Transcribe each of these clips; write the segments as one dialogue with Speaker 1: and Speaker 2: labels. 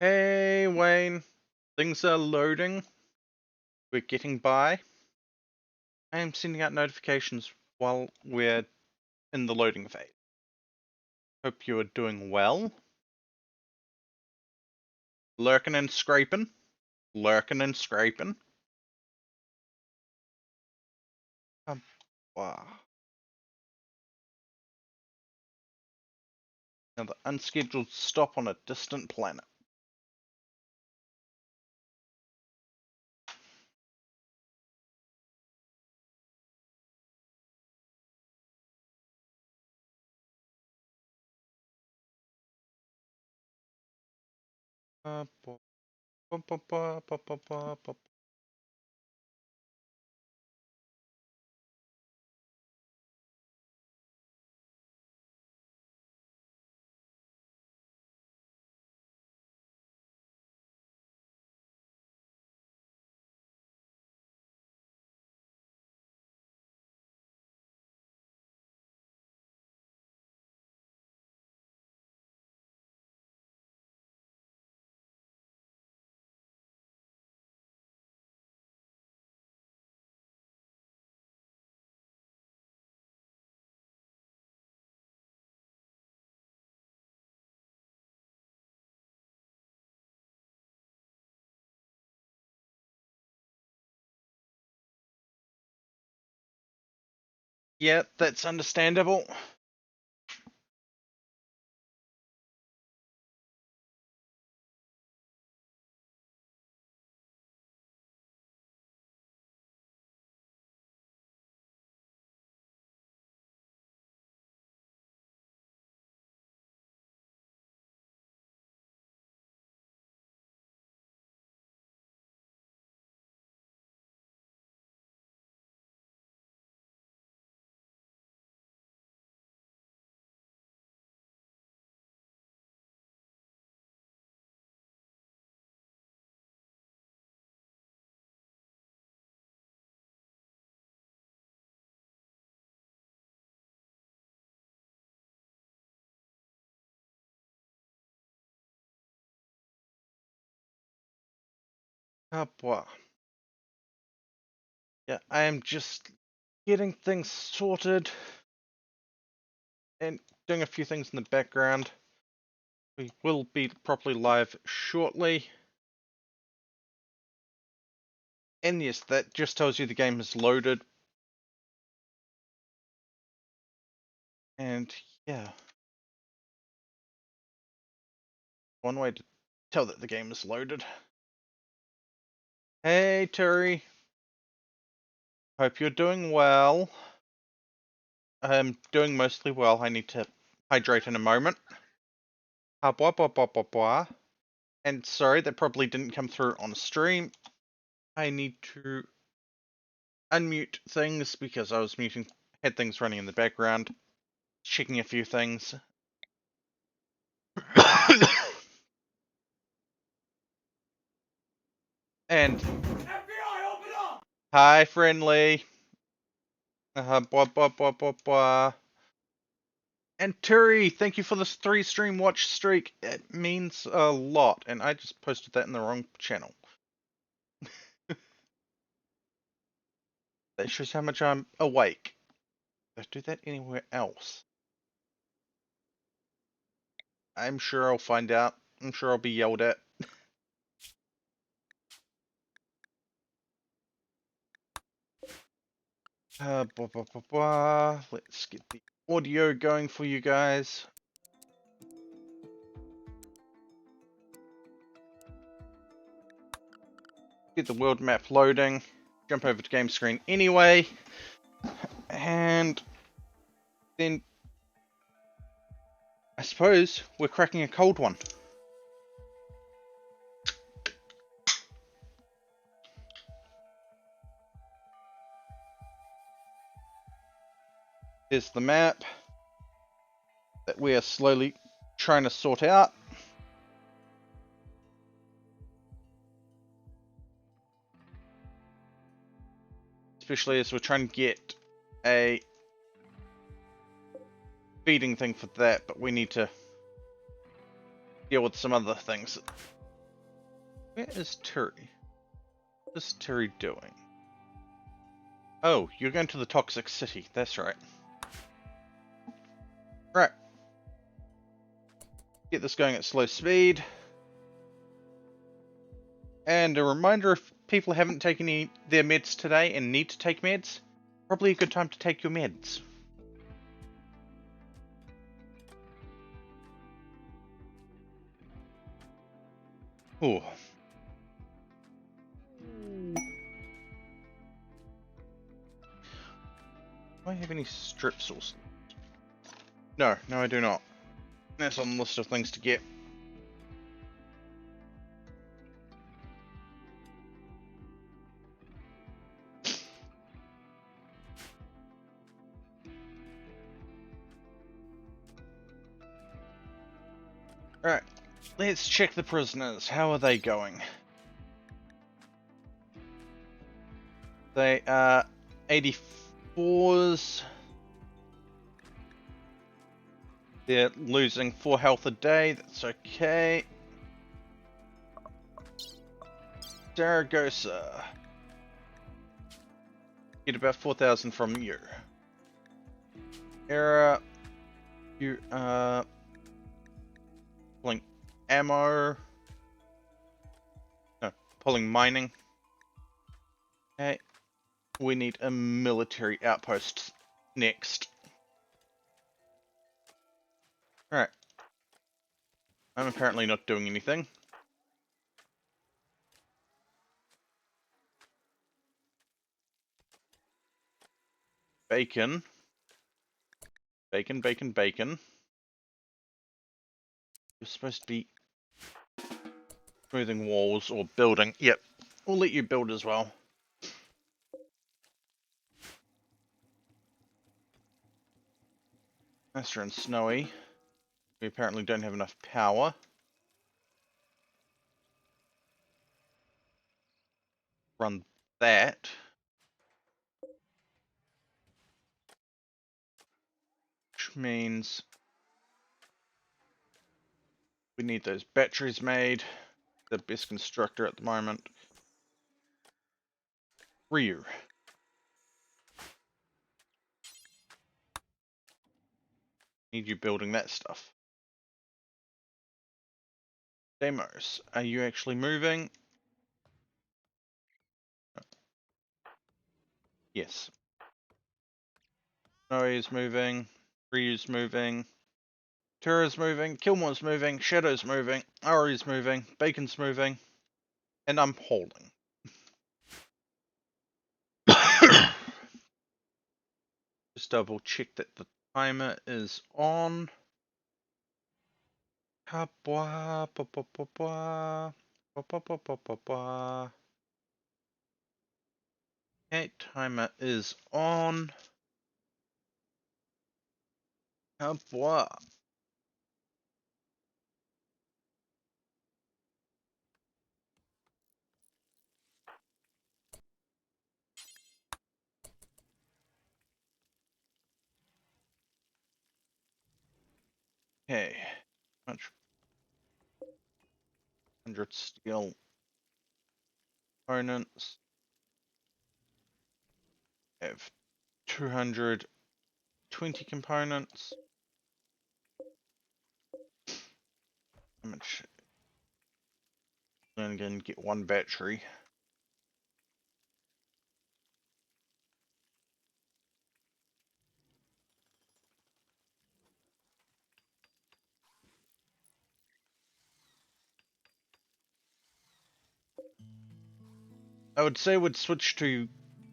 Speaker 1: Hey Wayne, things are loading. We're getting by. I am sending out notifications while we're in the loading phase. Hope you are doing well. Lurking and scraping. Lurking and scraping. Wow. Another unscheduled stop on a distant planet. Uh, bu- bu- bu- bu- bu- bu- bu- bu- Yeah, that's understandable. Boy. Yeah, I am just getting things sorted and doing a few things in the background. We will be properly live shortly. And yes, that just tells you the game is loaded. And yeah, one way to tell that the game is loaded. Hey Terry, hope you're doing well. I'm doing mostly well. I need to hydrate in a moment. Blah, blah, blah, blah, blah. And sorry, that probably didn't come through on stream. I need to unmute things because I was had things running in the background, checking a few things. And FBI, open up! Hi, friendly. Blah, blah, blah, blah, blah. And Terry, thank you for this 3-stream watch streak. It means a lot. And I just posted that in the wrong channel. That shows how much I'm awake. If I do that anywhere else, I'm sure I'll find out. I'm sure I'll be yelled at. Blah, blah, blah, blah. Let's get the audio going for you guys. Get the world map loading. Jump over to game screen anyway. And then I suppose we're cracking a cold one. Here's the map that we are slowly trying to sort out. Especially as we're trying to get a feeding thing for that, but we need to deal with some other things Where is Terry? What is Terry doing? Oh, you're going to the Toxic City. That's right. Right. Get this going at slow speed. And a reminder, if people haven't taken their meds today and need to take meds, probably a good time to take your meds. Ooh. Do I have any strip sauce? No, I do not. That's on the list of things to get. Alright, let's check the prisoners. How are they going? They are 84s. They're losing 4 health a day, that's okay. Zaragoza. Get about 4,000 from you. Era, you pulling ammo. No, pulling mining. Okay. We need a military outpost next. Alright. I'm apparently not doing anything. Bacon. Bacon, bacon, bacon. You're supposed to be smoothing walls or building. Yep. We'll let you build as well. Master and Snowy. We apparently don't have enough power. Run that. Which means we need those batteries made. The best constructor at the moment. Ryu. Need you building that stuff. Demos. Are you actually moving? Yes. Snowy's moving. Ryu's moving. Tura's moving. Kilmore's moving. Shadow's moving. Ari's moving. Bacon's moving. And I'm holding. Just double check that the timer is on. Okay, timer is on. Okay, much 100 steel components. Have 220 components. How much? I'm going to get 1 battery. I would say we'd switch to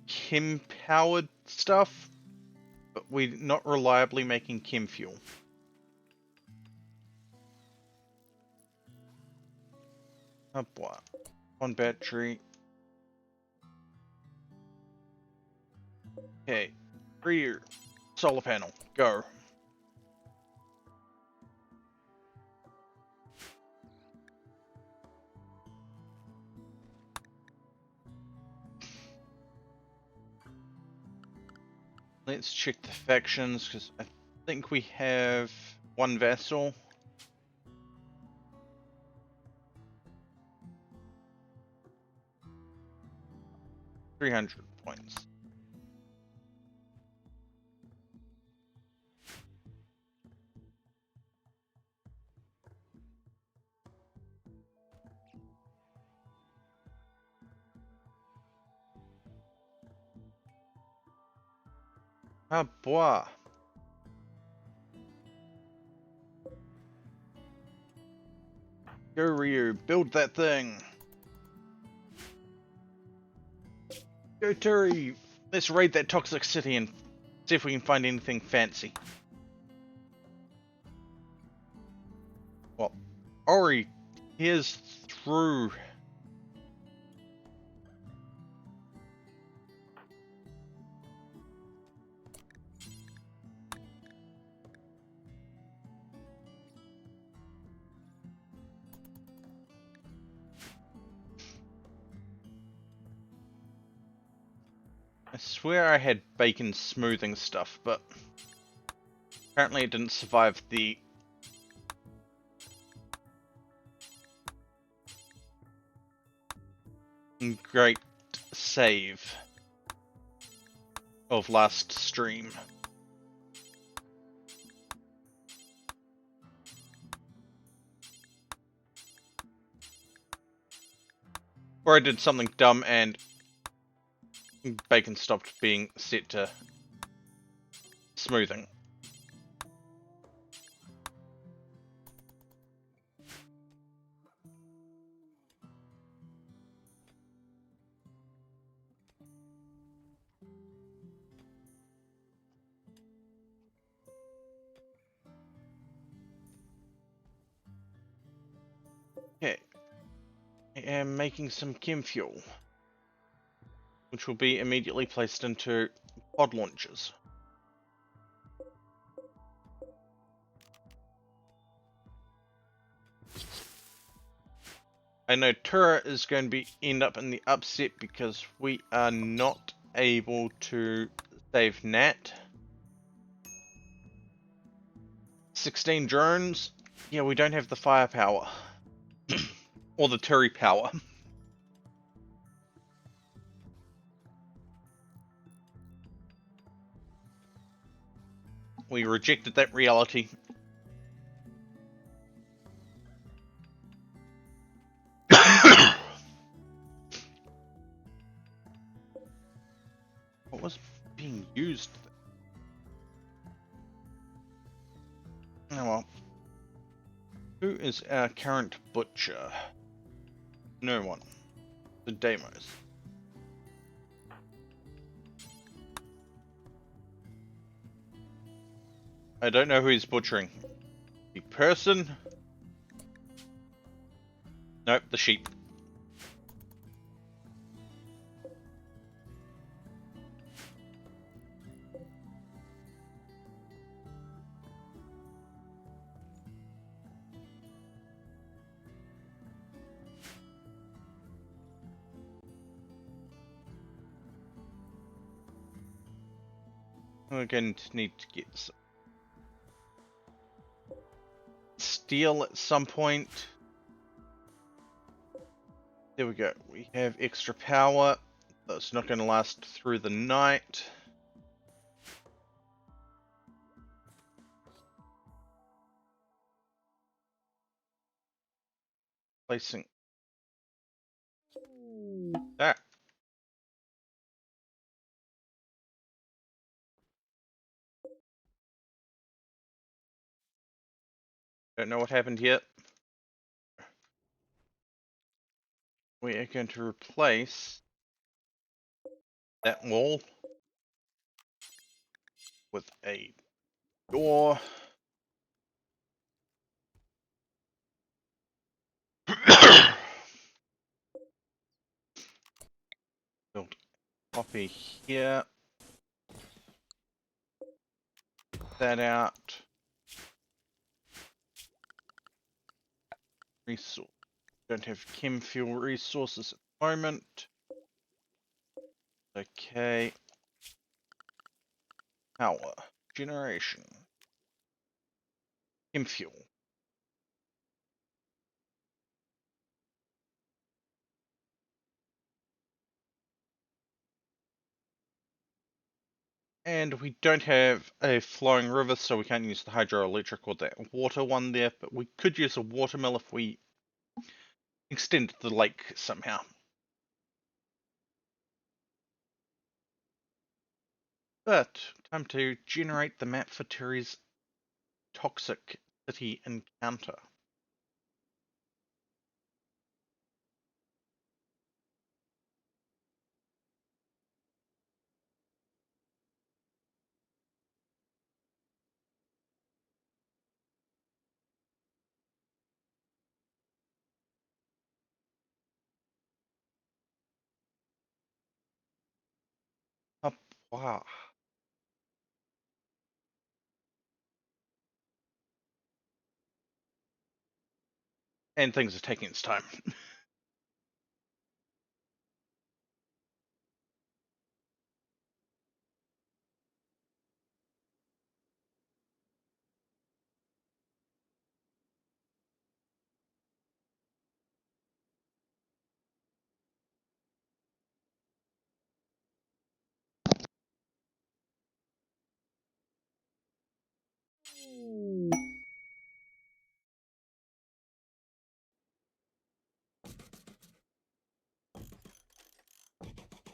Speaker 1: chem powered stuff, but we're not reliably making chem fuel. Oh boy. 1 battery. Okay. Rear. Solar panel. Go. Let's check the factions, because I think we have 1 vassal. 300 points. Ah, boy. Go, Ryu, build that thing. Go, Terry. Let's raid that toxic city and see if we can find anything fancy. Well, Ori, here's through. I swear I had bacon smoothing stuff, but apparently it didn't survive the great save of last stream. Or I did something dumb and bacon stopped being set to smoothing. Okay, I am making some chem fuel, which will be immediately placed into pod launchers. I know Tura is going to end up in the upset because we are not able to save Nat. 16 drones. Yeah, we don't have the firepower. Or the Turi power. We rejected that reality. What was being used? Oh well. Who is our current butcher? No one. The Deimos. I don't know who he's butchering. The person? Nope, the sheep. We're going to need to get some steel at some point. There we go. We have extra power. That's not going to last through the night. Placing that. Don't know what happened yet. We are going to replace that wall with a door. Build copy here. That out. Resource. Don't have chem fuel resources at the moment. Okay. Power. Generation. Chem fuel. And we don't have a flowing river, so we can't use the hydroelectric or that water one there, but we could use a watermill if we extend the lake somehow. But time to generate the map for Terry's toxic city encounter. Oh, wow. And things are taking its time.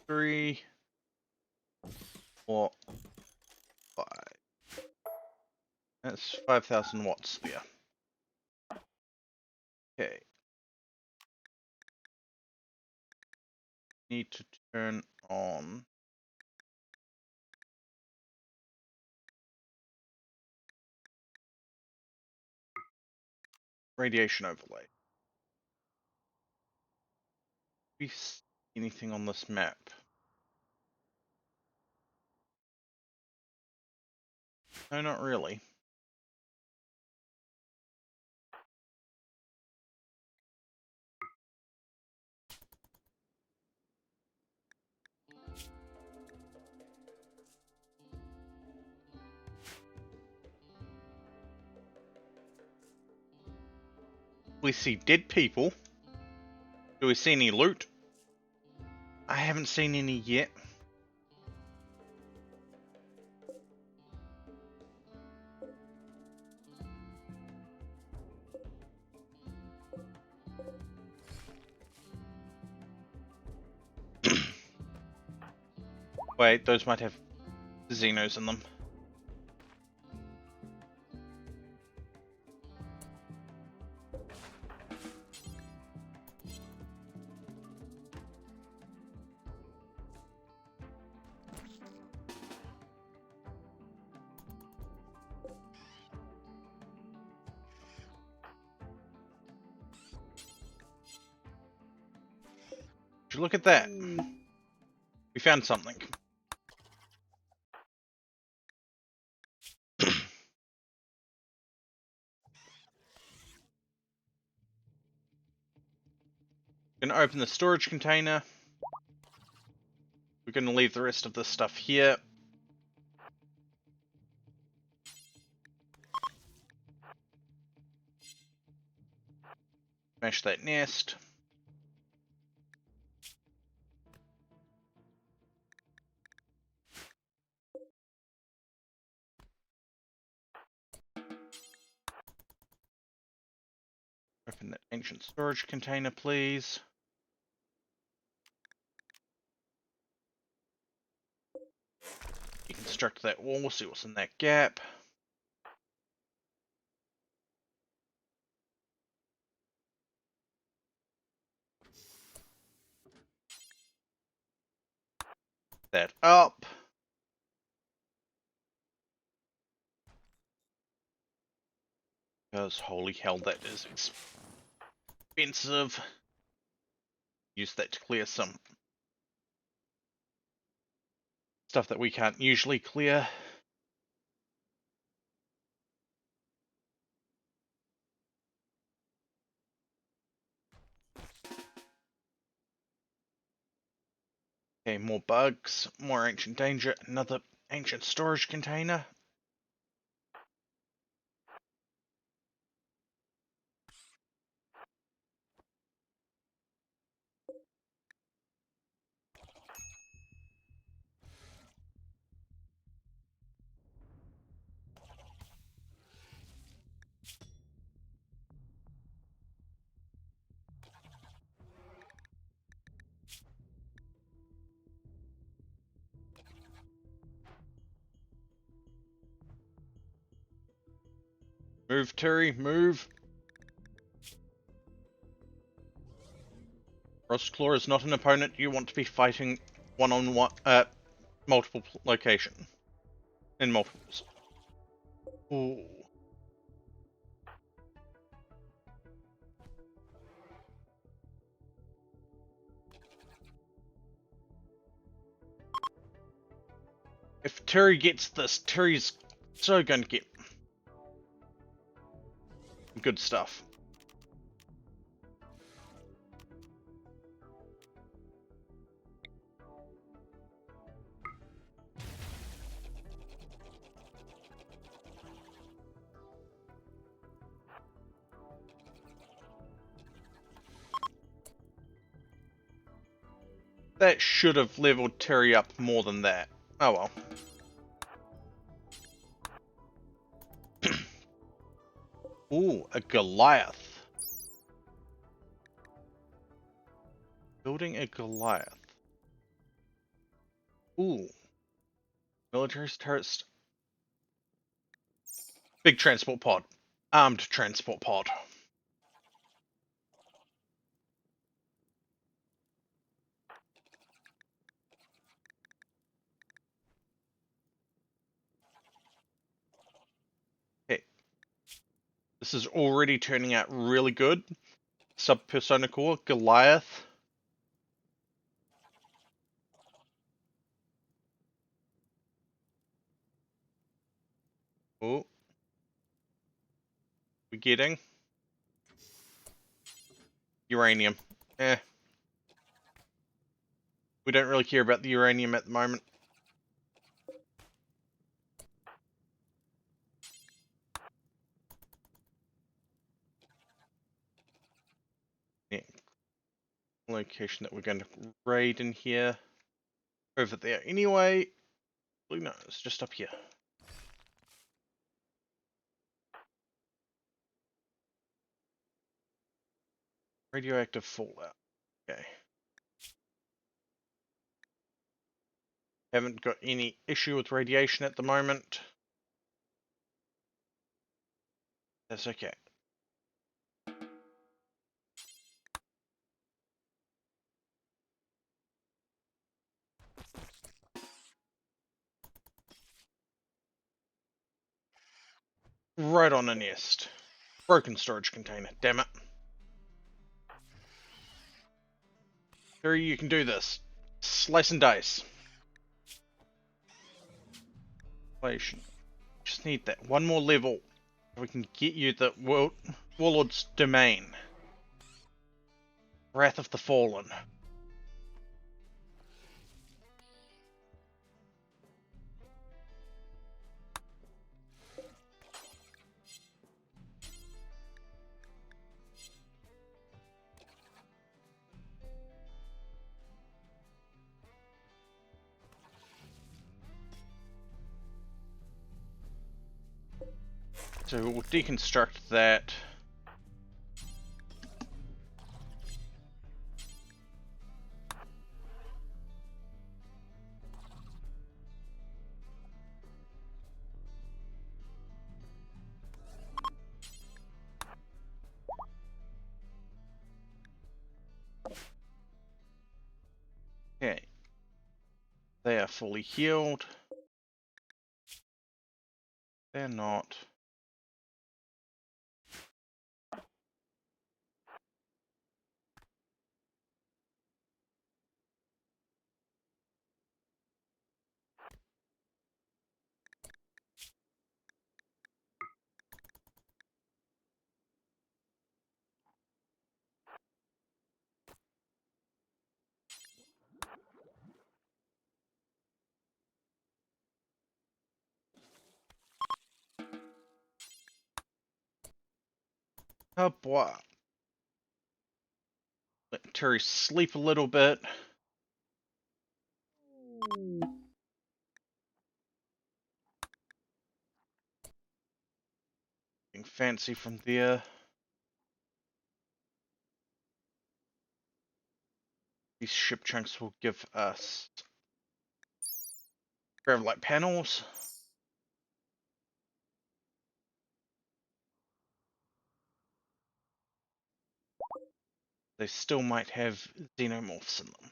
Speaker 1: Three, 4, 5. That's 5,000 watts there. Okay. Need to turn on radiation overlay. Do we see anything on this map? No, not really. We see dead people. Do we see any loot? I haven't seen any yet. Wait, those might have Xenos in them. Would you look at that? We found something. Gonna open the storage container. We're gonna leave the rest of this stuff here. Smash that nest. Open that ancient storage container, please. Deconstruct that wall, see what's in that gap. That up. Because holy hell, that is expensive. Use that to clear some stuff that we can't usually clear. Okay, more bugs, more ancient danger, another ancient storage container. Move, Terry, move. Frostclaw is not an opponent you want to be fighting one-on-one at multiple location. In multiples. Ooh. If Terry gets this, Terry's so gonna get good stuff. That should have leveled Terry up more than that. Oh well. Ooh, a Goliath. Building a Goliath. Ooh. Military turrets. Big transport pod. Armed transport pod. Okay. This is already turning out really good. Sub-Persona Core, Goliath. Oh. We're getting uranium. Eh. We don't really care about the uranium at the moment. Yeah. Location that we're going to raid in here. Over there. Anyway. No, it's just up here. Radioactive fallout. Okay. Haven't got any issue with radiation at the moment. That's okay. Right on a nest. Broken storage container, damn it. Terry, you can do this. Slice and dice. Just need that one more level. We can get you the Warlord's Domain. Wrath of the Fallen. So we'll deconstruct that. Okay. They are fully healed. They're not. Oh boy. Let Terry sleep a little bit. Getting fancy from there. These ship chunks will give us Gravlight panels. They still might have xenomorphs in them.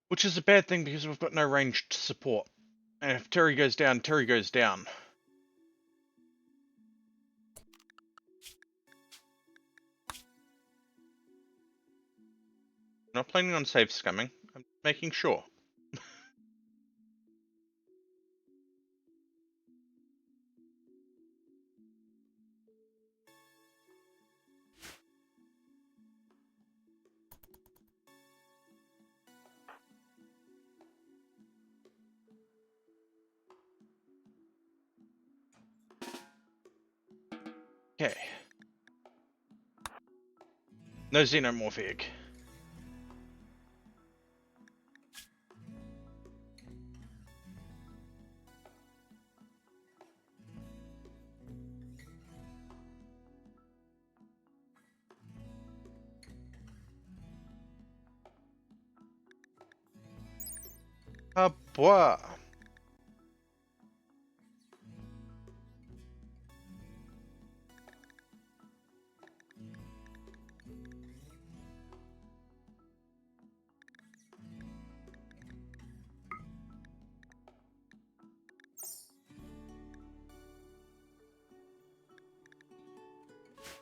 Speaker 1: Which is a bad thing because we've got no ranged support. And if Terry goes down, Terry goes down. I'm not planning on save scumming. I'm making sure. Okay. No xenomorphic. Ah, boy.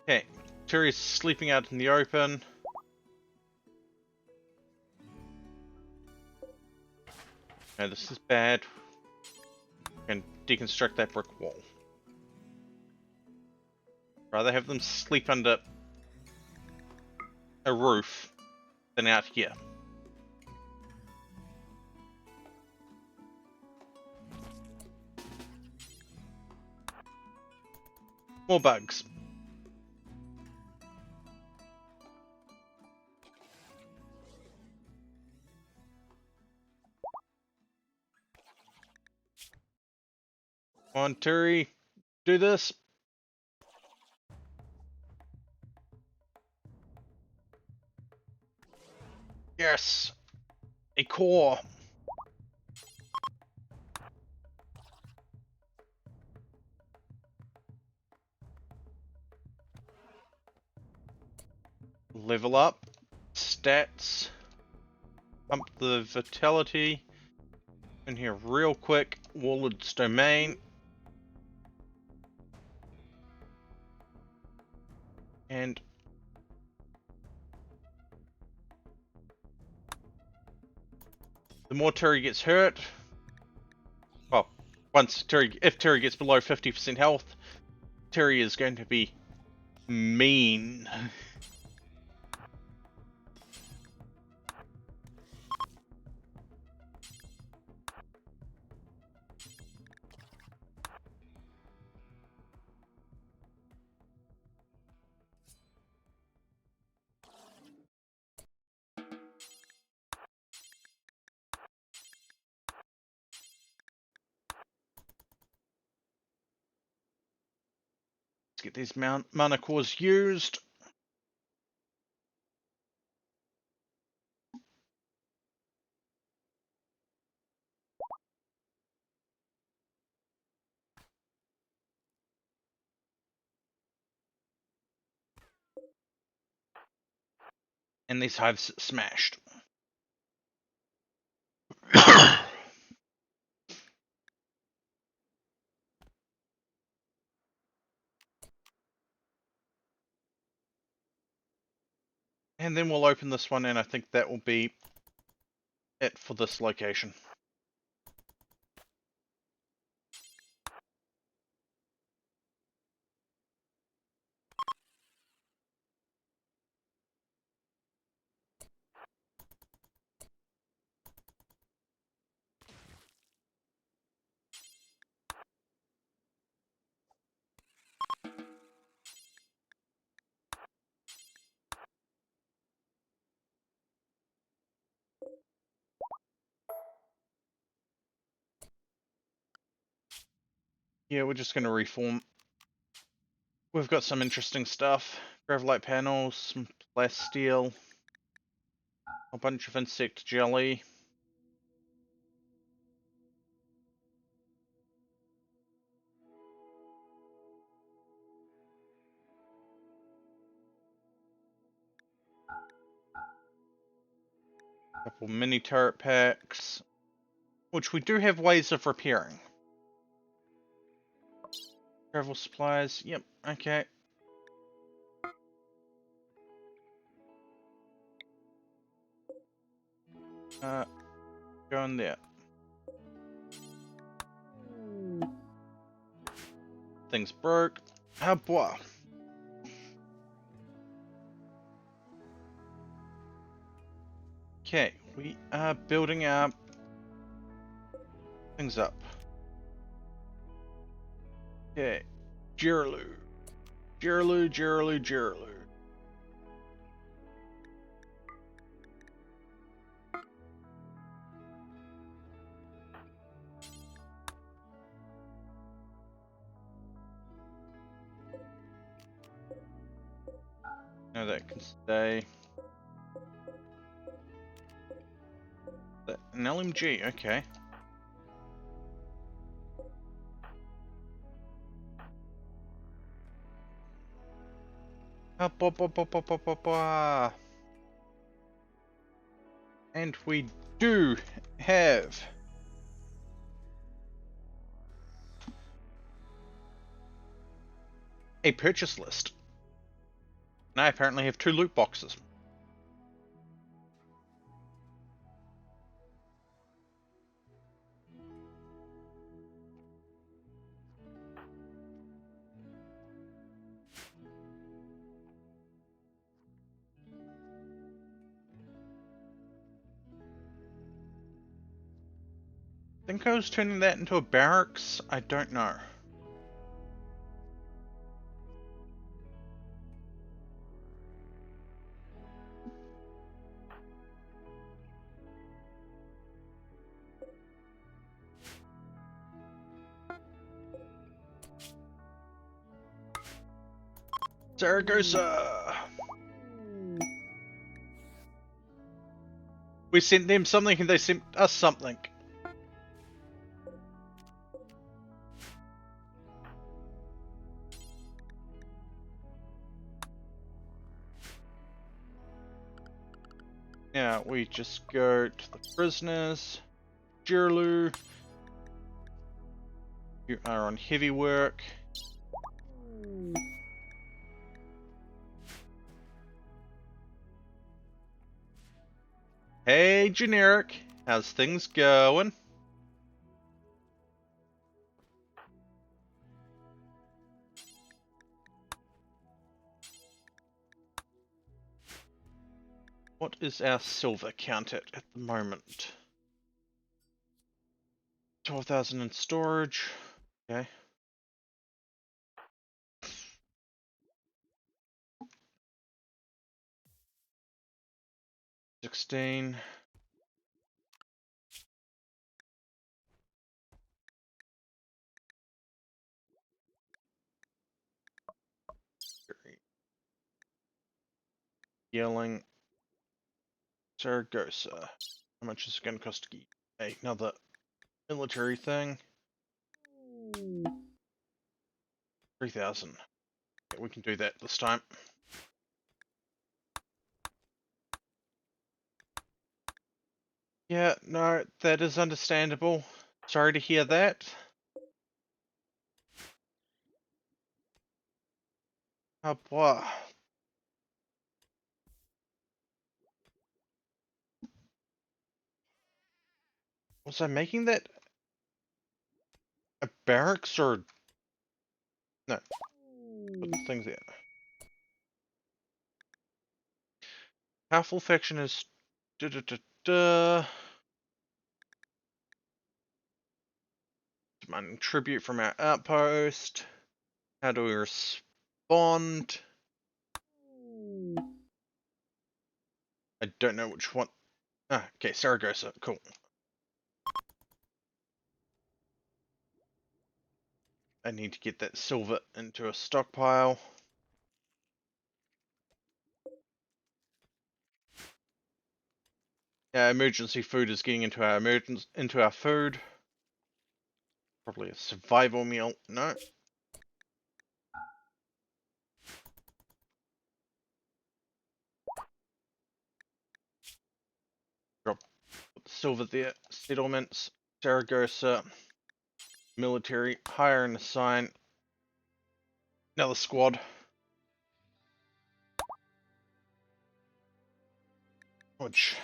Speaker 1: Okay. Terry's sleeping out in the open. No, this is bad. And deconstruct that brick wall. Rather have them sleep under a roof than out here. More bugs. Come on, Terry. Do this. Yes. A core. Level up. Stats. Pump the vitality. In here real quick. Warlord's domain. And the more Terry gets hurt, well, if Terry gets below 50% health, Terry is going to be mean. Let's get these mana cores used. And these hives smashed. And then we'll open this one, and I think that will be it for this location. Yeah, we're just going to reform. We've got some interesting stuff. Gravelite panels, some plasteel, a bunch of insect jelly. Couple mini turret packs, which we do have ways of repairing. Travel supplies, yep, okay. Go in there. Things broke. Ah, boy. Okay, we are building up things up. Okay, Jirlu. No, that can stay. An LMG, okay. And we do have a purchase list. And I apparently have 2 loot boxes. I think I was turning that into a barracks. I don't know. Zaragoza! We sent them something and they sent us something. Yeah, we just go to the prisoners. Jirlu. You are on heavy work. Hey, generic. How's things going? What is our silver count at the moment? 12,000 in storage. Okay. $16. Yelling. Zaragoza. How much is it going to cost to get another military thing? 3,000. Okay, we can do that this time. Yeah, no, that is understandable. Sorry to hear that. Oh, boy. Was I making that a barracks or... No. Put the things there. Powerful faction is... Demanding tribute from our outpost. How do we respond? I don't know which one. Ah, okay, Saragossa, cool. I need to get that silver into a stockpile. Emergency food is getting into our food. Probably a survival meal. No. Drop silver there. Settlements. Saragossa. Military. Hire and assign. Another squad. Which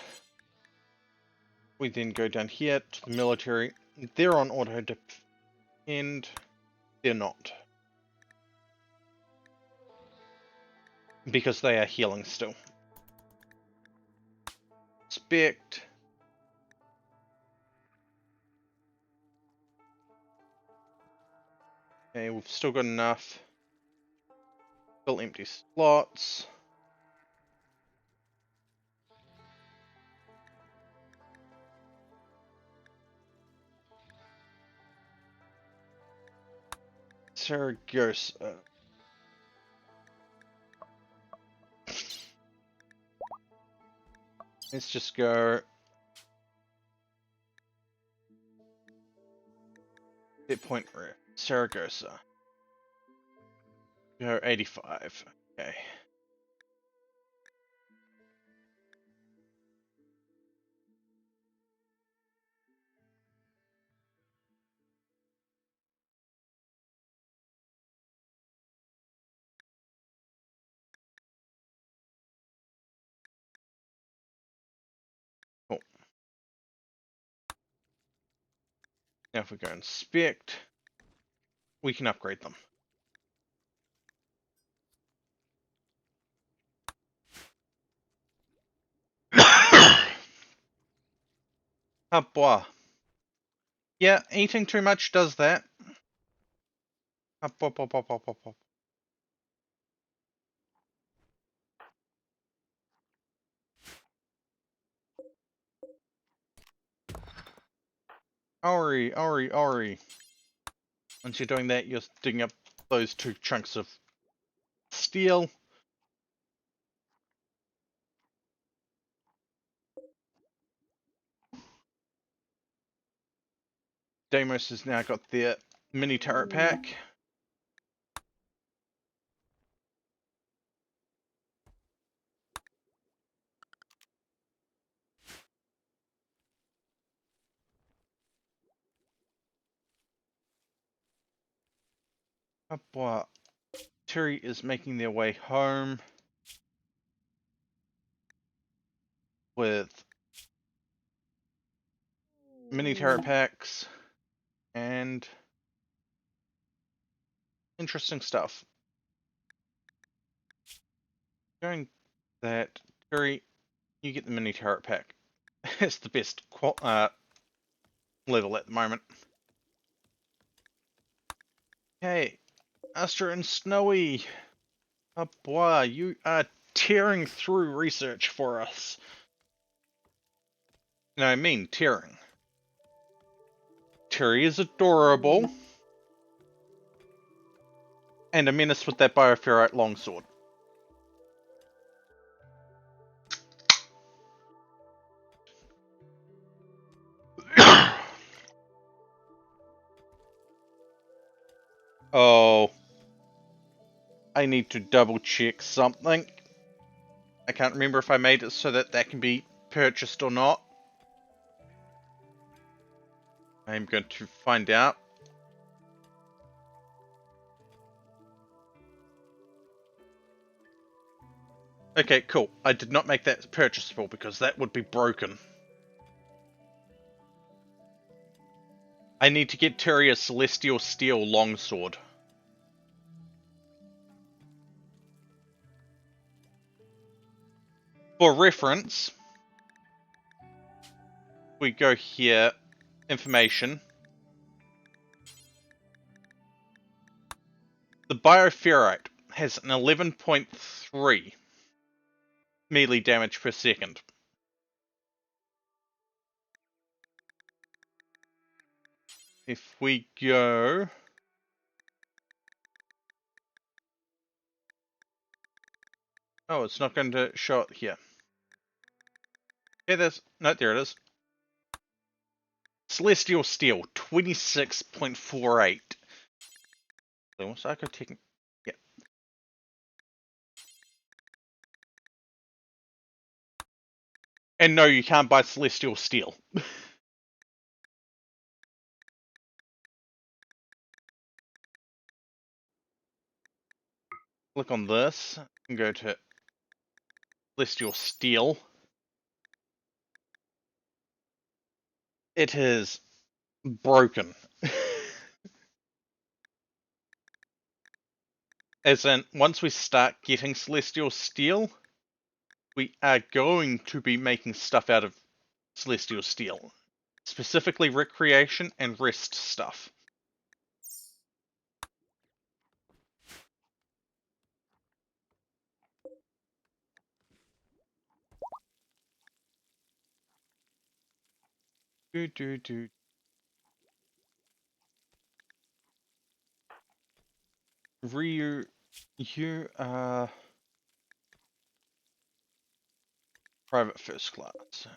Speaker 1: we then go down here to the military. They're on auto defend. They're not. Because they are healing still. Inspect. Okay, we've still got enough. Still empty slots. Saragossa. Let's just go. Hit point rare. Saragossa. Go 85. Okay. Cool. Now if we go inspect, we can upgrade them. Ah, boy. Yeah, eating too much does that. Ah, pop, pop, pop, pop, pop, pop. Ori. Once you're doing that, you're digging up those 2 chunks of steel. Deimos has now got their mini turret pack. Ah, boy. Terry is making their way home with mini turret packs and interesting stuff. Going that, Terry, you get the mini turret pack. It's the best level at the moment. Okay, Astra and Snowy. Oh boy, you are tearing through research for us. No, I mean tearing. Terry is adorable. And a menace with that bioferrite longsword. Oh. I need to double check something. I can't remember if I made it so that that can be purchased or not. I'm going to find out. Okay, cool. I did not make that purchasable because that would be broken. I need to get Terry a Celestial Steel longsword. For reference, we go here, information. The bioferrite has an 11.3 melee damage per second. If we go Oh, it's not going to show it here. Okay, no, there it is. Celestial Steel, 26.48. So, Psychotech. Yeah. And no, you can't buy Celestial Steel. Click on this and go to Celestial Steel. It is broken. As in, once we start getting Celestial Steel, we are going to be making stuff out of Celestial Steel. Specifically recreation and rest stuff. Do. Ryu, you are private first class.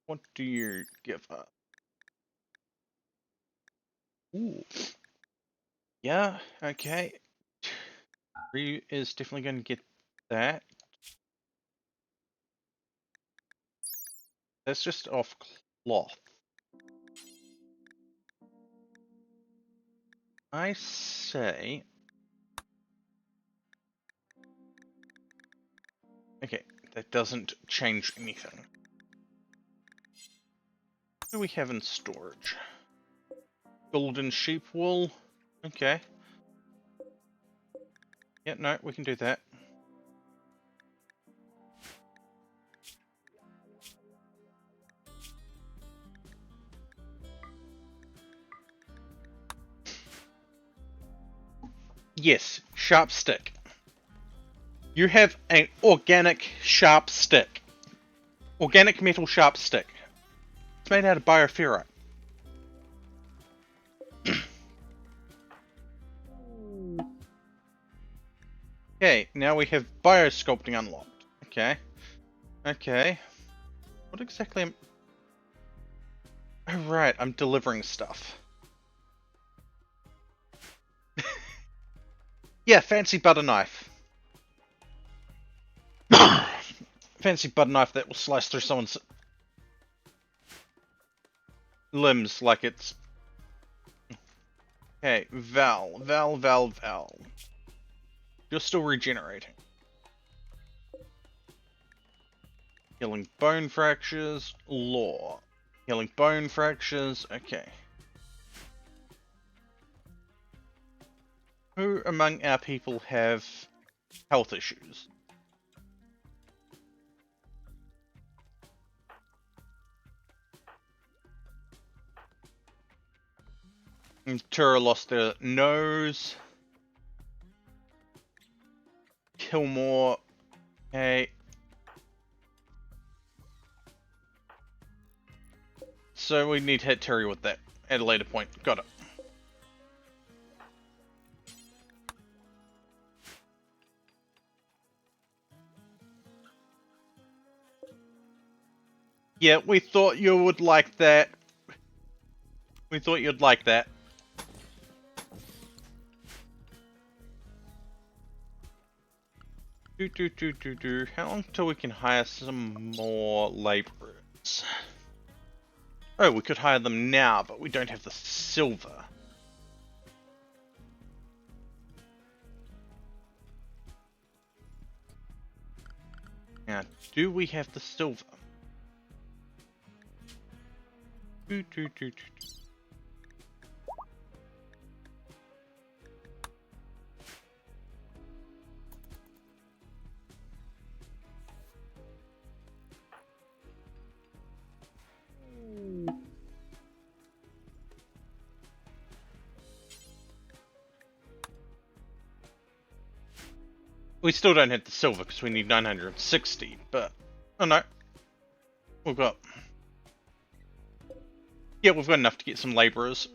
Speaker 1: What do you give up? Ooh. Yeah, okay. Ryu is definitely going to get that. That's just off cloth. I say... Okay, that doesn't change anything. What do we have in storage? Golden sheep wool. Okay. Yeah, no, we can do that. Yes, sharp stick. You have an organic sharp stick. Organic metal sharp stick. It's made out of bioferrite. Okay, now we have biosculpting unlocked. Okay. Okay. What exactly am... Oh, right, I'm delivering stuff. Yeah, fancy butter knife. Fancy butter knife that will slice through someone's limbs like it's... Okay, Val. You're still regenerating. Healing bone fractures, law. Healing bone fractures, okay. Who among our people have health issues? Tura lost their nose. Killmore, okay. So we need to hit Terry with that at a later point. Got it. Yeah, we thought you would like that. We thought you'd like that. How long till we can hire some more laborers? Oh, we could hire them now, but we don't have the silver. Now, do we have the silver? We still don't have the silver because we need 960, but... Oh no, We've got... Yeah, we've got enough to get some labourers.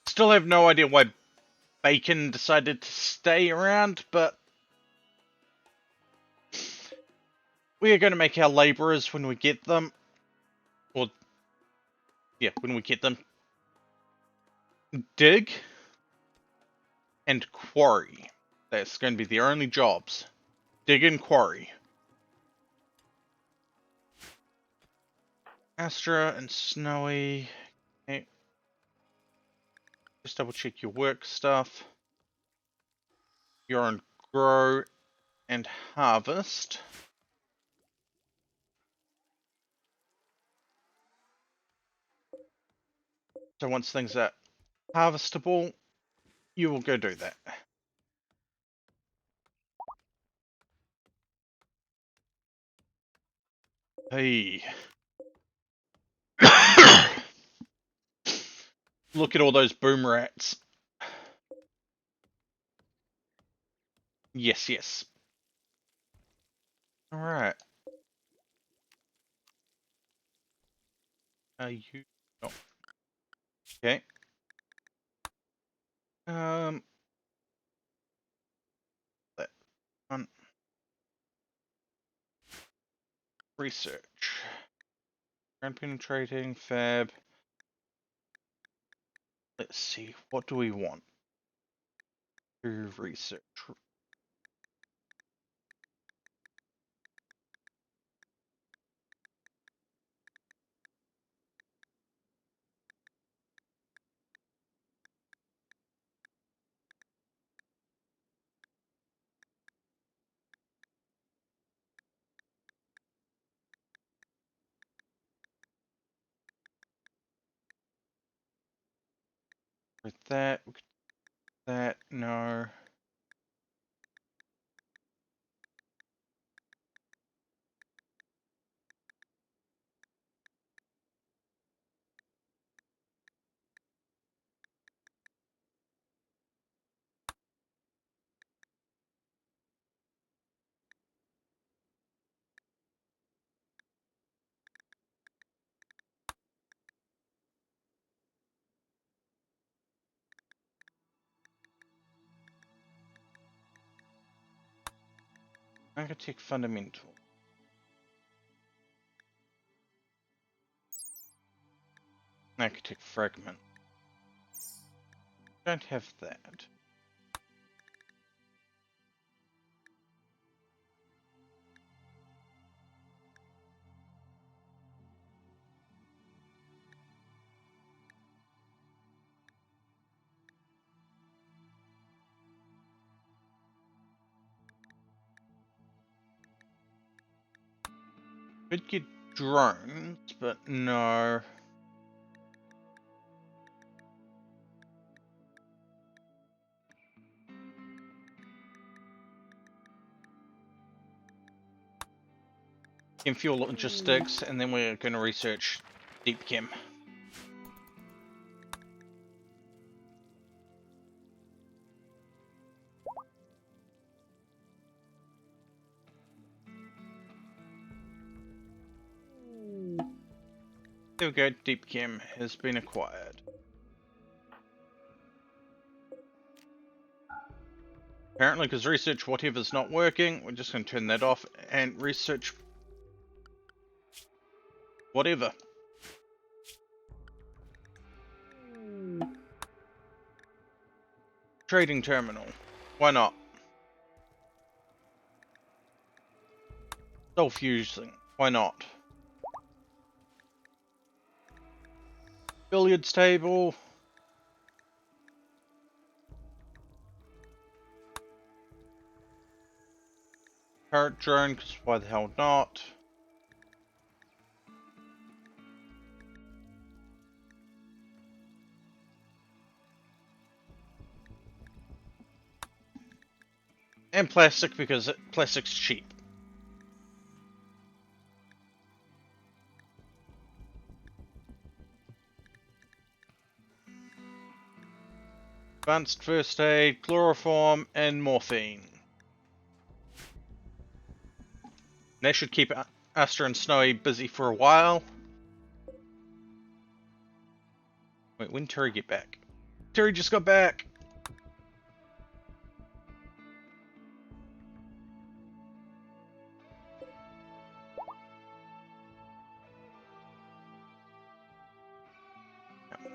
Speaker 1: Still have no idea why Bacon decided to stay around, but... we are going to make our labourers when we get them. Or... yeah, when we get them. Dig. And quarry. That's going to be their only jobs. Dig and quarry. Astra and Snowy. Okay. Just double check your work stuff. You're on grow and harvest. So once things are harvestable, you will go do that. Hey. Look at all those boom rats. Yes, yes. Alright. Are you... oh. Okay. That one. Research. Ground penetrating, fab. Let's see, what do we want? Do research. With that, no. Architect fundamental. Architect fragment. Don't have that. Could get drones, but no. In fuel logistics, and then we're going to research deep chem. There we go, deep chem has been acquired. Apparently, because research whatever's not working, we're just going to turn that off and research whatever. Trading terminal. Why not? Self-fusing. Why not? Billiards table. Parrot drone, because why the hell not? And plastic, because plastic's cheap. Advanced first aid, chloroform, and morphine. That should keep Astra and Snowy busy for a while. Wait, when did Terry get back? Terry just got back!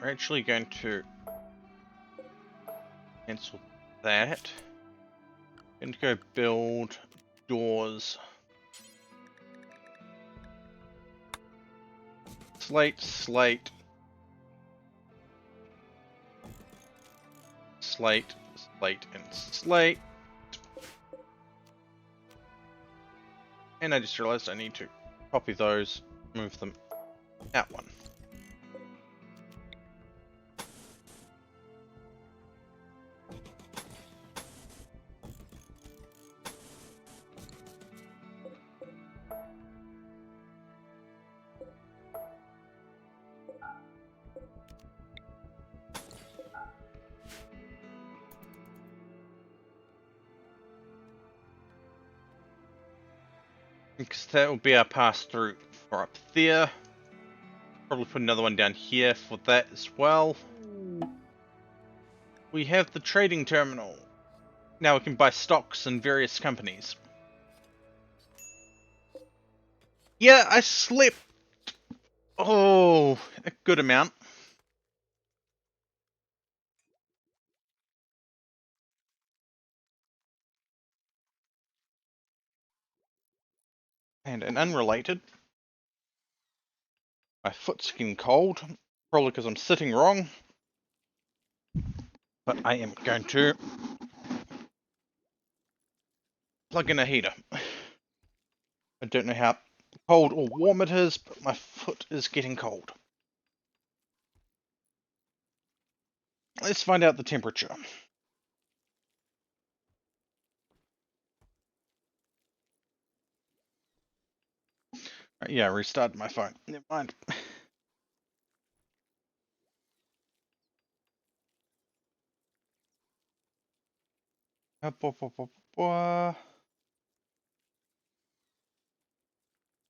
Speaker 1: We're actually going to cancel that. And go build doors. Slate, slate. Slate, slate, and slate. And I just realized I need to copy those, move them that one. Because that will be our pass through for up there. Probably put another one down here for that as well. We have the trading terminal. Now we can buy stocks in various companies. Yeah, I slept. Oh, a good amount. And an unrelated. My foot's getting cold. Probably because I'm sitting wrong. But I am going to plug in a heater. I don't know how cold or warm it is, but my foot is getting cold. Let's find out the temperature. Yeah, I restarted my phone. Never mind.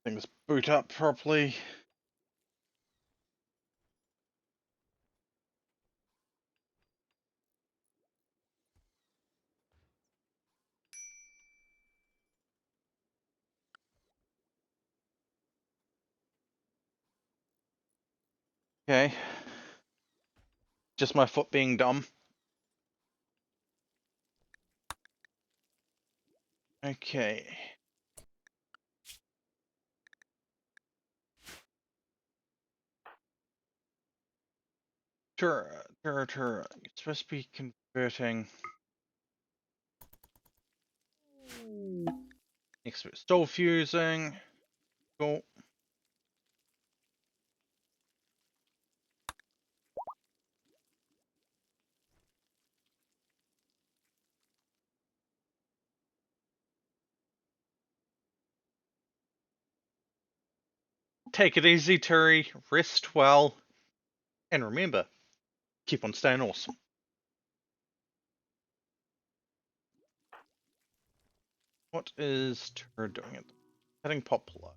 Speaker 1: Things boot up properly. Okay. Just my foot being dumb. Okay. You're supposed to be converting. Next bit, stall fusing. Cool. Take it easy, Terry. Rest well. And remember, keep on staying awesome. What is Terra doing at cutting poplar?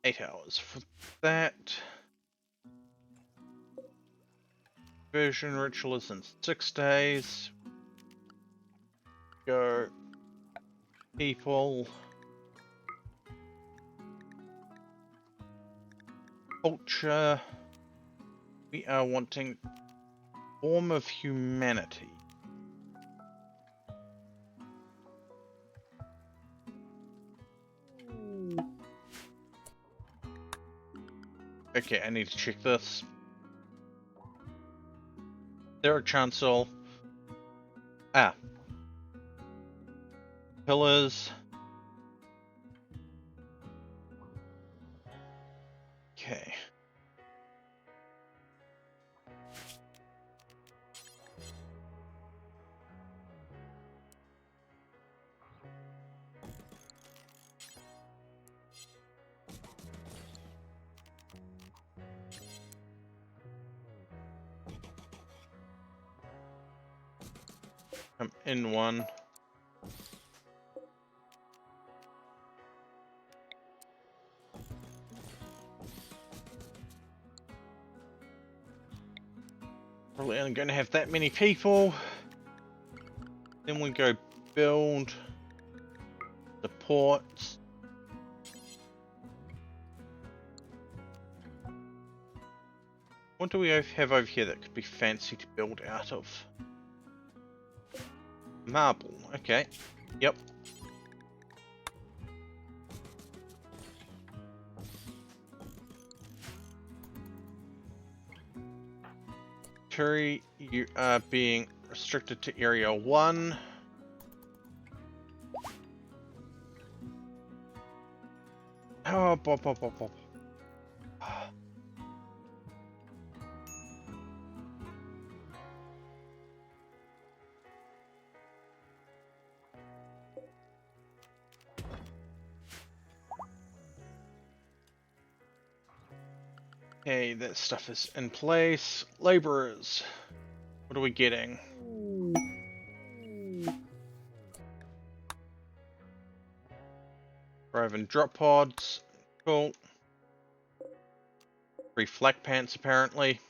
Speaker 1: 8 hours for that. Version ritual is in 6 days. Go. People. Culture. We are wanting form of humanity. Okay, I need to check this. There are chancel. Ah. Pillars. Okay. I'm in one. Probably only going to have that many people. Then we go build the ports. What do we have over here that could be fancy to build out of? Marble, okay. Yep. Curry, you are being restricted to Area 1. Oh, bop, bop, bop, bop. Okay, that stuff is in place. Laborers. What are we getting? Drive and drop pods. Cool. Free flak pants, apparently.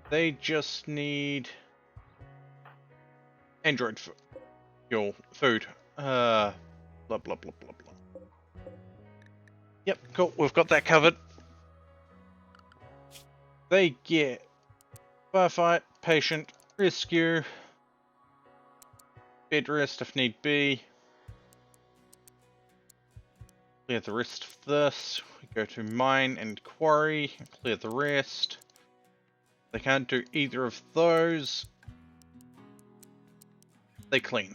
Speaker 1: They just need Android fuel, food. Blah, blah, blah, blah, blah. Yep, cool. We've got that covered. They get firefight, patient, rescue, bed rest if need be. Clear the rest of this. We go to mine and quarry, clear the rest. They can't do either of those. They clean.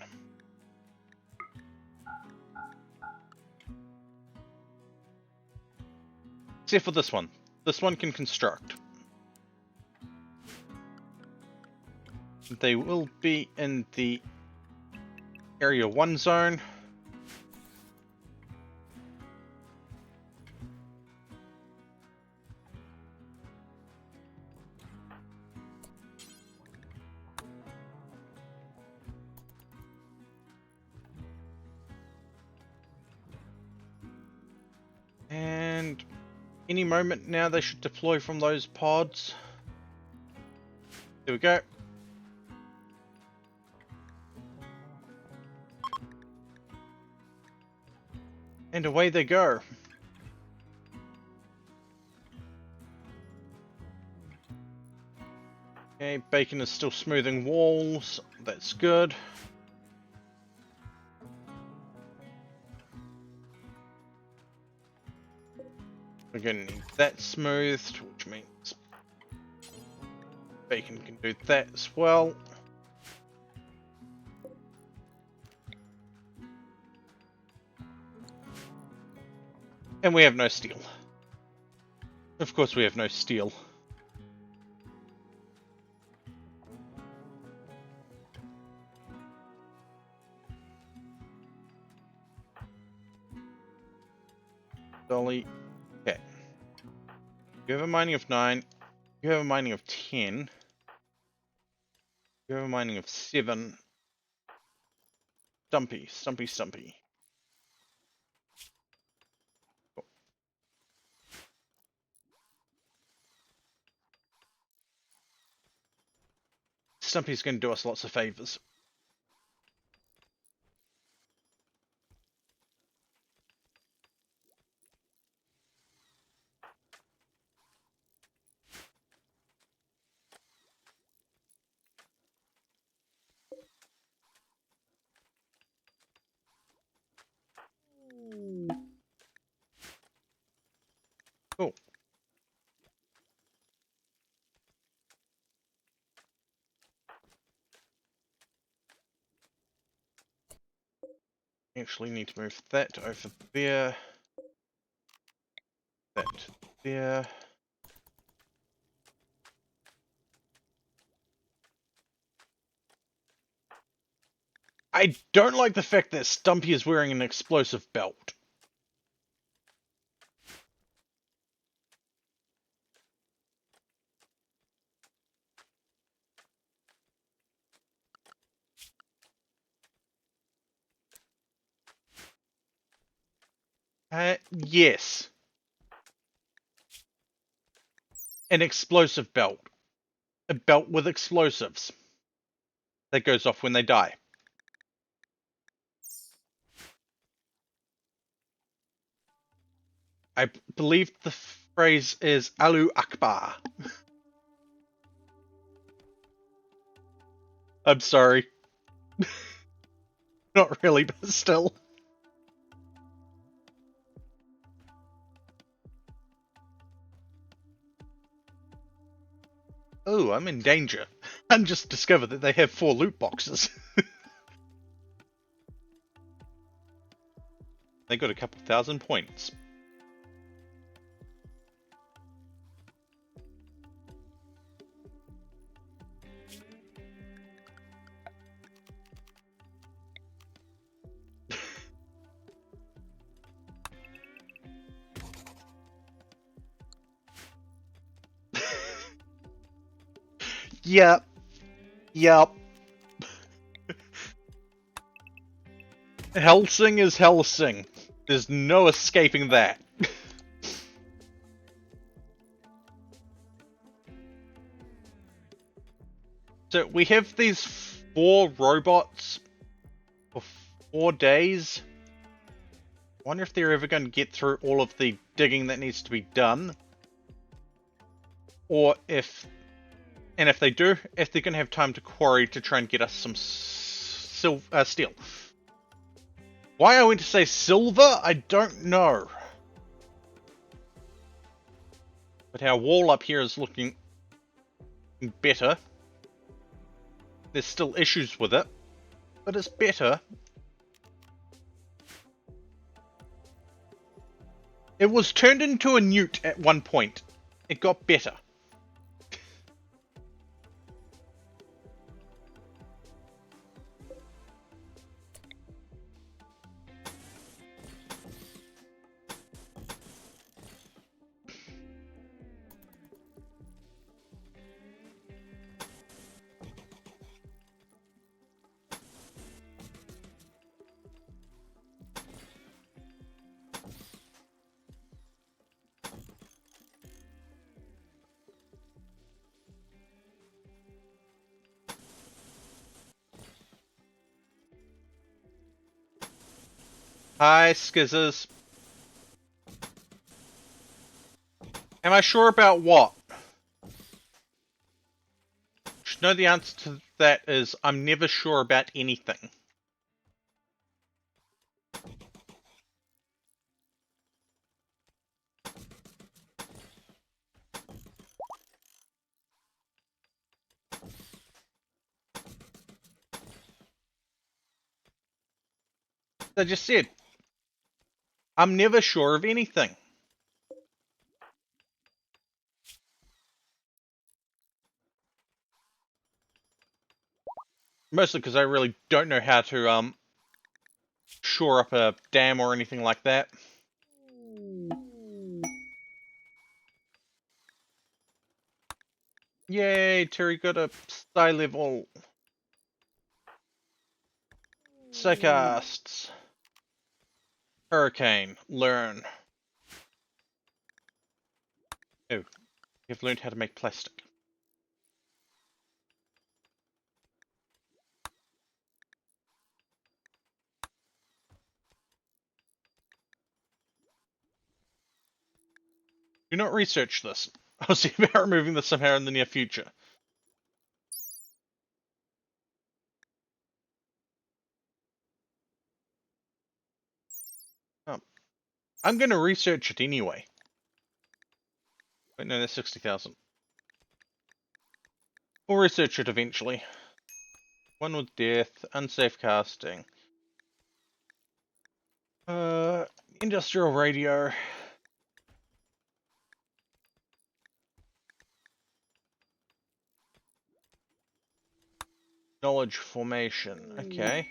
Speaker 1: Except for this one. This one can construct. They will be in the Area 1 zone. And any moment now they should deploy from those pods. There we go. And away they go. Okay, Bacon is still smoothing walls. That's good. We're going to need that smoothed, which means Bacon can do that as well. And we have no steel. Of course we have no steel. Dolly. Okay. You have a mining of 9. You have a mining of 10. You have a mining of 7. Stumpy, stumpy, stumpy. Cool. Stumpy's going to do us lots of favors. Cool. Actually need to move that over there. That there. I don't like the fact that Stumpy is wearing an explosive belt. Yes. An explosive belt. A belt with explosives. That goes off when they die. I believe the phrase is Alu Akbar. I'm sorry. Not really, but still. Oh, I'm in danger. I just discovered that they have 4 loot boxes. They got a couple thousand points. Yep. Yep. Helsing is Helsing. There's no escaping that. So we have these 4 robots for 4 days. I wonder if they're ever going to get through all of the digging that needs to be done. Or if they do, if they're going to have time to quarry to try and get us some steel. Why I went to say silver, I don't know. But our wall up here is looking better. There's still issues with it, but it's better. It was turned into a newt at one point. It got better. Hi, Skizzers. Am I sure about what? Should know the answer to that is I'm never sure about anything. I just said, I'm never sure of anything. Mostly because I really don't know how to shore up a dam or anything like that. Yay, Terry got a sty level. Psycasts. Hurricane. Learn. Oh, you've learned how to make plastic. Do not research this. I'll see about removing this somehow in the near future. Oh, I'm going to research it anyway. Wait, no, that's 60,000. We'll research it eventually. One with death, unsafe casting. Industrial radio. Knowledge formation. Okay.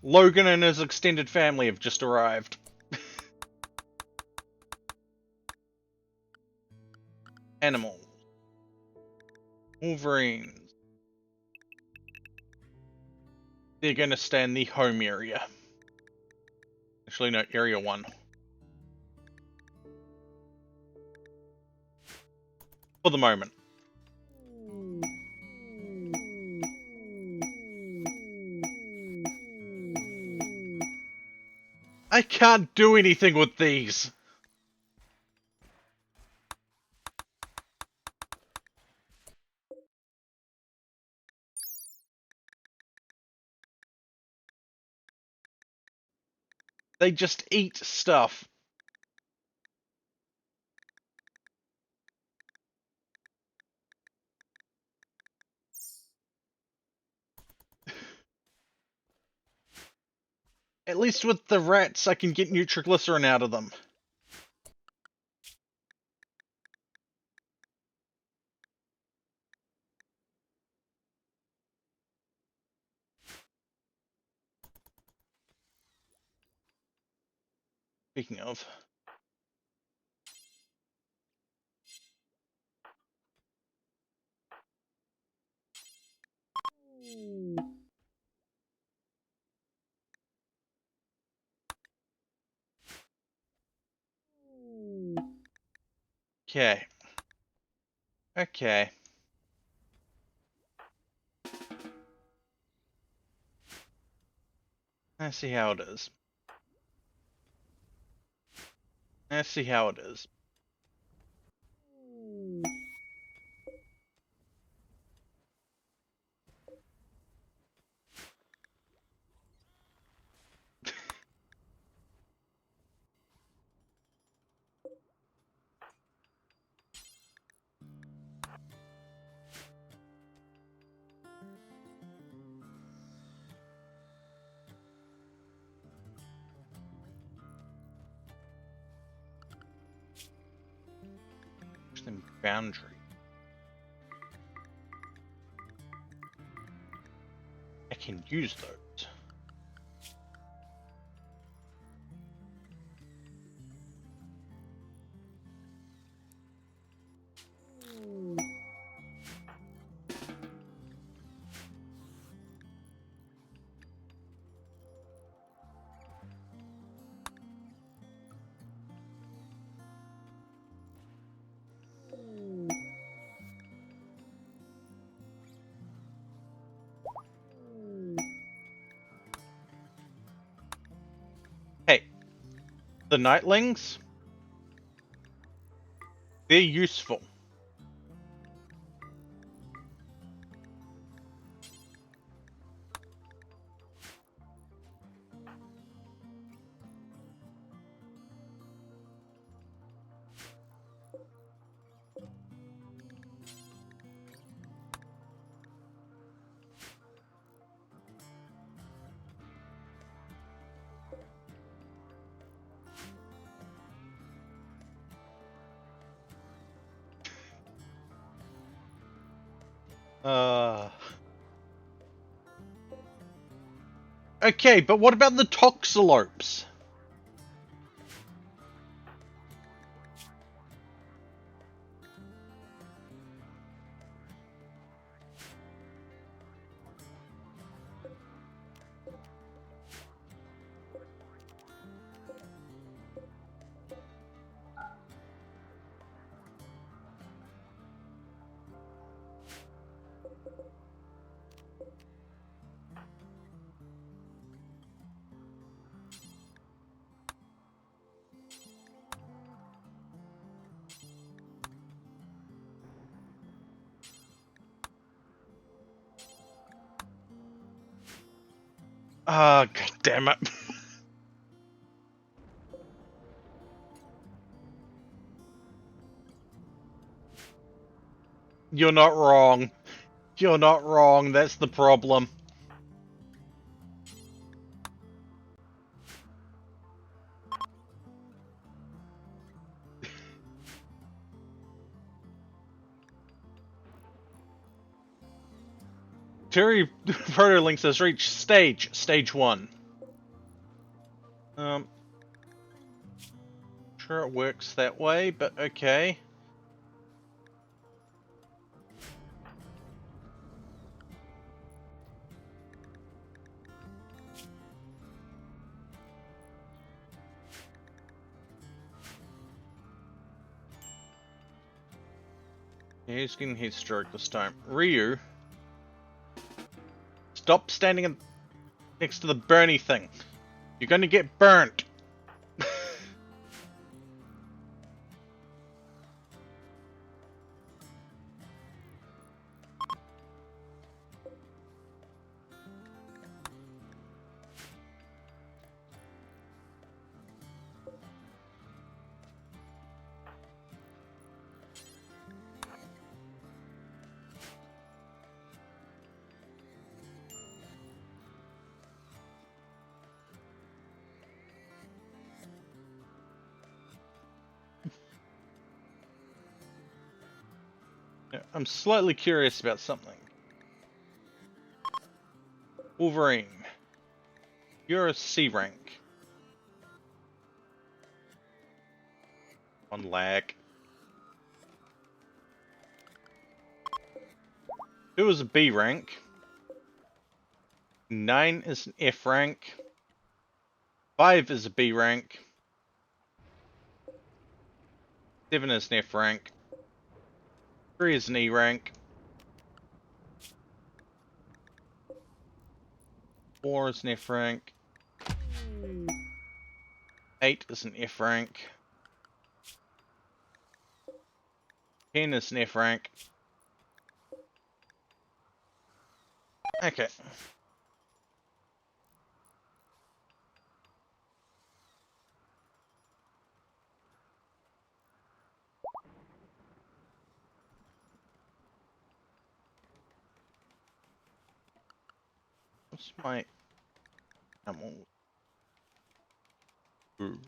Speaker 1: Logan and his extended family have just arrived. Animals. Wolverines. They're gonna stay in the home area. Actually, no, Area 1. For the moment. I can't do anything with these! They just eat stuff. At least with the rats, I can get nitroglycerin out of them. Speaking of. Okay. Okay. Let's see how it is. Let's see how it is. Boundary. I can use those. Hey, the Nightlings, they're useful. Okay, but what about the Toxalopes? God damn it. You're not wrong. You're not wrong, that's the problem. Terry Protolink has reached stage 1. Sure it works that way, but okay. Yeah, he's getting heat stroke this time. Ryu, stop standing next to the Bernie thing. You're gonna get burnt. I'm slightly curious about something. Wolverine, you're a C rank. On lag. Who is a B rank? 9 is an F rank. 5 is a B rank. 7 is an F rank. 3 is an E rank. 4 is an F rank. 8 is an F rank. 10 is an F rank. Okay. What's my animal? Ooh.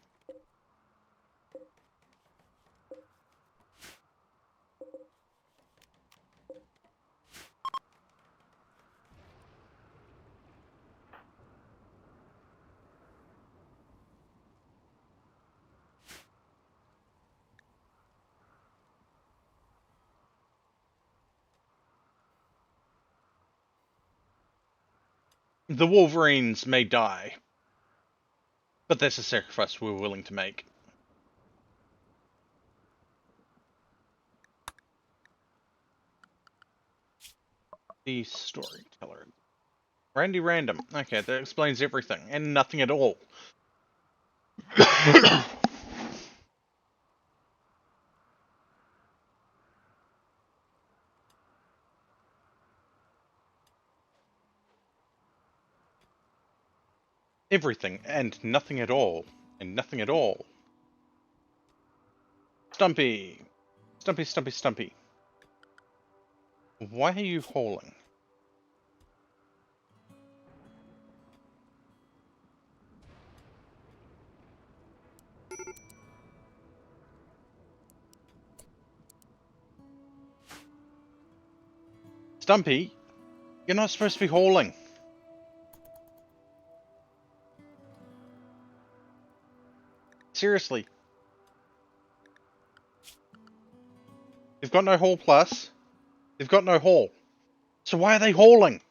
Speaker 1: The Wolverines may die, but that's a sacrifice we're willing to make. The storyteller. Randy Random. Okay, that explains everything, and nothing at all. Everything, and nothing at all. And nothing at all. Stumpy! Stumpy, Stumpy, Stumpy. Why are you hauling? Stumpy, you're not supposed to be hauling. Seriously. They've got no haul plus. They've got no haul. So why are they hauling?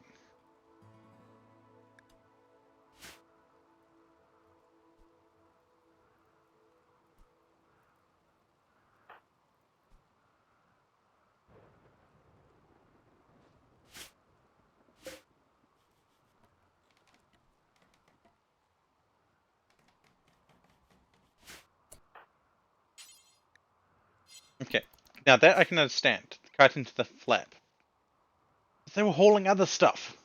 Speaker 1: Okay, now that I can understand. Cut into the flap. But they were hauling other stuff.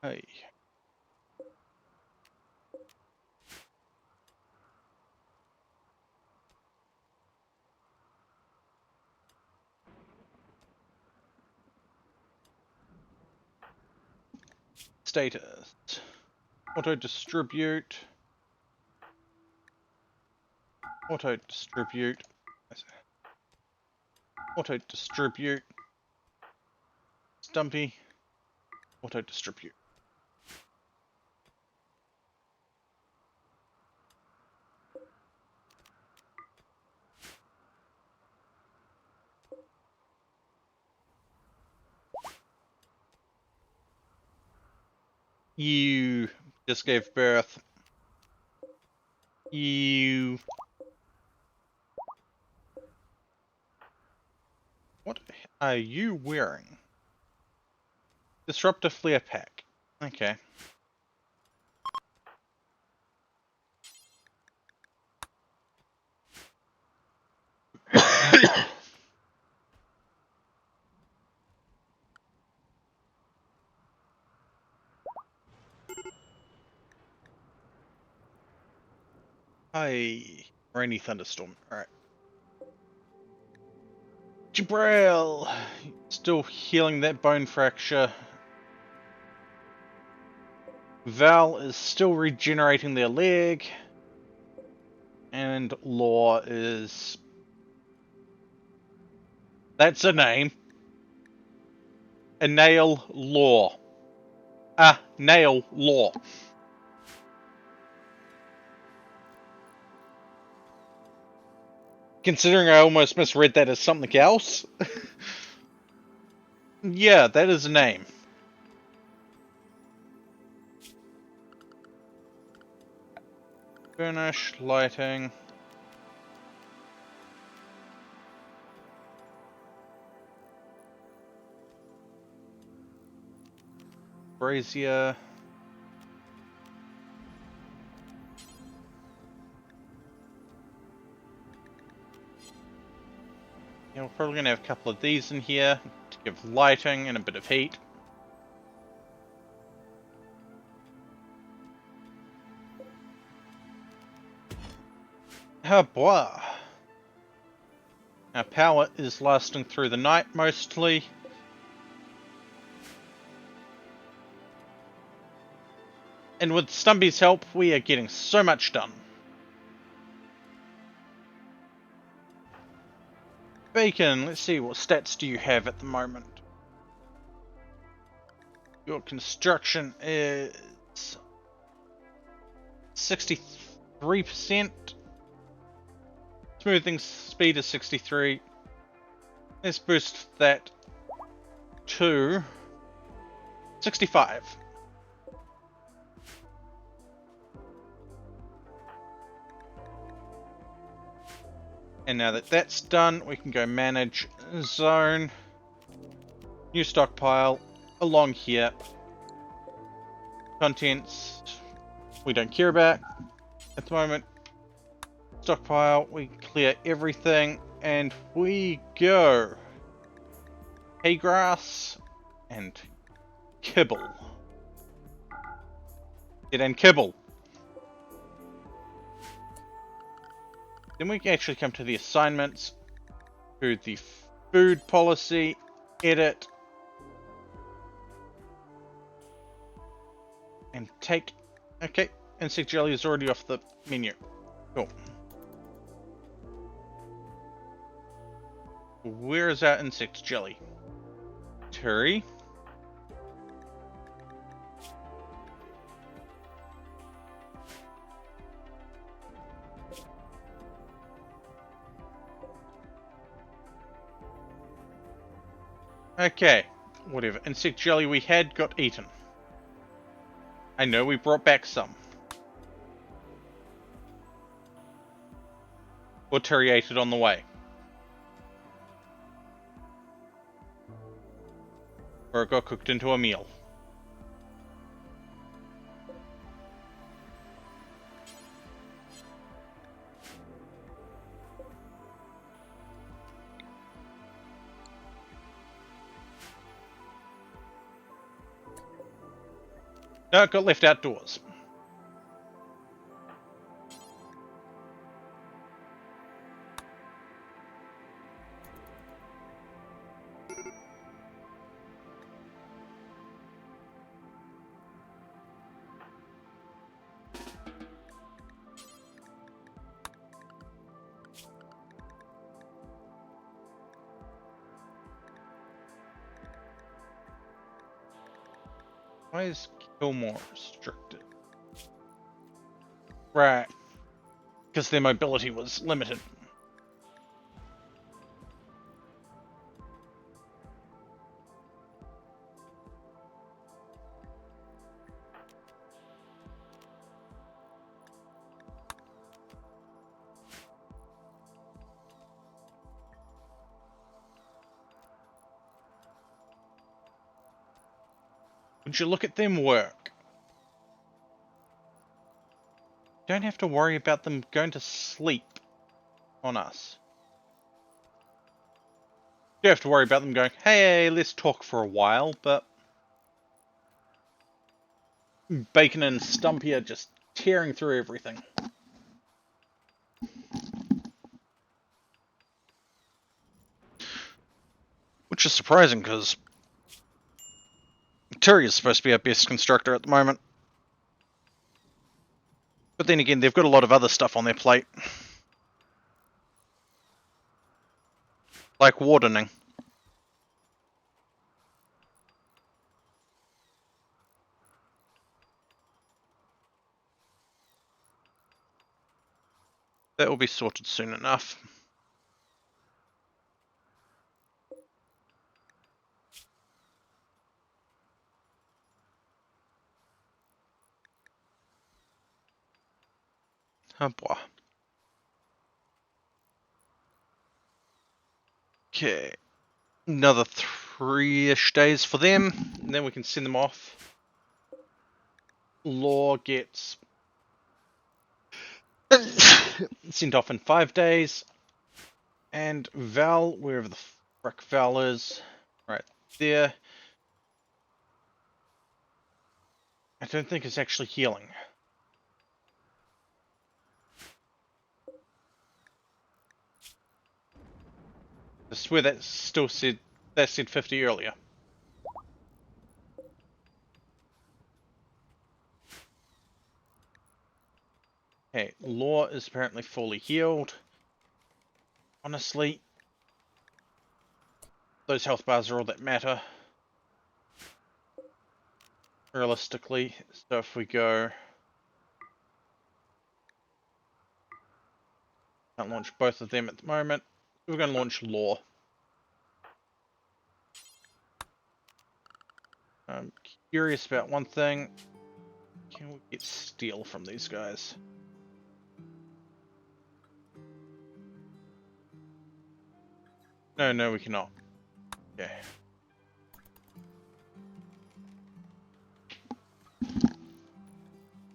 Speaker 1: Hey. Status. Auto distribute. Auto distribute. Auto distribute. Stumpy. Auto distribute. You just gave birth. You... What are you wearing? Disruptor flare pack. Okay. Hi. Rainy thunderstorm. Alright. Jabril! Still healing that bone fracture. Val is still regenerating their leg. And Law is... That's a name. A nail Law. Nail Law. Considering I almost misread that as something else. Yeah, that is a name. Furnish, lighting. Brazier. Yeah, we're probably going to have a couple of these in here to give lighting and a bit of heat. Ah, boy. Our power is lasting through the night mostly. And with Stumpy's help, we are getting so much done. Bacon, let's see, what stats do you have at the moment? Your construction is 63%. Smoothing speed is 63. Let's boost that to 65. And now that that's done, we can go manage zone, new stockpile along here. Contents we don't care about at the moment. Stockpile, we clear everything and we go. Hay grass and kibble. Get in kibble. Then we can actually come to the assignments, to the food policy, edit, and take. Okay, insect jelly is already off the menu. Cool. Where is our insect jelly? Terry. Okay, whatever. Insect jelly we had got eaten. I know we brought back some. Or Terry ate it on the way. Or it got cooked into a meal. No, it got left outdoors. Why is kill more restricted? Right. Because their mobility was limited. Would you look at them work? Don't have to worry about them going to sleep on us. You have to worry about them going, hey, let's talk for a while, but Bacon and Stumpy are just tearing through everything. Which is surprising, because Terry is supposed to be our best constructor at the moment. But then again, they've got a lot of other stuff on their plate. Like wardening. That will be sorted soon enough. Oh boy. Okay. Another 3-ish days for them, and then we can send them off. Law gets sent off in 5 days. And Val, wherever the frick Val is, right there. I don't think it's actually healing. I swear that still said, that said 50 earlier. Okay, Law is apparently fully healed. Honestly, those health bars are all that matter. Realistically, so if we go... Can't launch both of them at the moment. We're going to launch Law. I'm curious about one thing. Can we get steel from these guys? No, we cannot. Okay.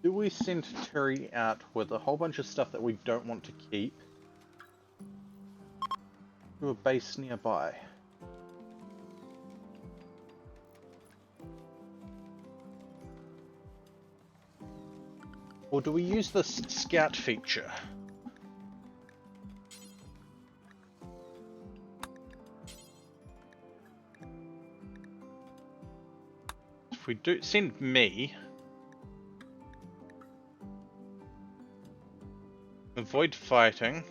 Speaker 1: Do we send Terry out with a whole bunch of stuff that we don't want to keep to a base nearby? Or do we use this scout feature? If we do send me, avoid fighting.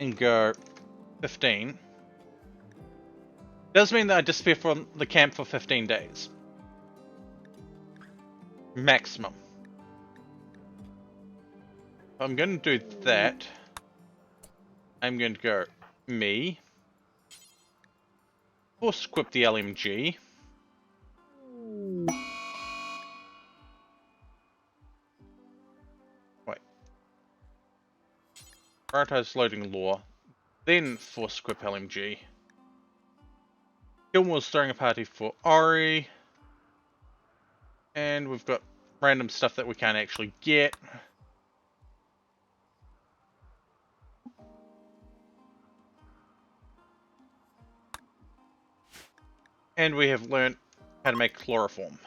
Speaker 1: And go 15. Does mean that I disappear from the camp for 15 days. Maximum. I'm going to do that. I'm going to go me. Force equip the LMG. Wait. Prioritize loading Law. Then force equip LMG. Gilmore's throwing a party for Ori. And we've got random stuff that we can't actually get. And we have learned how to make chloroform.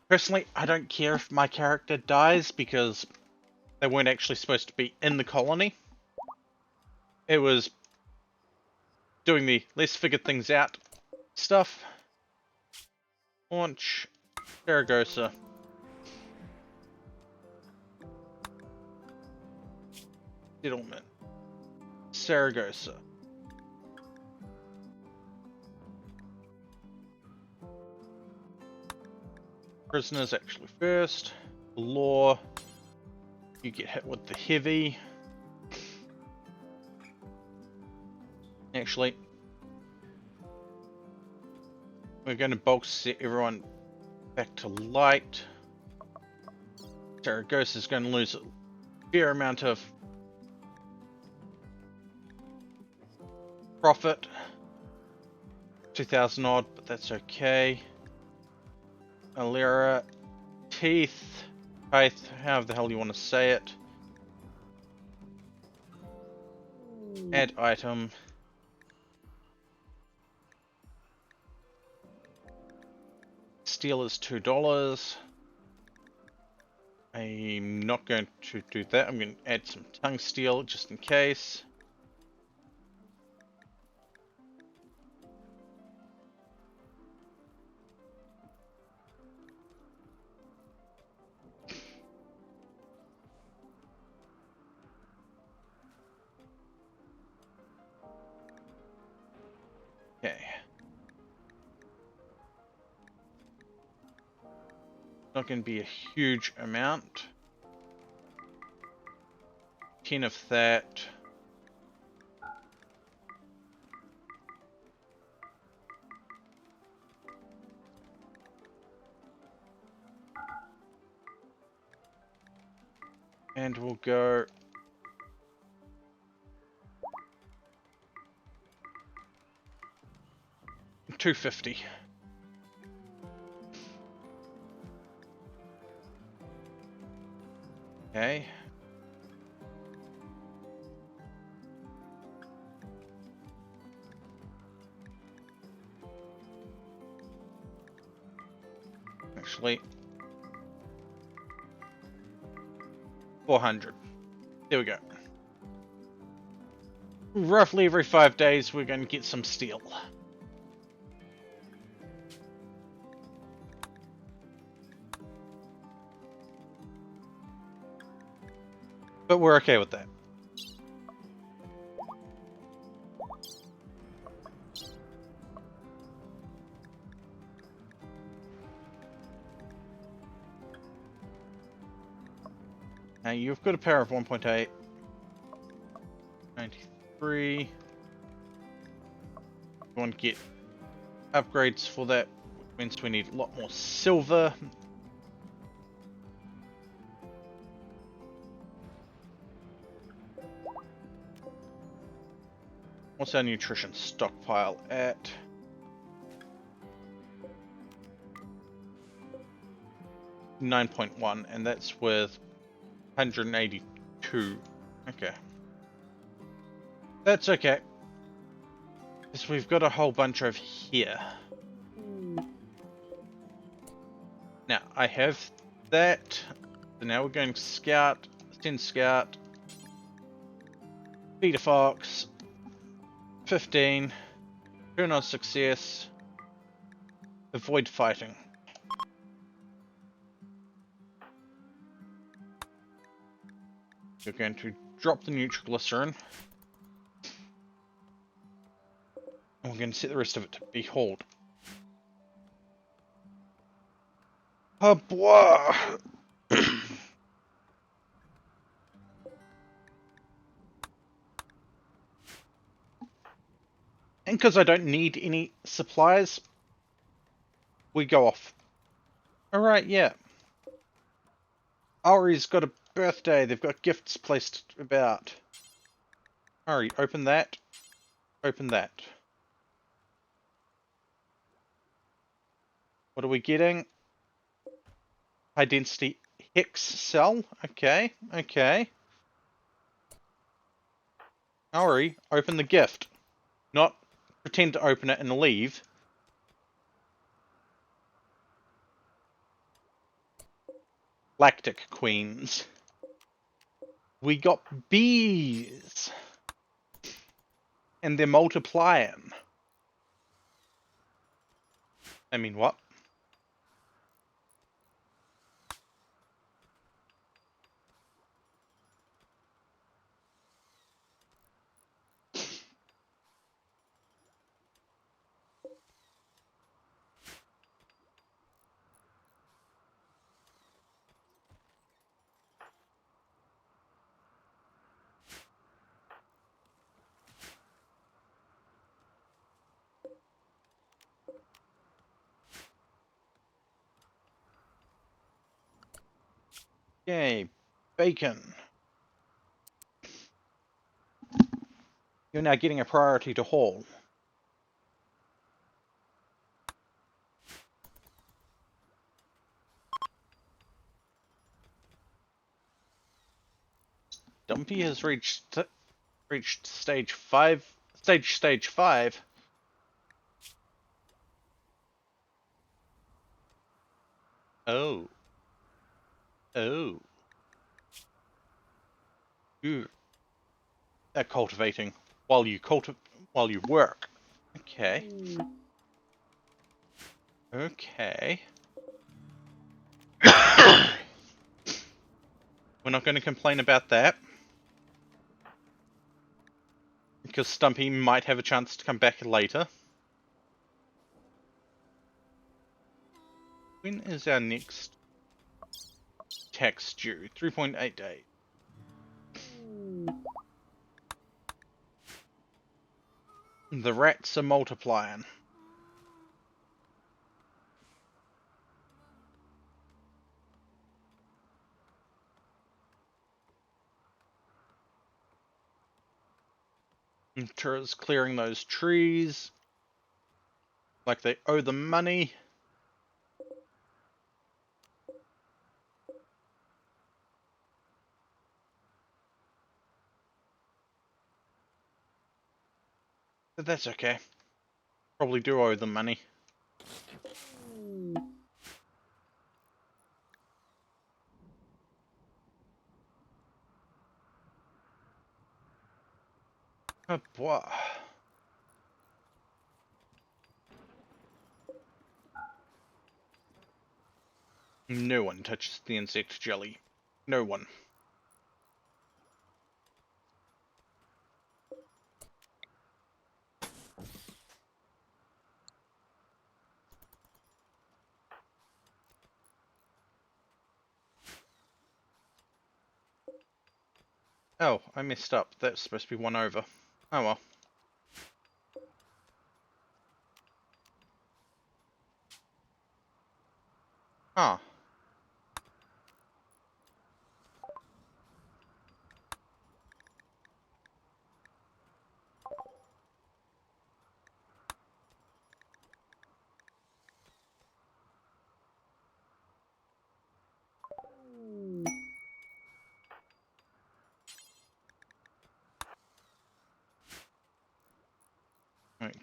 Speaker 1: Personally, I don't care if my character dies because they weren't actually supposed to be in the colony. It was doing the let's figure things out stuff. Launch Saragossa. Settlement. Saragossa. Prisoners actually first. Law. You get hit with the heavy. Actually, we're going to bulk set everyone back to light. Saragossa is going to lose a fair amount of profit. 2,000 odd, but that's okay. Alera, Teeth, Faith, however the hell you want to say it. Add item. Steel is $2. I'm not going to do that. I'm going to add some tongue steel just in case. Okay. Not going to be a huge amount. 10 of that. And we'll go $250. Okay. Actually, 400. There we go. Roughly every 5 days, we're going to get some steel. But we're okay with that. Now you've got a power of 1.8. 93. You want to get upgrades for that, which means we need a lot more silver. What's our nutrition stockpile at? $9.1, and that's with 182. Okay. That's okay. Because we've got a whole bunch over here. Now, I have that. So now we're going to scout, send scout, feed a fox, 15, turn on success, avoid fighting. You're going to drop the nitroglycerin. And we're going to set the rest of it to be hauled. Oh boy! And because I don't need any supplies, we go off. Alright, yeah. Ari's got a birthday. They've got gifts placed about. Ari, open that. Open that. What are we getting? High density hex cell. Okay, okay. Ari, open the gift. Not pretend to open it and leave. Lactic queens. We got bees. And they're multiplying. I mean, what? Yay, bacon. You're now getting a priority to haul. Dumpy has reached stage 5. Stage 5. Oh. Oh. Ooh. They're cultivating while you work. Okay. Okay. We're not going to complain about that. Because Stumpy might have a chance to come back later. When is our next tax due? 3.8 days. The rats are multiplying. Tura's clearing those trees. Like they owe them money. But that's okay. Probably do owe them money. Oh boy. No one touches the insect jelly. No one. Oh, I messed up. That's supposed to be 1 over. Oh well. Ah. Right.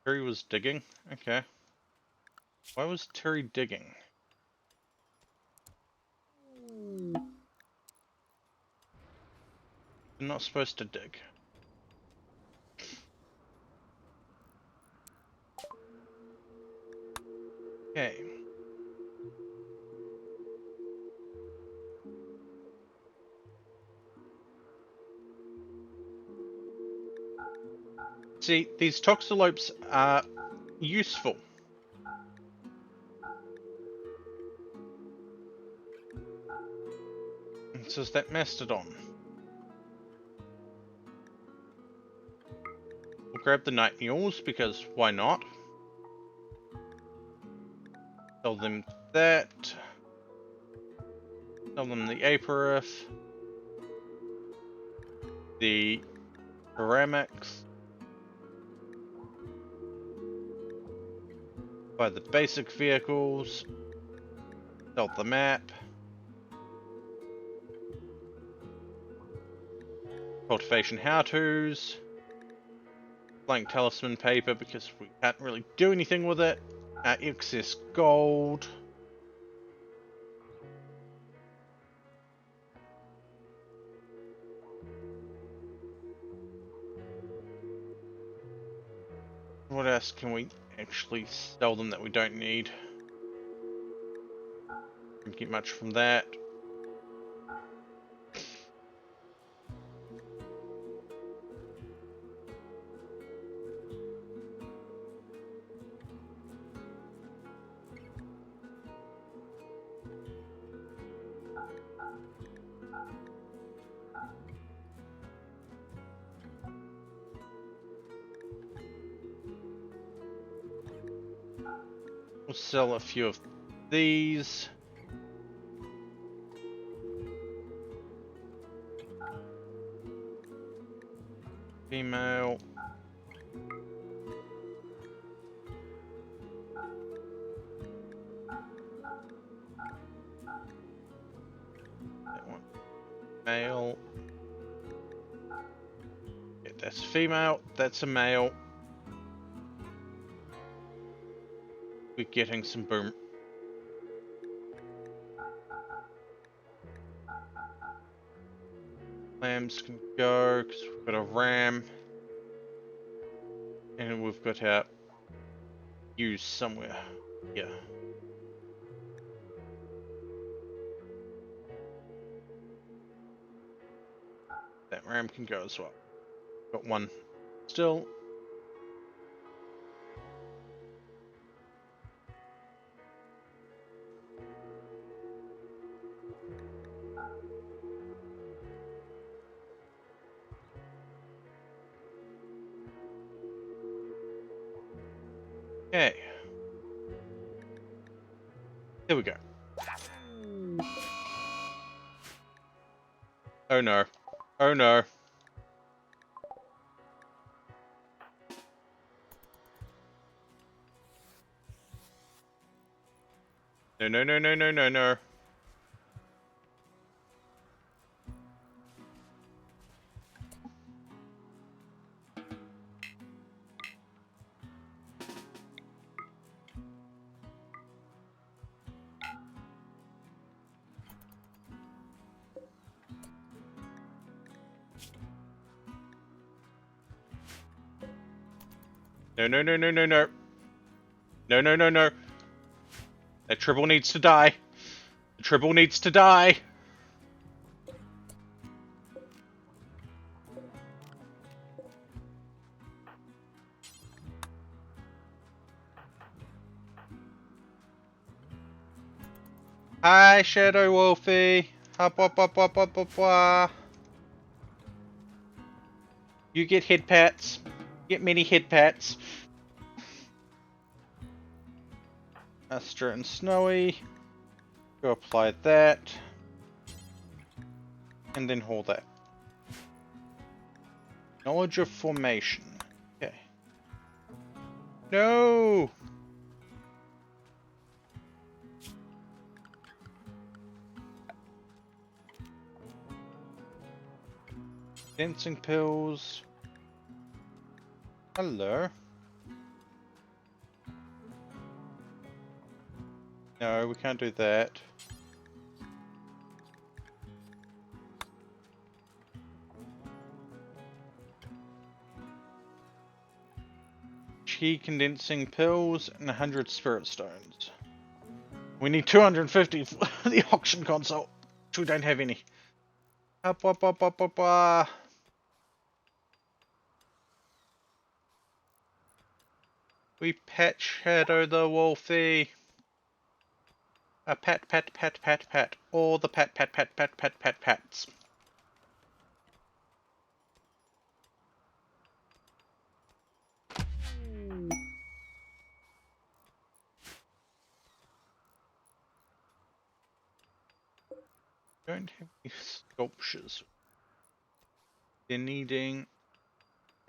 Speaker 1: Terry was digging? Okay. Why was Terry digging? You're not supposed to dig. Okay. See, these toxalopes are useful. So is that mastodon. We'll grab the night mules because why not? Tell them that. Tell them the Aperif. The ceramics. Buy the basic vehicles. Sell the map. Cultivation how-tos. Blank talisman paper because we can't really do anything with it. Excess gold. What else can we actually sell them that we don't need? Didn't get much from that. We'll sell a few of these. Female. That one. Male. Yeah, that's female. That's a male. We're getting some boom. Lambs can go because we've got a ram. And we've got our ewes somewhere. Yeah. That ram can go as well. Got one still. Okay. Here we go. Oh no. Oh no. No, no, no, no, no, no, no. No, no, no, no, no, no. No, no, no, no. That tribble needs to die. The tribble needs to die. Hi, Shadow Wolfie. Up, up, up, up, up, up, up. You get head pats. Get many head pats. Astra and Snowy. Go apply that. And then hold that. Knowledge of formation. Okay. No! Dancing pills. Hello. No, we can't do that. Chi condensing pills and 100 spirit stones. We need 250 for the auction console, which we don't have any. Up, up, up, up, up, up. We pet Shadow the Wolfie. A pet, pet, pet, pet, pet. All the pet, pet, pet, pet, pet, pet, pets. Don't have any sculptures. They're needing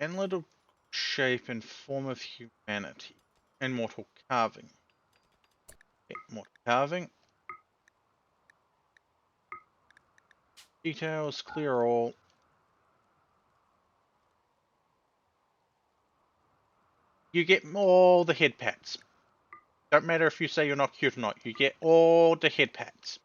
Speaker 1: inlet of shape and form of humanity. And mortal carving. Okay, mortal carving. Details, clear all. You get all the head pats. Don't matter if you say you're not cute or not. You get all the head pats.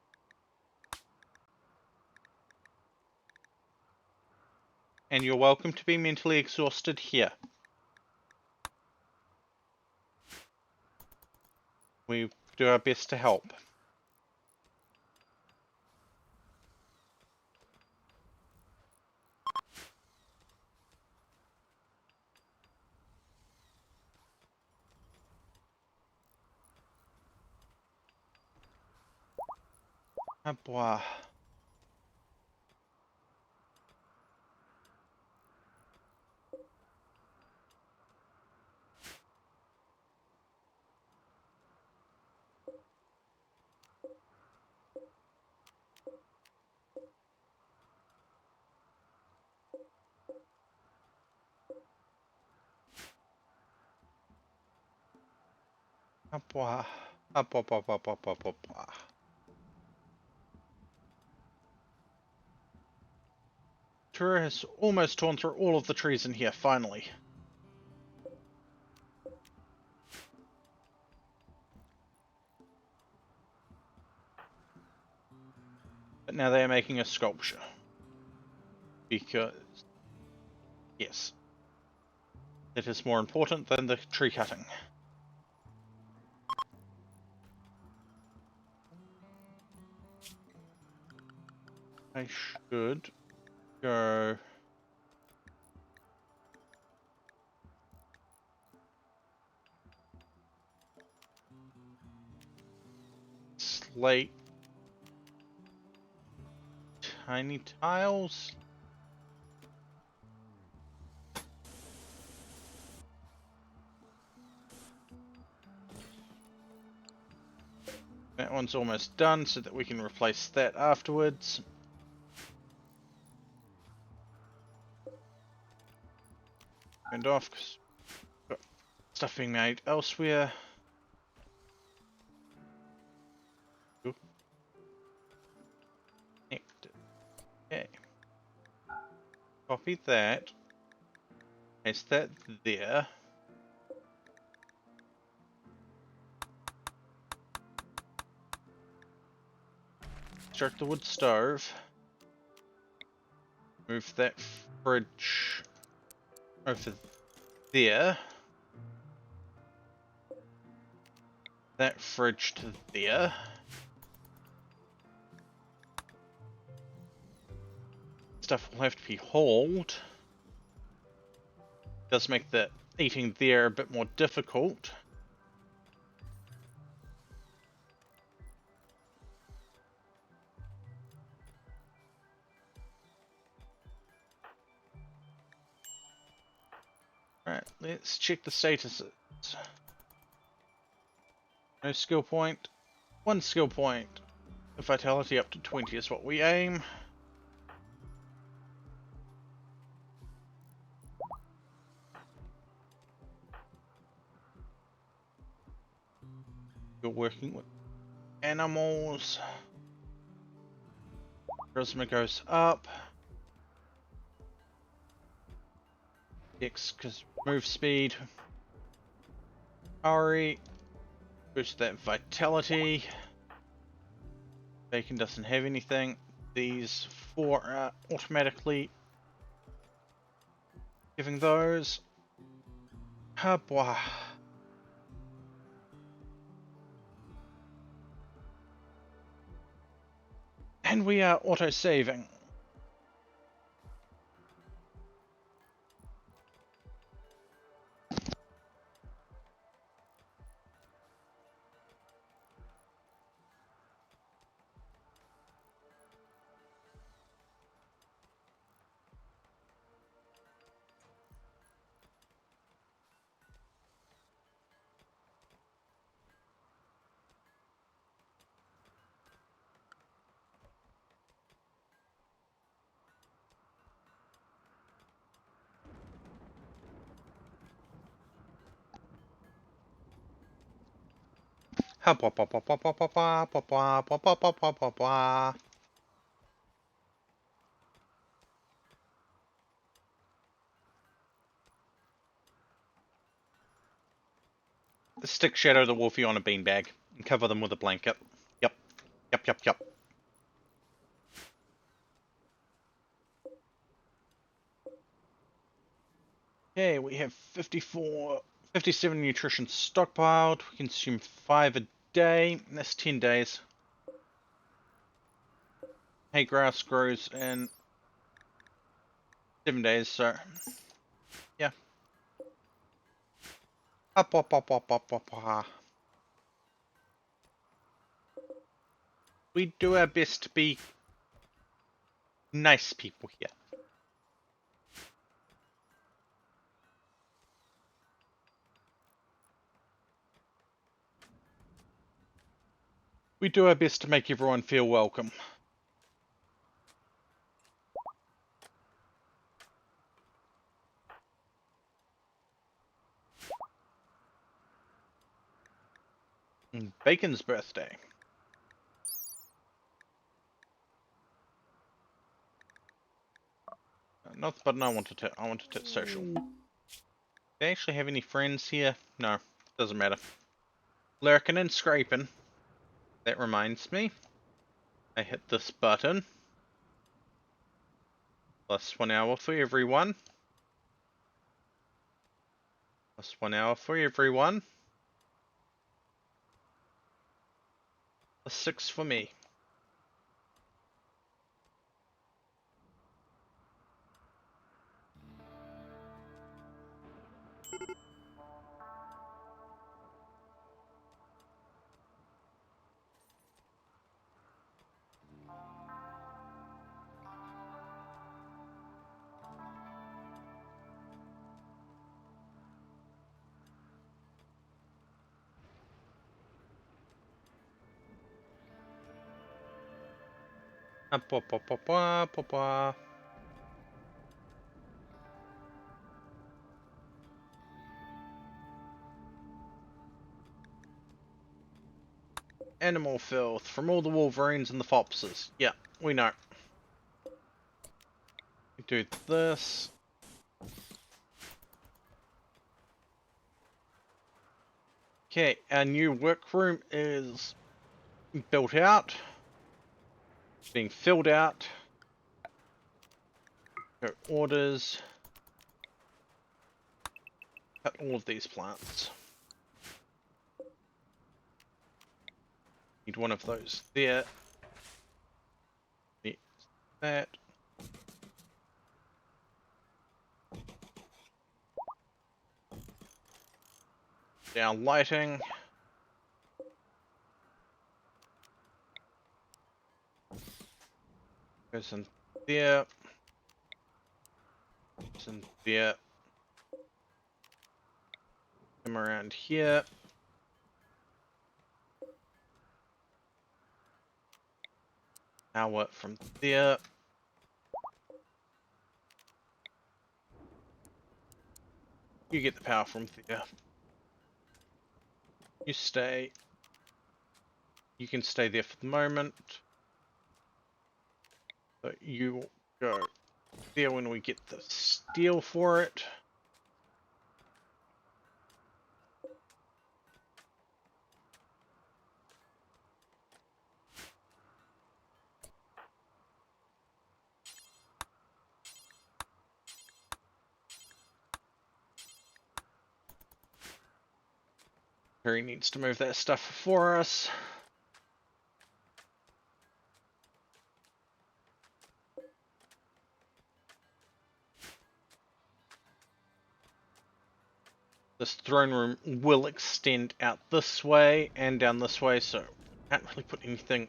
Speaker 1: And you're welcome to be mentally exhausted here. We do our best to help. Ah, boy. Ah, boy. Ah, boy, boy, boy, boy, boy, boy, boy. Tour has almost torn through all of the trees in here, finally. But now they are making a sculpture. Because, yes, it is more important than the tree cutting. I should go... slate tiny tiles. That one's almost done so that we can replace that afterwards. And off because got stuff being made elsewhere. Ooh. Okay. Copy that. Paste that there. Start the wood stove. Move that fridge over there. That fridge to there. Stuff will have to be hauled. Does make the eating there a bit more difficult. Alright, let's check the statuses. No skill point. 1 skill point. The vitality up to 20 is what we aim. You're working with animals. Charisma goes up. X because move speed. Ari. Boost that vitality. Bacon doesn't have anything. These 4 are automatically giving those. Ah, boy. And we are auto-saving. Ha, blah, blah, blah, blah, blah, blah, blah, blah, blah, blah, blah, blah, blah, blah, blah. Stick Shadow the Wolfie on a beanbag and cover them with a blanket. Yep. Yep, yep, yep. Okay, we have 57 nutrition stockpiled. We consume 5 a day. That's 10 days. Hay grass grows in 7 days, so yeah. Up, up, up, up, up, up, up. We do our best to be nice people here. We do our best to make everyone feel welcome. Bacon's birthday. Not the button I wanted to. I wanted it social. Do they actually have any friends here? No, doesn't matter. Lurking and scraping. That reminds me. I hit this button. Plus 1 hour for everyone. Plus 1 hour for everyone. Plus 6 for me. Animal filth from all the wolverines and the foxes. Yeah, we know. We do this. Okay, our new workroom is built out. Being filled out. Go orders. Cut all of these plants. Need one of those there. Need that. Down lighting. Goes in there. Goes in there. Come around here. Power from there. You get the power from there. You stay. You can stay there for the moment. But you go there when we get the steel for it. Harry needs to move that stuff for us. This throne room will extend out this way and down this way, so can't really put anything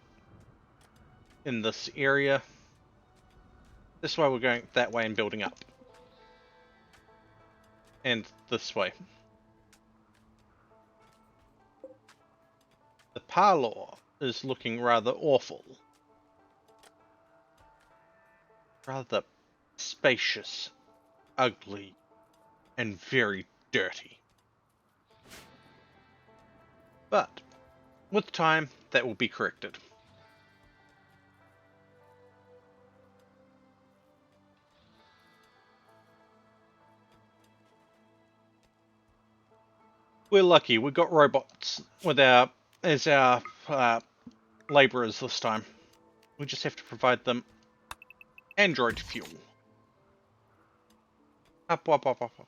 Speaker 1: in this area. This way we're going that way and building up. And this way. The parlor is looking rather awful. Rather spacious, ugly, and very dirty. But with time, that will be corrected. We're lucky, we got robots with as our laborers this time. We just have to provide them android fuel. Up, up, up, up, up.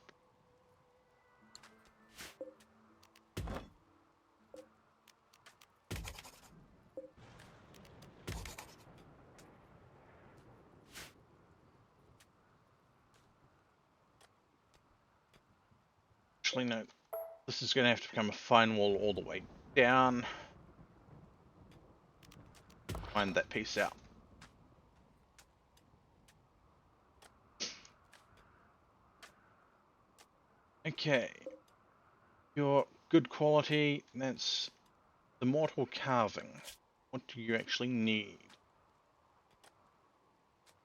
Speaker 1: Actually, no. This is going to have to become a fine wall all the way down. Find that piece out. Okay. Your good quality, that's the mortal carving. What do you actually need?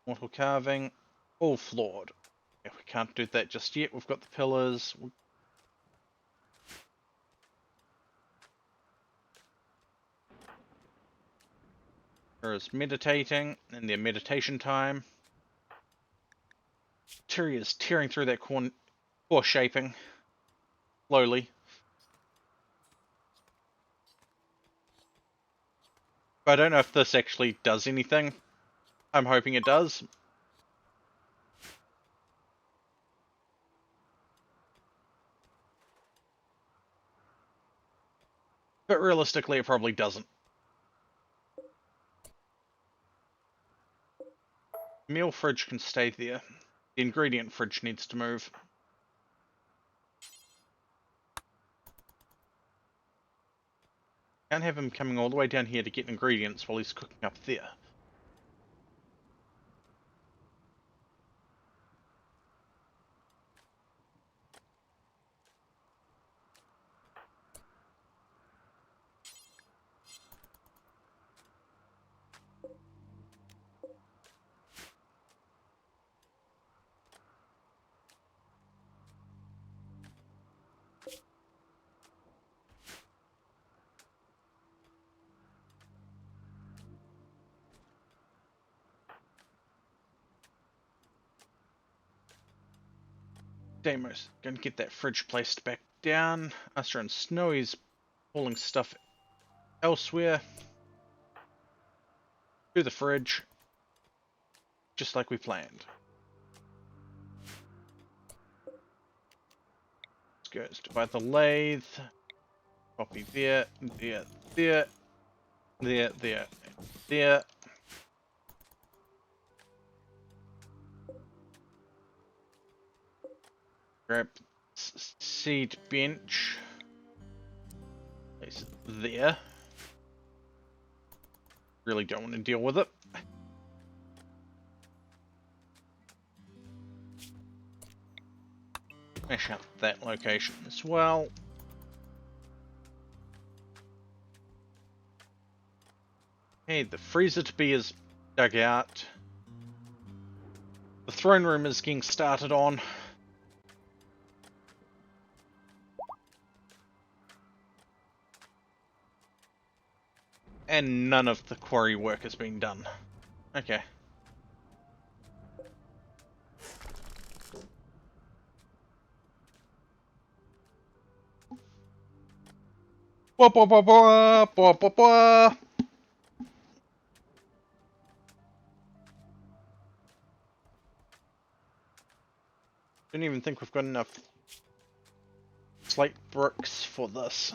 Speaker 1: Mortal carving, all flawed. Yeah, we can't do that just yet. We've got the pillars. There is meditating in their meditation time. Terry is tearing through that core shaping slowly. But I don't know if this actually does anything. I'm hoping it does. But realistically, it probably doesn't. Meal fridge can stay there. The ingredient fridge needs to move. Can't have him coming all the way down here to get ingredients while he's cooking up there. Deimos, gonna get that fridge placed back down. Astra and Snowy's pulling stuff elsewhere. To the fridge. Just like we planned. Goes to buy the lathe. Copy there, there, there, there, there, there. Grab seed bench. Place it there. Really don't want to deal with it. Mash out that location as well. Okay, the freezer to be is dug out. The throne room is getting started on. And none of the quarry work has been done. Okay. Blah, blah, blah, blah, blah, blah, blah. Don't even think we've got enough slate bricks for this.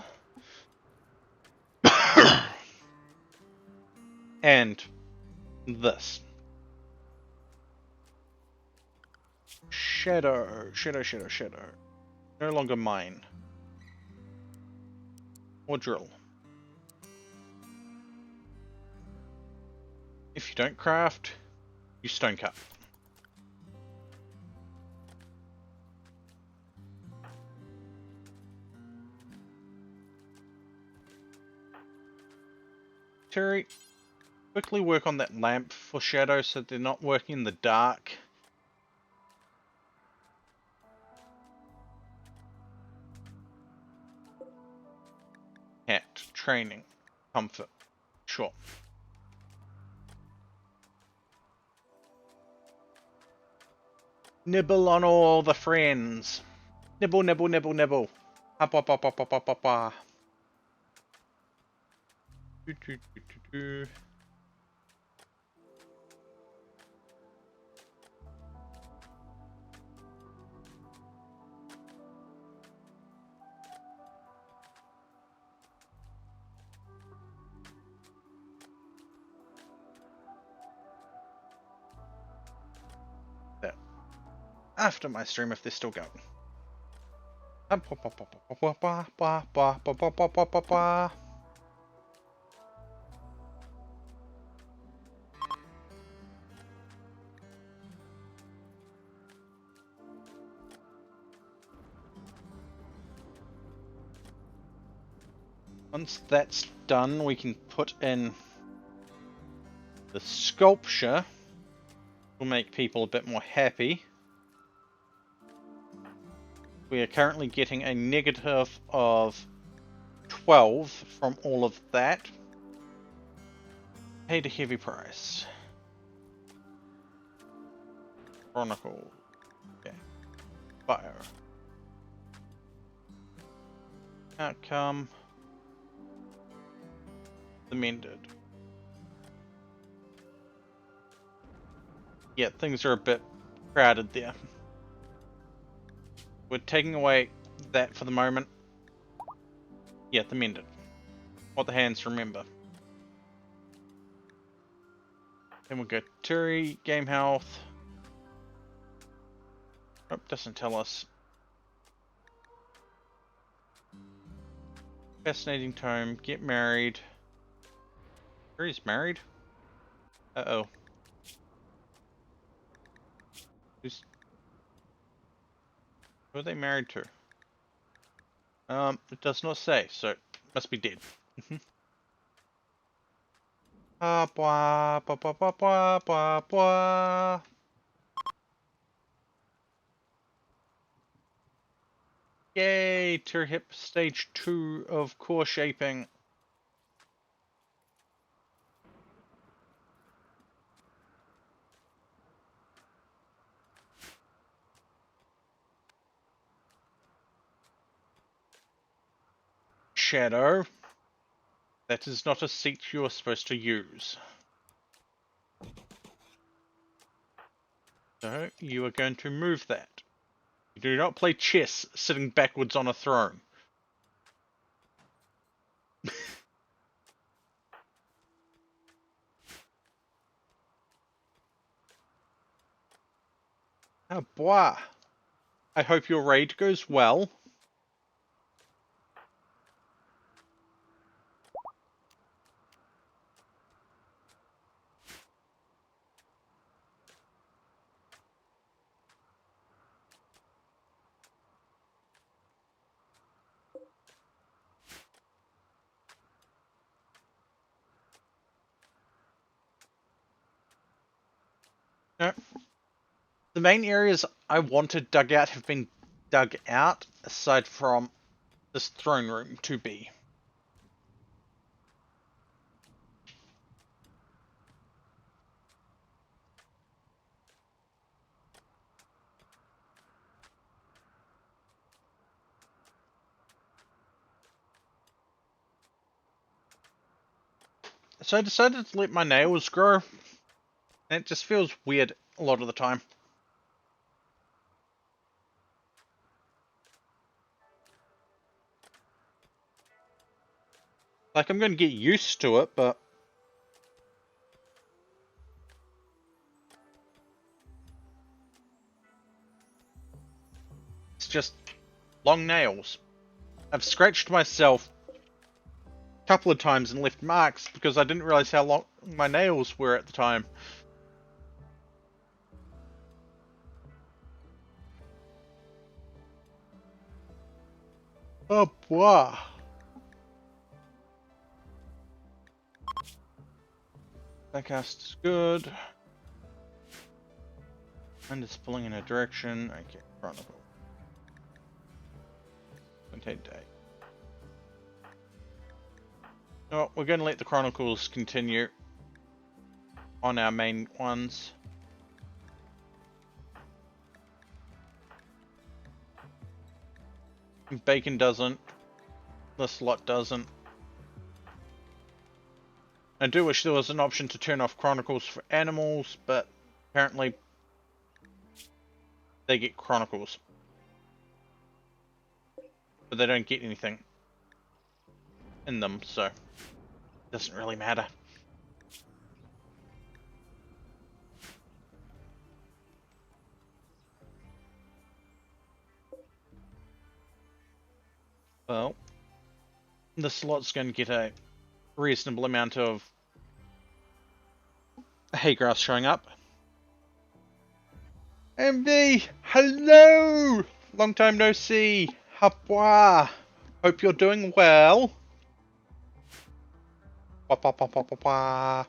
Speaker 1: And this. Shadow. No longer mine. Or drill. If you don't craft, you stone cut. Terry, quickly work on that lamp for shadow so they're not working in the dark. Hat, training, comfort, sure. Nibble on all the friends. Nibble, nibble, nibble, nibble. Up, up, up, up, up, up, up, up. Do, do, do, do, do. There. After my stream if they're still going. Once that's done, we can put in the sculpture. Will make people a bit more happy. We are currently getting a negative of 12 from all of that. Paid a heavy price. Chronicle. Okay. Fire. Outcome. Amended. Yeah, things are a bit crowded there. We're taking away that for the moment. Yeah, the mended. What the hands remember. Then we'll go Turi, game health. Oh, doesn't tell us. Fascinating tome, get married. Turi's married? Uh-oh. Who are they married to? It does not say, so must be dead. Blah, blah, blah, blah, blah, blah, blah. Yay, to hit stage 2 of core shaping. Shadow. That is not a seat you are supposed to use. So, you are going to move that. You do not play chess sitting backwards on a throne. Oh, boy. I hope your raid goes well. No. The main areas I wanted dug out have been dug out, aside from this throne room to be. So I decided to let my nails grow, and it just feels weird a lot of the time. Like, I'm going to get used to it, but it's just long nails. I've scratched myself a couple of times and left marks because I didn't realize how long my nails were at the time. Oh, boy. That cast is good. And it's pulling in a direction. Okay, Chronicle. Contain day. Oh, we're going to let the Chronicles continue on our main ones. Bacon doesn't. This lot doesn't. I do wish there was an option to turn off Chronicles for animals, but apparently they get Chronicles. But they don't get anything in them, so it doesn't really matter. Well, the slot's going to get a reasonable amount of hay grass showing up. MV, hello! Long time no see. Hapwa. Hope you're doing well. Wah, wah, wah, wah, wah, wah.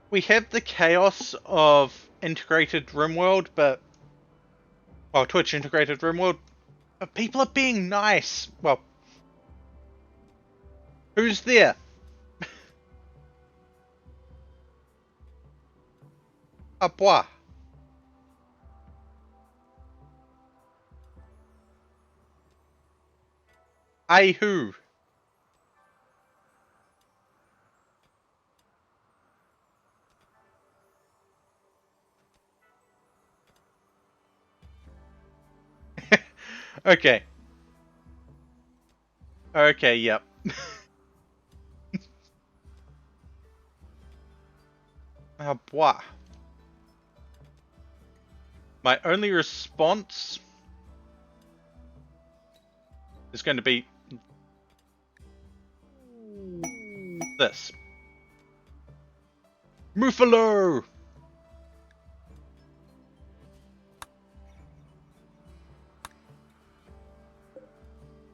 Speaker 1: We have the chaos of integrated RimWorld, but well, Twitch integrated RimWorld, but people are being nice. Well, who's there? Hapwa. I who? Okay. Okay, yep. Hapwa. My only response is going to be this. Muffalo!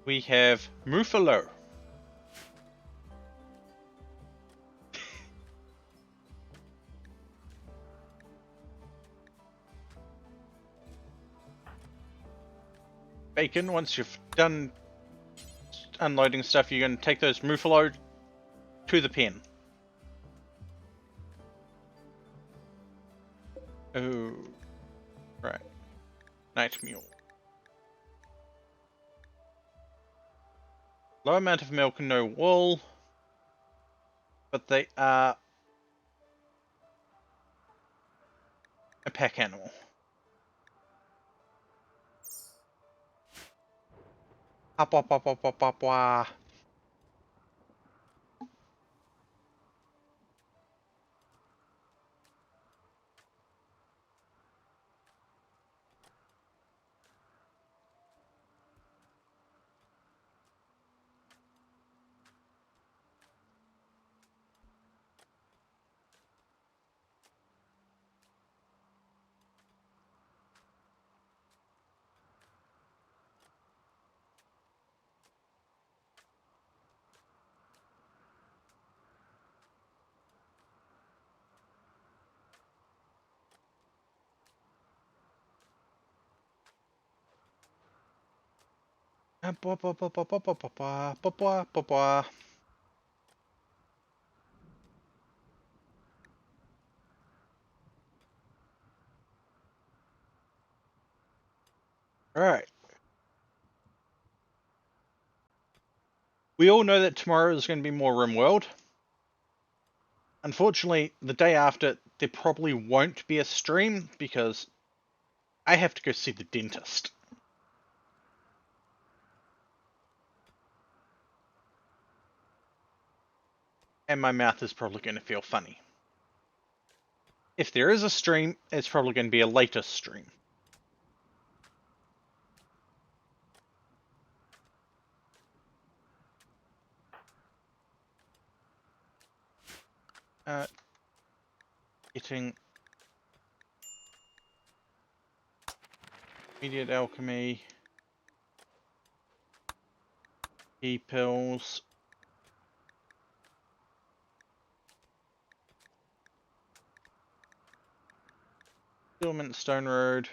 Speaker 1: We have Muffalo. Bacon, once you've done unloading stuff, you're going to take those Muffalo to the pen. Oh, right. Night mule. Low amount of milk and no wool, but they are a pack animal. Up, up, up, up, up, up, wah. Up, up, up, up, up, up, up, up, up, up, up, up, up. Alright. We all know that tomorrow is going to be more RimWorld. Unfortunately, the day after, there probably won't be a stream because I have to go see the dentist. And my mouth is probably going to feel funny. If there is a stream, it's probably going to be a later stream. Getting immediate alchemy, key pills, Settlement Stone Road.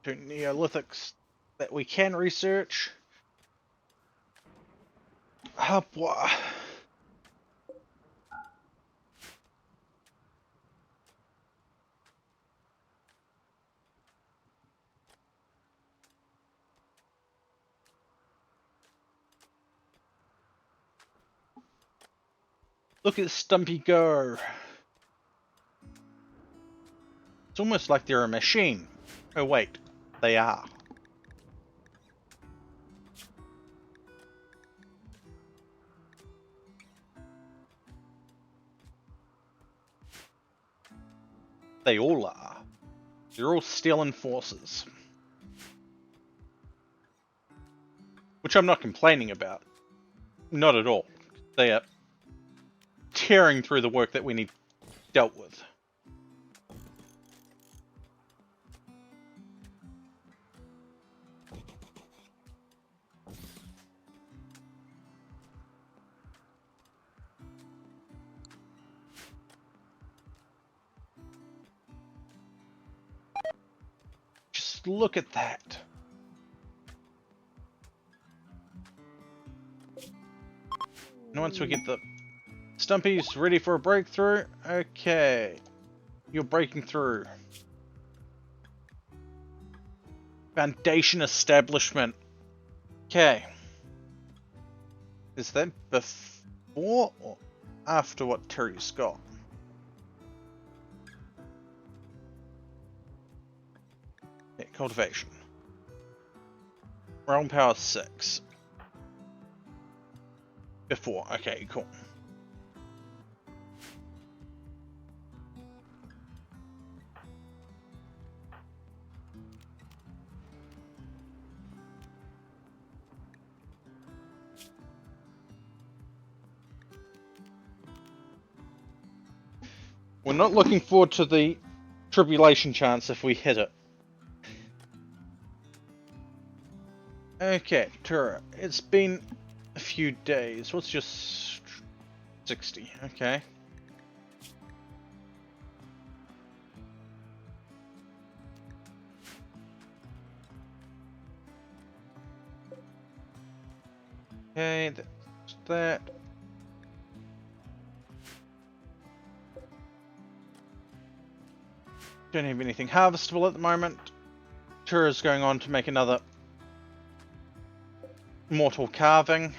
Speaker 1: To Neolithics that we can research. Hopwa. Look at Stumpy go. It's almost like they're a machine. Oh wait, they are. They all are. They're all steel enforcers. Which I'm not complaining about. Not at all. They are tearing through the work that we need dealt with. Just look at that. And once we get the Stumpy's ready for a breakthrough, okay. You're breaking through. Foundation establishment. Okay. Is that before or after what Terry's got? Yeah, cultivation. Realm power 6. Before, okay, cool. We're not looking forward to the tribulation chance if we hit it. Okay, Tura, it's been a few days. What's your 60? Okay. Okay, that's that. Don't have anything harvestable at the moment. Tura's going on to make another mortal carving.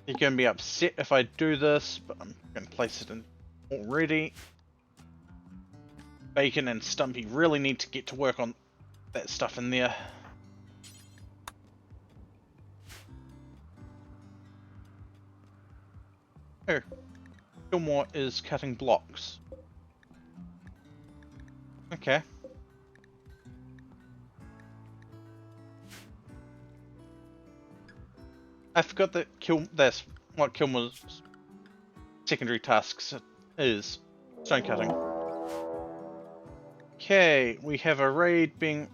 Speaker 1: You're going to be upset if I do this, but I'm going to place it in already. Bacon and Stumpy really need to get to work on that stuff in there. Oh, Gilmore is cutting blocks. Okay. I forgot that that's what Kilmore's secondary tasks is. Stone cutting. Okay, we have a raid being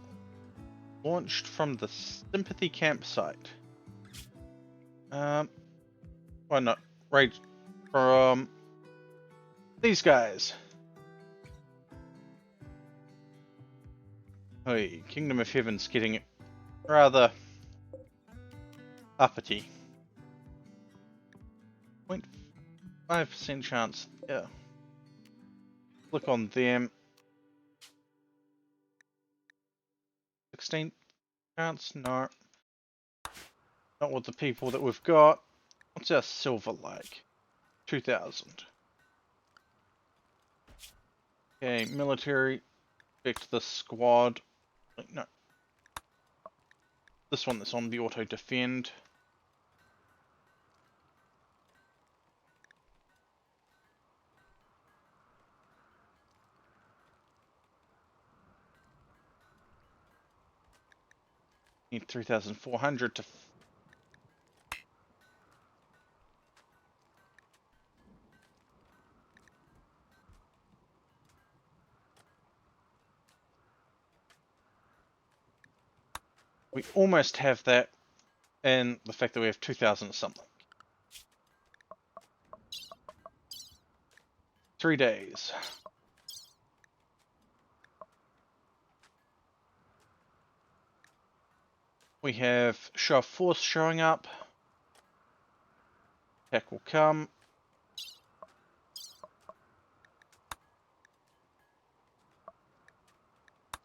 Speaker 1: launched from the Sympathy campsite. Why not? Raid from these guys. Hey, Kingdom of Heaven's getting rather uppity. 0.5% chance. Yeah. Click on them. 16 chance? No. Not with the people that we've got. What's our silver like? 2,000. Okay, military. Back to the squad. No. This one that's on the auto defend. Need 3,400 to. We almost have that, and the fact that we have 2,000 something. 3 days. We have Show of Force showing up. Attack will come.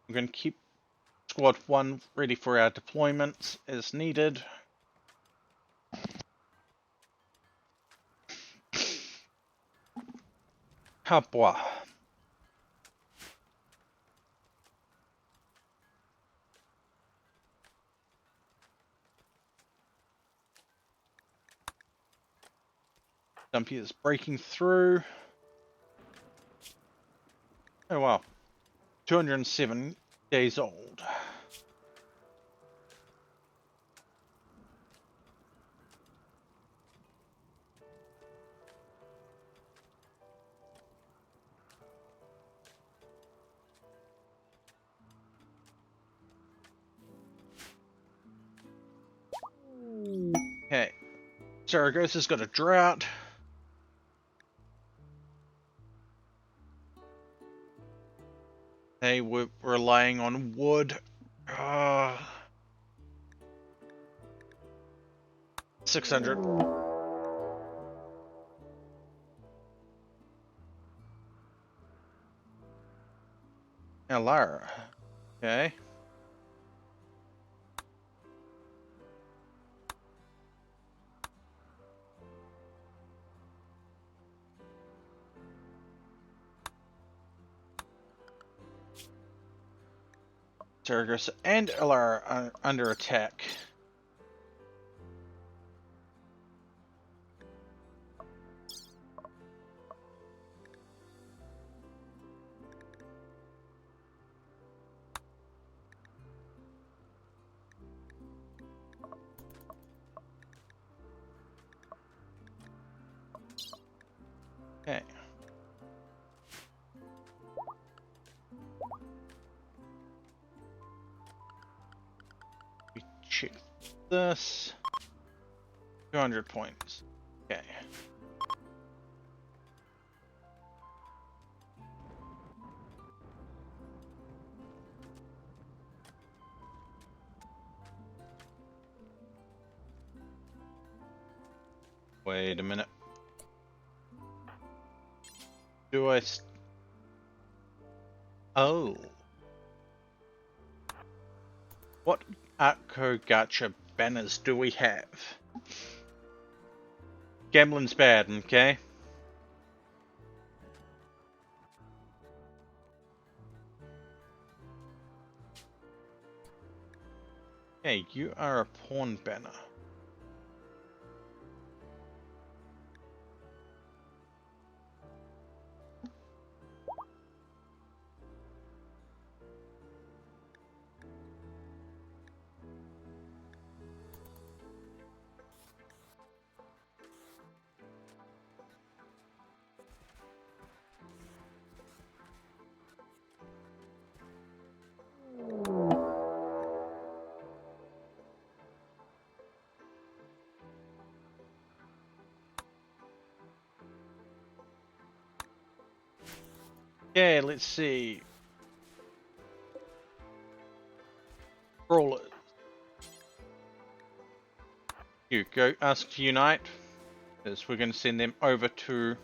Speaker 1: I'm going to keep Squad 1 ready for our deployments as needed. Habwa. Stumpy is breaking through. Oh wow. 207 days old. Okay. Zaragoza's got a drought. They were relying on wood. 600. Alara. Okay. Zaragoza and Alara are under attack. Okay. We check this. 200 points. Okay. Wait a minute. Do I... Oh. What Atco Gacha banners do we have? Gambling's bad, okay? Hey, you are a pawn banner. Okay, let's see. Brawlers. You go ask to unite, because we're going to send them over to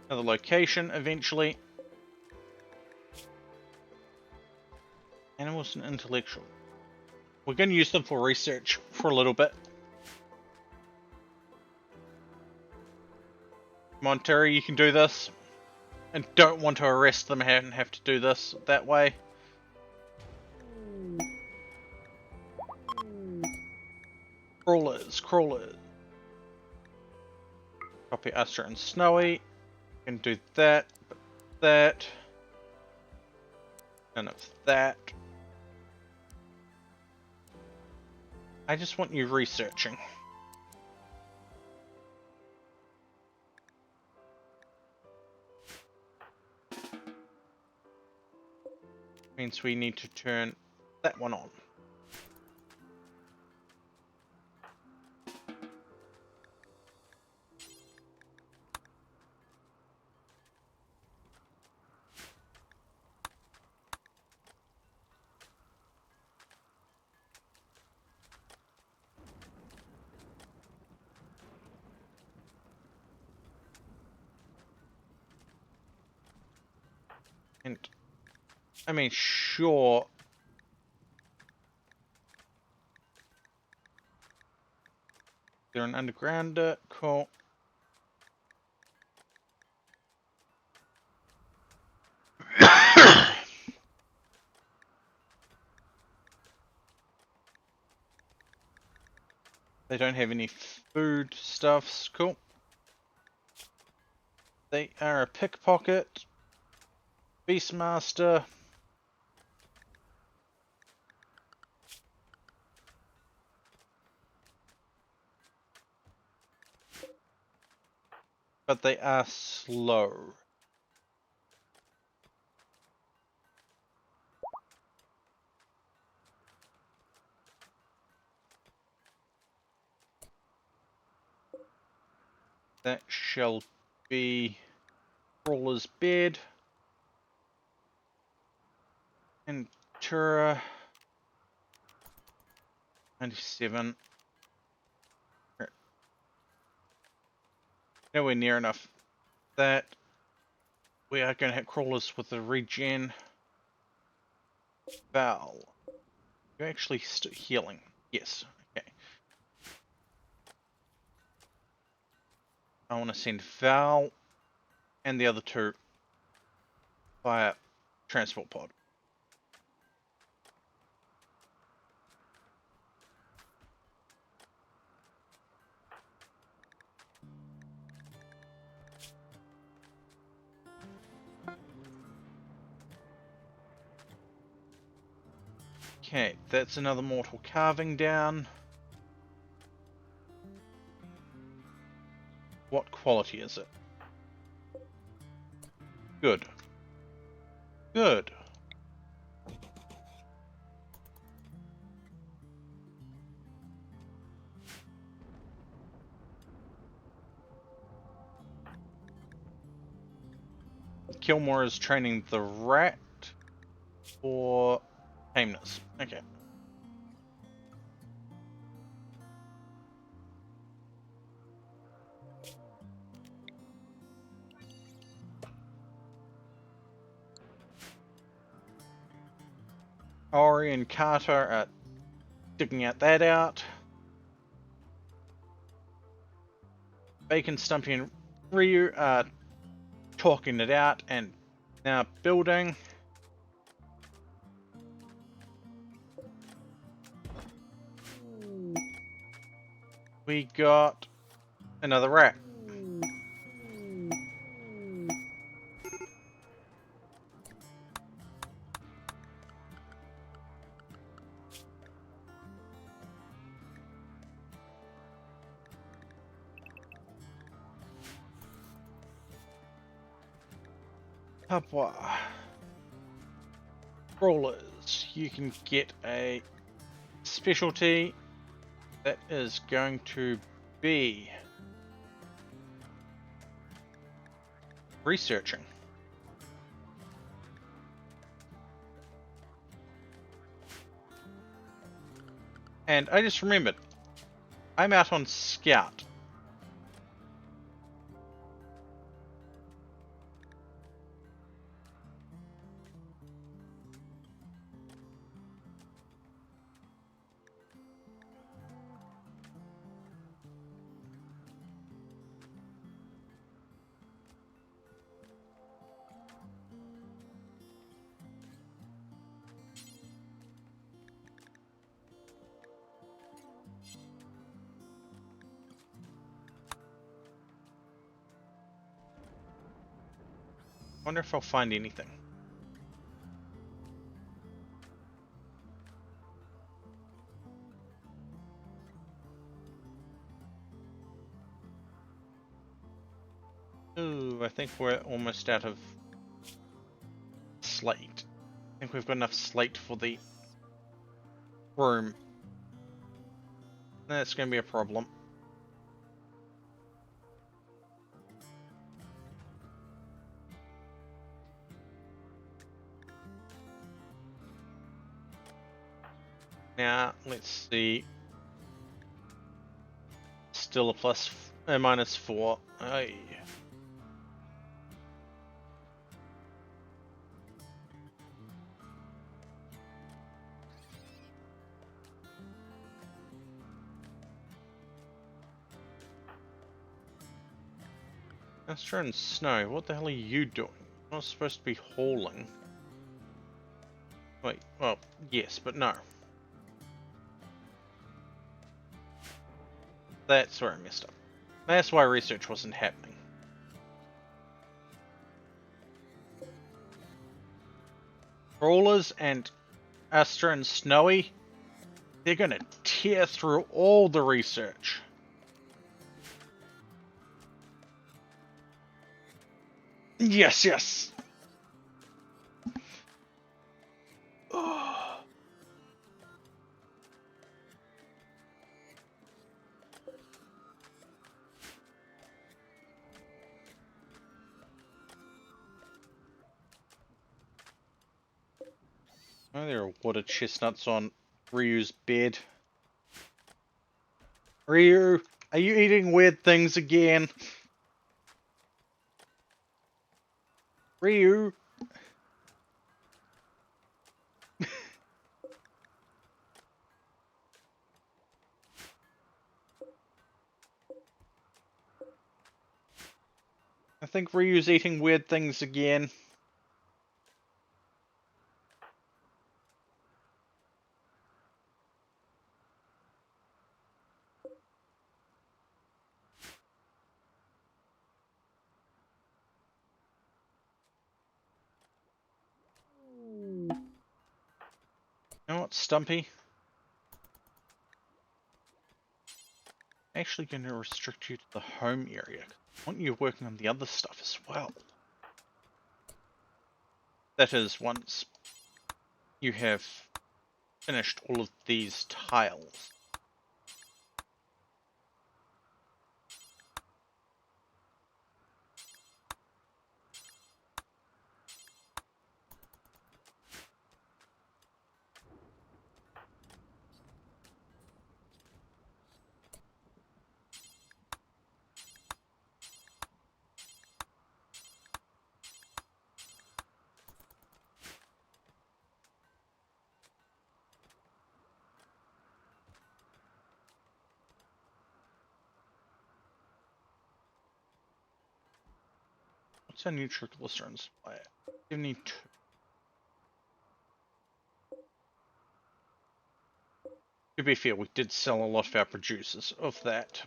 Speaker 1: another location eventually. Animals and intellectual. We're going to use them for research for a little bit. Come on, Terry, you can do this. And don't want to arrest them and have to do this that way. Crawlers. Copy Astra and Snowy. Can do that, that. None of that. I just want you researching. Means we need to turn that one on. And I mean, sure. They're an undergrounder. Cool. They don't have any food stuffs. Cool. They are a pickpocket. Beastmaster. But they are slow. That shall be Crawler's bed. Ventura 97. Nowhere near enough. That we are going to hit crawlers with the regen. Val, you're actually healing. Yes. Okay. I want to send Val and the other two via transport pod. Okay, that's another mortal carving down. What quality is it? Good. Good. Kilmore is training the rat for tameness. Okay. Ori and Carter are digging that out. Bacon, Stumpy, and Ryu are talking it out and now building. We got another rat. Papua. Crawlers. You can get a specialty that is going to be researching. And I just remembered, I'm out on Scout. Wonder if I'll find anything. Ooh, I think we're almost out of slate. I think we've got enough slate for the room. That's going to be a problem. Now, let's see. Still a -4. Aye. Astra and Snow, what the hell are you doing? You're not supposed to be hauling. Wait, well, yes, but no. That's where I messed up. That's why research wasn't happening. Crawlers and Astra and Snowy, they're gonna tear through all the research. Yes, yes. Oh, there are water chestnuts on Ryu's bed. Ryu, are you eating weird things again? Ryu? I think Ryu's eating weird things again. You know what, Stumpy? I'm actually going to restrict you to the home area. I want you working on the other stuff as well. That is, once you have finished all of these tiles. What's our nitroglycerin supply? 72. To be fair, we did sell a lot of our producers of that,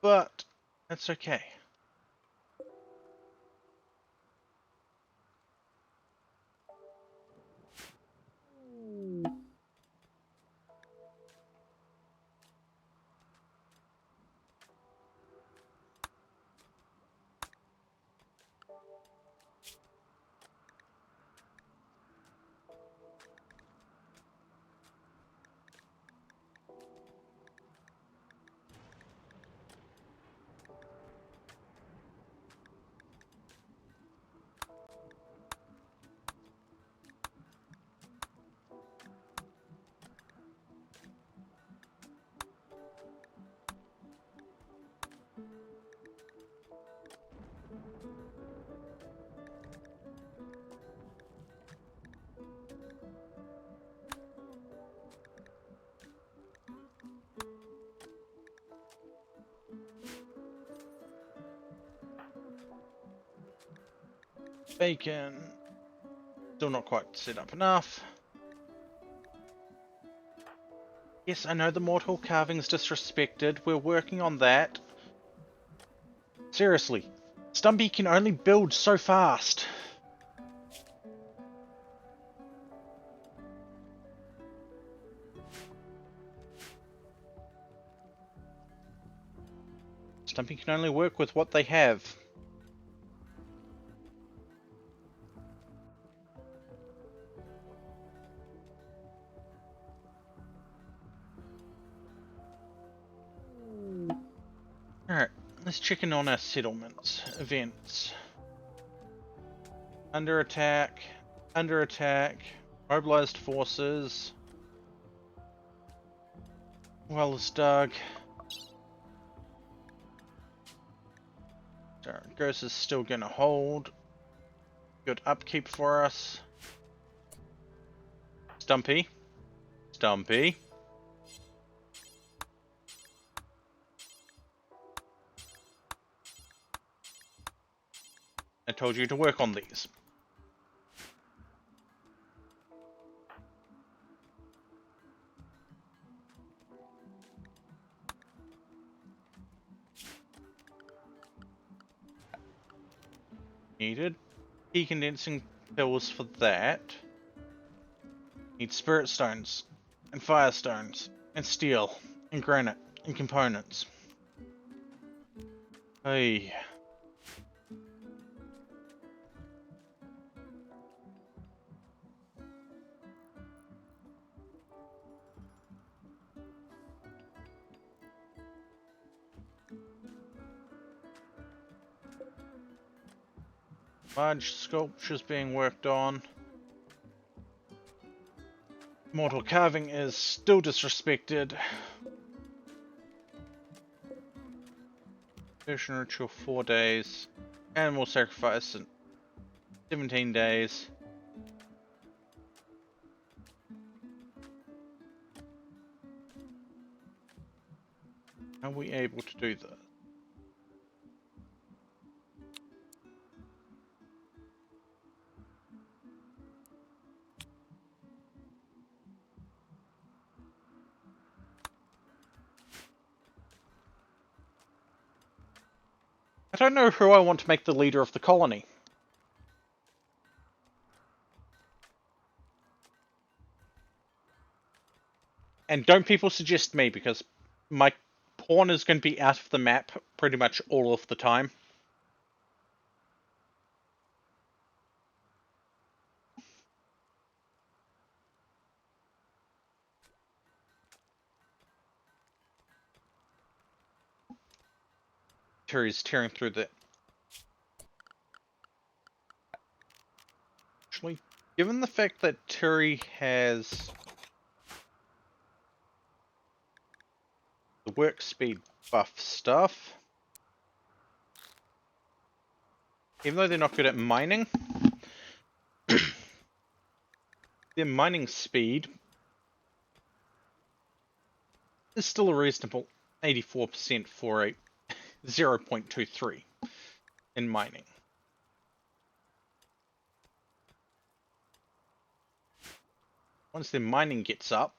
Speaker 1: but that's okay. Bacon. Still not quite set up enough. Yes, I know the mortal carving's disrespected. We're working on that. Seriously, Stumpy can only build so fast. Stumpy can only work with what they have. Alright, let's check in on our settlements. Events. Under attack. Under attack. Mobilized forces. Well as dug. Zaragoza is still gonna hold. Good upkeep for us. Stumpy. Stumpy. I told you to work on these. Needed. Key condensing pills for that. Need spirit stones, and fire stones, and steel, and granite, and components. Hey. Large sculptures being worked on. Mortal carving is still disrespected. Version ritual 4 days. Animal sacrifice in 17 days. Are we able to do this? I don't know who I want to make the leader of the colony. And don't people suggest me, because my pawn is going to be out of the map pretty much all of the time. Terry's tearing through the... Actually, given the fact that Terry has the work speed buff stuff, even though they're not good at mining, their mining speed is still a reasonable 84% for a 0.23 in mining. Once their mining gets up,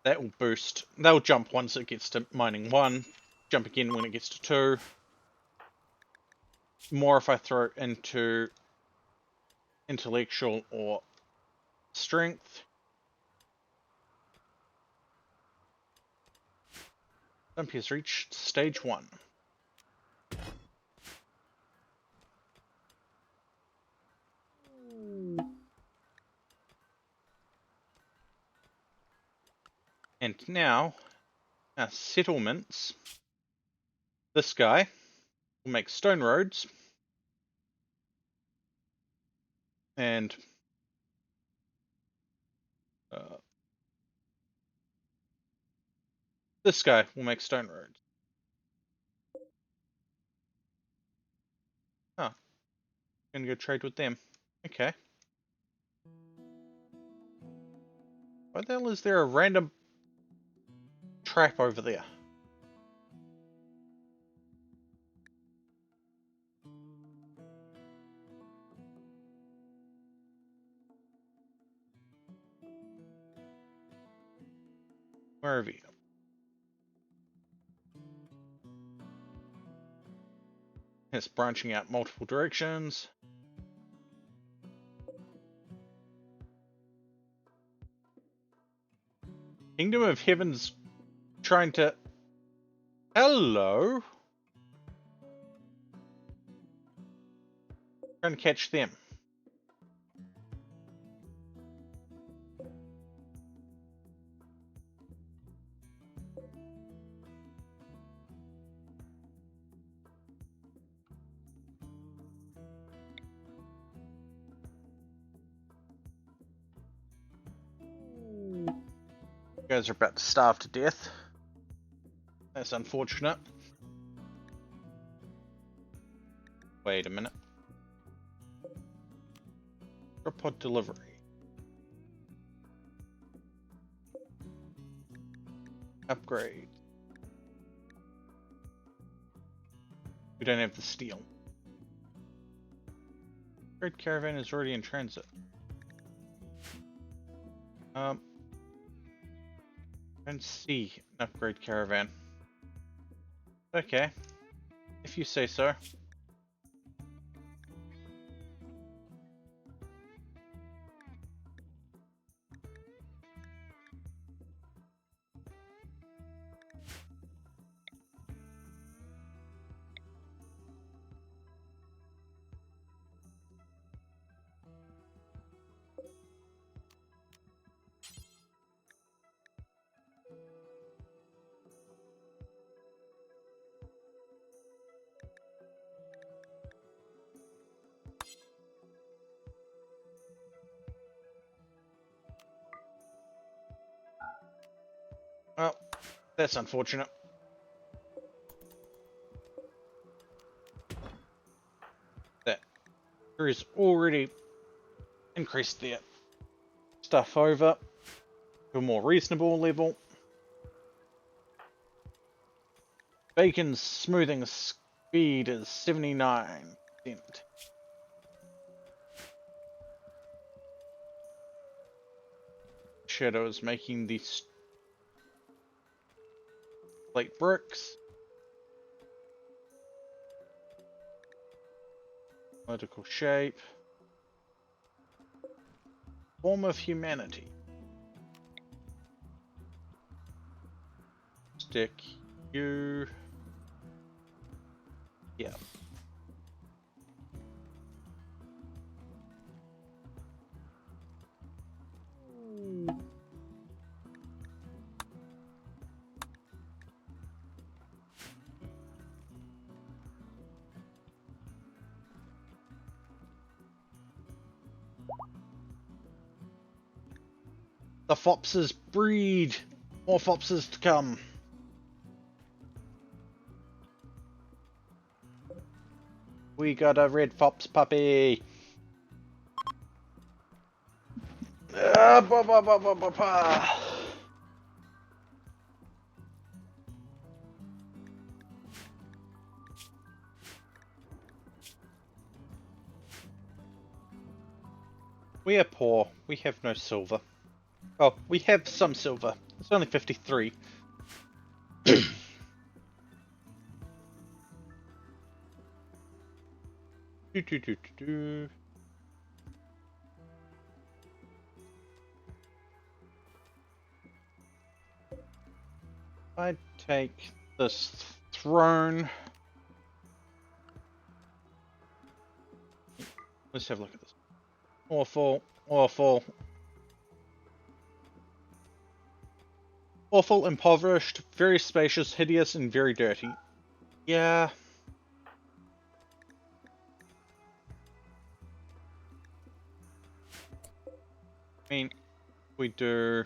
Speaker 1: that will boost. They'll jump once it gets to mining 1, jump again when it gets to 2. More if I throw into intellectual or strength. Dump has reached stage 1. And now, our settlements. This guy will make stone roads. And this guy will make stone roads. Oh, gonna go trade with them. Okay. Why the hell is there a random trap over there? Where are you? It's branching out multiple directions. Kingdom of Heaven's trying to... Hello? Trying to catch them. You guys are about to starve to death. That's unfortunate. Wait a minute. Drop pod delivery. Upgrade. We don't have the steel. Great caravan is already in transit. Don't see an upgrade caravan. Okay, if you say so. That's unfortunate. That crew's already increased their stuff over to a more reasonable level. Bacon's smoothing speed is 79%. Shadow is making the slate bricks. Political shape. Form of humanity. Stick you. Yeah. The Fopses breed! More Fopses to come. We got a red Fops puppy! We are poor. We have no silver. Oh, we have some silver. It's only 53. I'd take this throne. Let's have a look at this. Awful, awful. Awful, impoverished, very spacious, hideous, and very dirty. Yeah. I mean, we do...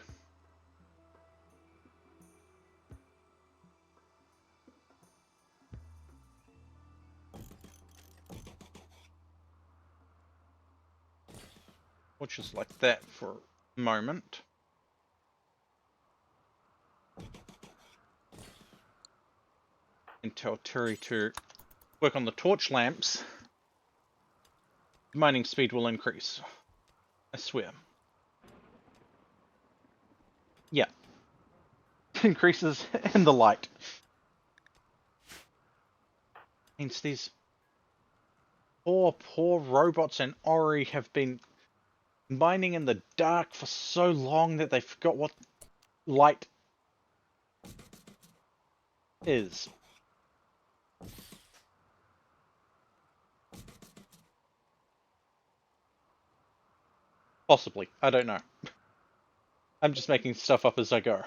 Speaker 1: We'll just like that for a moment. And tell Terry to work on the torch lamps. Mining speed will increase. I swear. Yeah. Increases in the light. Means these poor robots and Ori have been mining in the dark for so long that they forgot what light is. Possibly. I don't know. I'm just making stuff up as I go.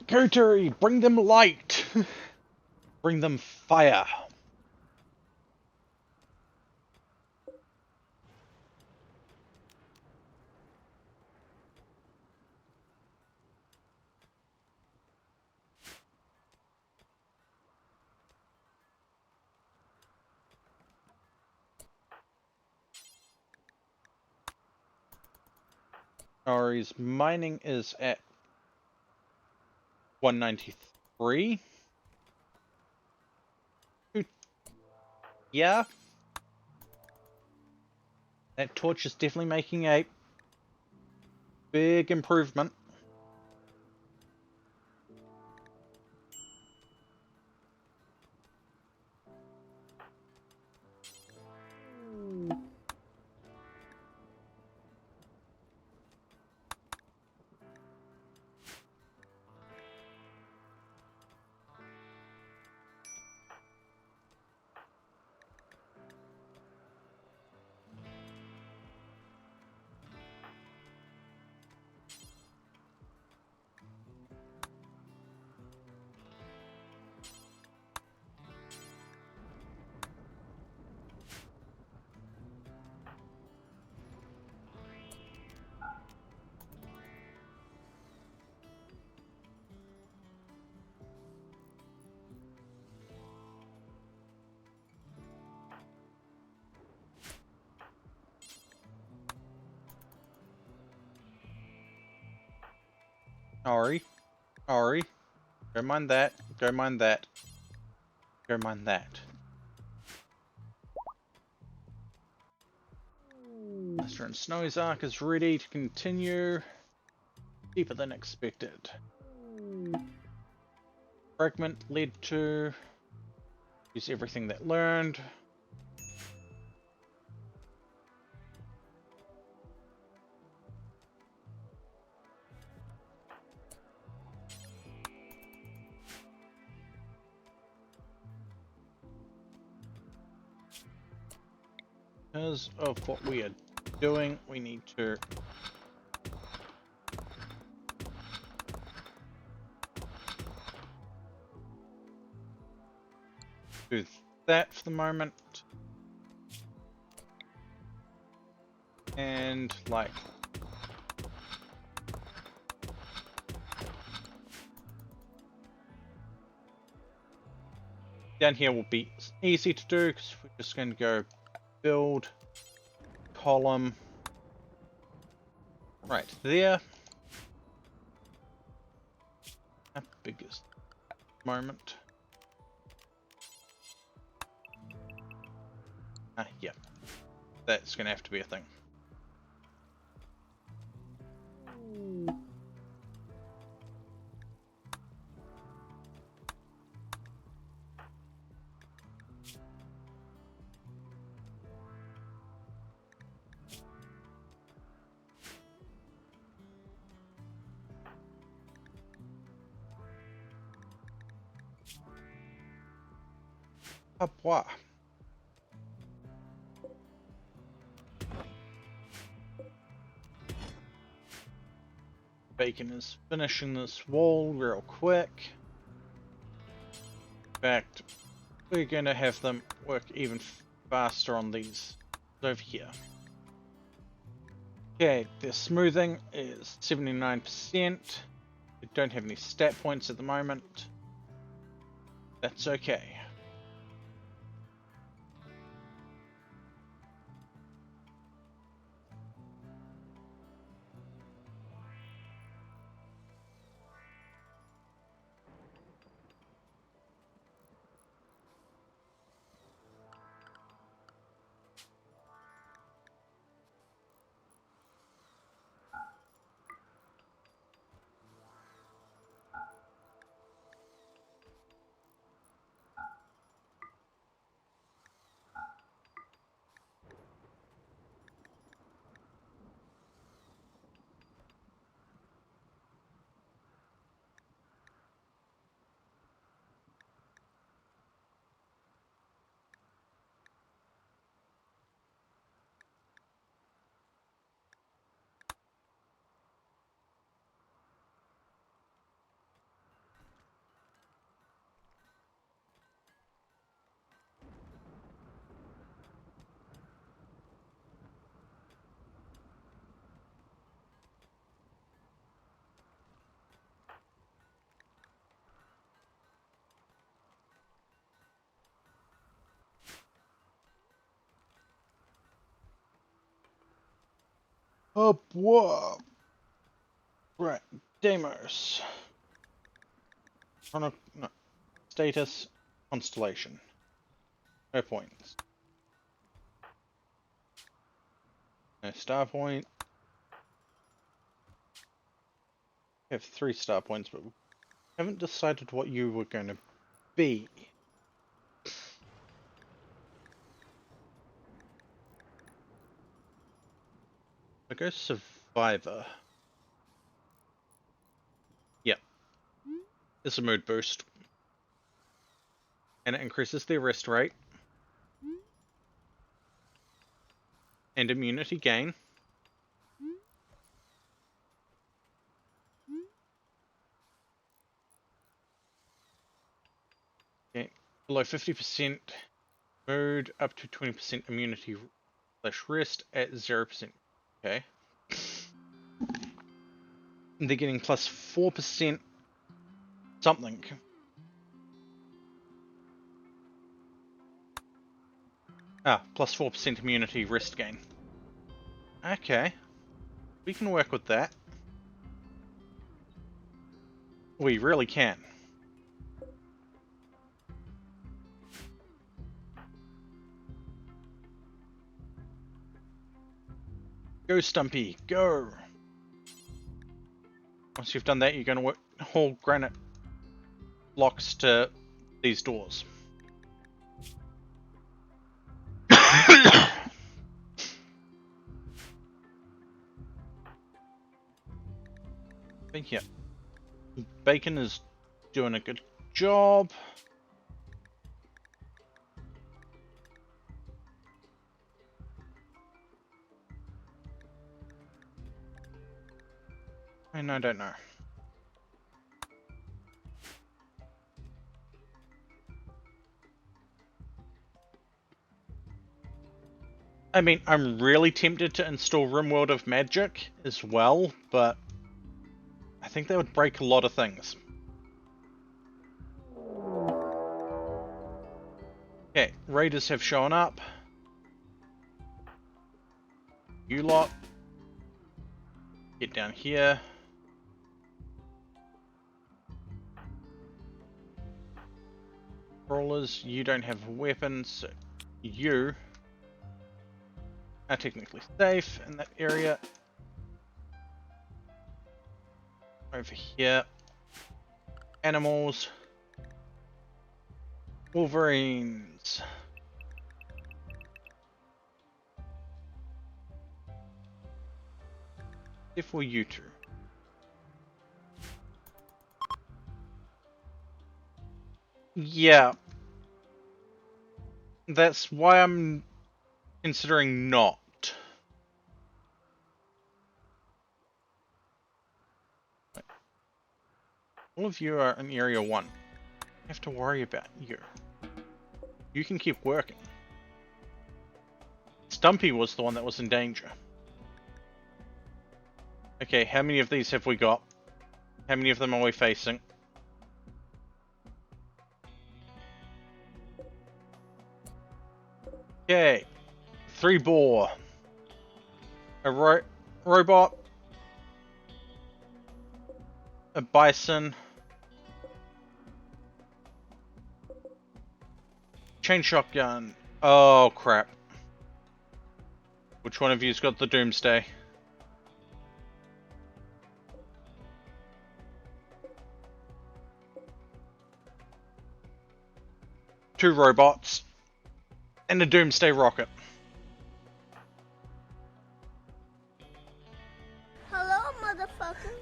Speaker 1: Koturi, bring them light! Bring them fire! Ori's mining is at 193. Yeah. That torch is definitely making a big improvement. Sorry. Sorry. Don't mind that. Don't mind that. Don't mind that. Master and Snowy's arc is ready to continue. Deeper than expected. Fragment led to use everything that learned. Because of what we are doing, we need to do that for the moment. And like down here will be easy to do because we're just going to go build column right there. Our biggest moment. Yeah, that's going to have to be a thing. Bois. Bacon is finishing this wall real quick. In fact, we're going to have them work even faster on these over here. Okay, their smoothing is 79%. We don't have any stat points at the moment. That's okay. Oh, whoa. Right, Deimos. No. Status, constellation. No points. No star point. We have 3 star points, but we haven't decided what you were going to be. I go Survivor. Yep. It's a mood boost. And it increases their rest rate. And immunity gain. Okay. Below 50% mood, up to 20% immunity / rest at 0%. Okay. And they're getting plus 4% something. Plus 4% immunity rest gain. Okay. We can work with that. We really can. Go, Stumpy, go! Once you've done that, you're going to haul granite blocks to these doors. Thank you. Bacon is doing a good job. And I don't know. I mean, I'm really tempted to install RimWorld of Magic as well, but I think that would break a lot of things. Okay, raiders have shown up. You lot. Get down here. Brawlers, you don't have weapons, so you are technically safe in that area. Over here. Animals. Wolverines. For you two. Yeah. That's why I'm considering not. All of you are in Area 1. I have to worry about you. You can keep working. Stumpy was the one that was in danger. Okay, how many of these have we got? How many of them are we facing? Okay. 3 boar. A robot. A bison. Chain shotgun. Oh, crap. Which one of you's got the Doomsday? Two robots. And a Doomsday rocket.
Speaker 2: Hello, motherfucker.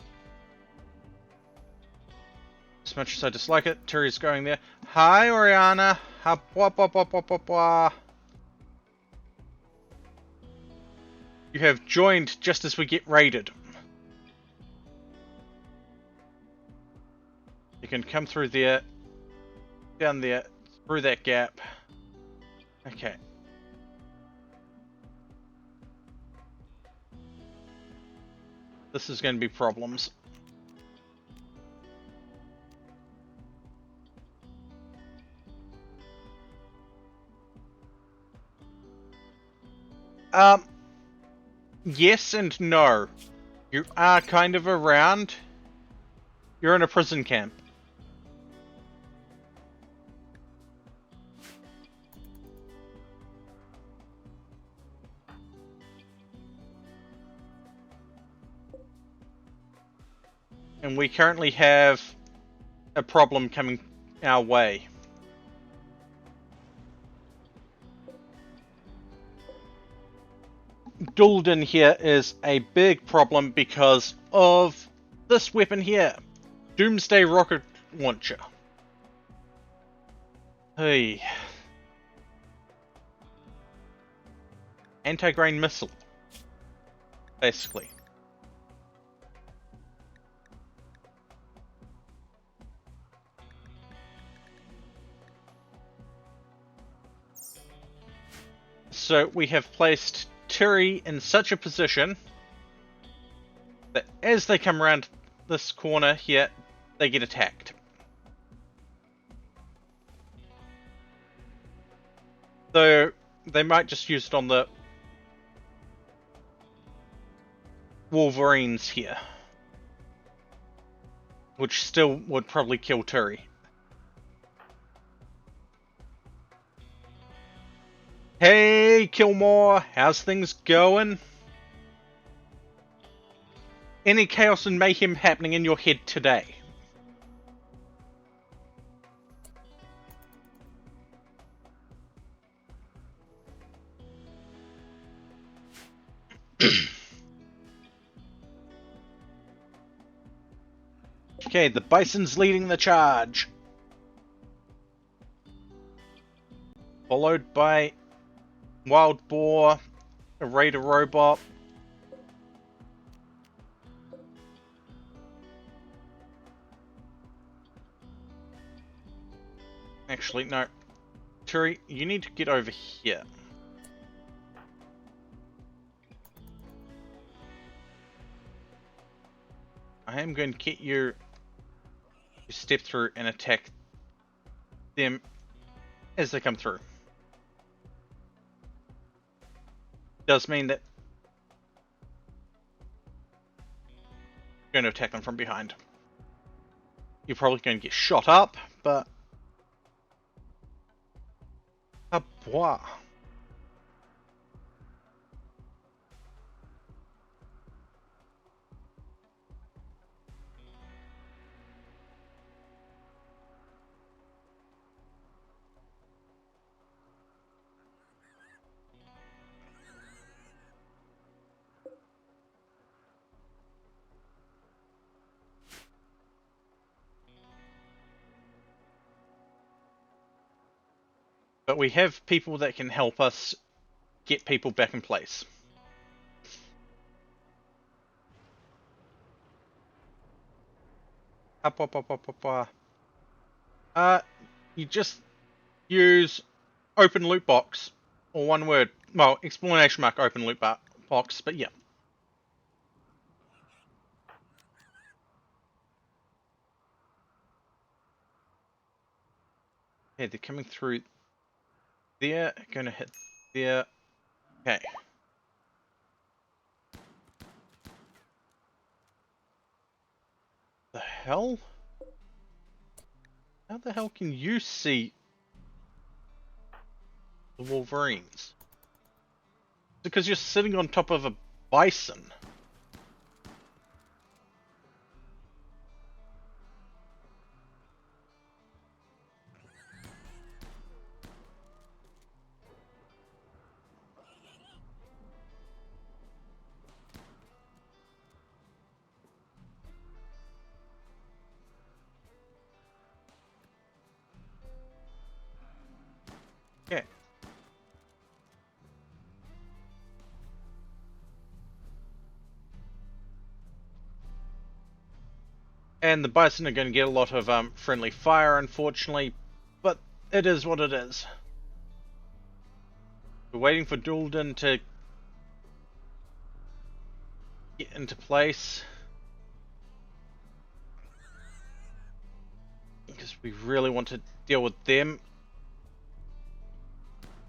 Speaker 1: As much as I dislike it, Terry's going there. Hi, Oriana. You have joined just as we get raided. You can come through there, down there, through that gap. Okay. This is going to be problems. Yes and no. You are kind of around. You're in a prison camp. And we currently have a problem coming our way. Dulden here is a big problem because of this weapon here. Doomsday Rocket Launcher. Hey. Anti-grain missile. Basically. So we have placed Tiri in such a position that as they come around this corner here, they get attacked. So they might just use it on the Wolverines here. which still would probably kill Turi. Hey, Kilmore, how's things going? Any chaos and mayhem happening in your head today? Okay, the Bison's leading the charge. Followed by Wild Boar, a Raider Robot. Actually, no. Turi, you need to get over here. I am going to get you to step through and attack them as they come through. Does mean that you're going to attack them from behind. You're probably going to get shot up, but... Ah, bois. But we have people that can help us get people back in place. You just use open loot box, or one word. Well, explanation mark open loot box, but yeah. Okay, they're coming through there, gonna hit there. Okay. The hell? How the hell can you see the Wolverines? Because you're sitting on top of a bison. Yeah. And the bison are going to get a lot of friendly fire, unfortunately, but it is what it is. We're waiting for Dulden to get into place. Because we really want to deal with them.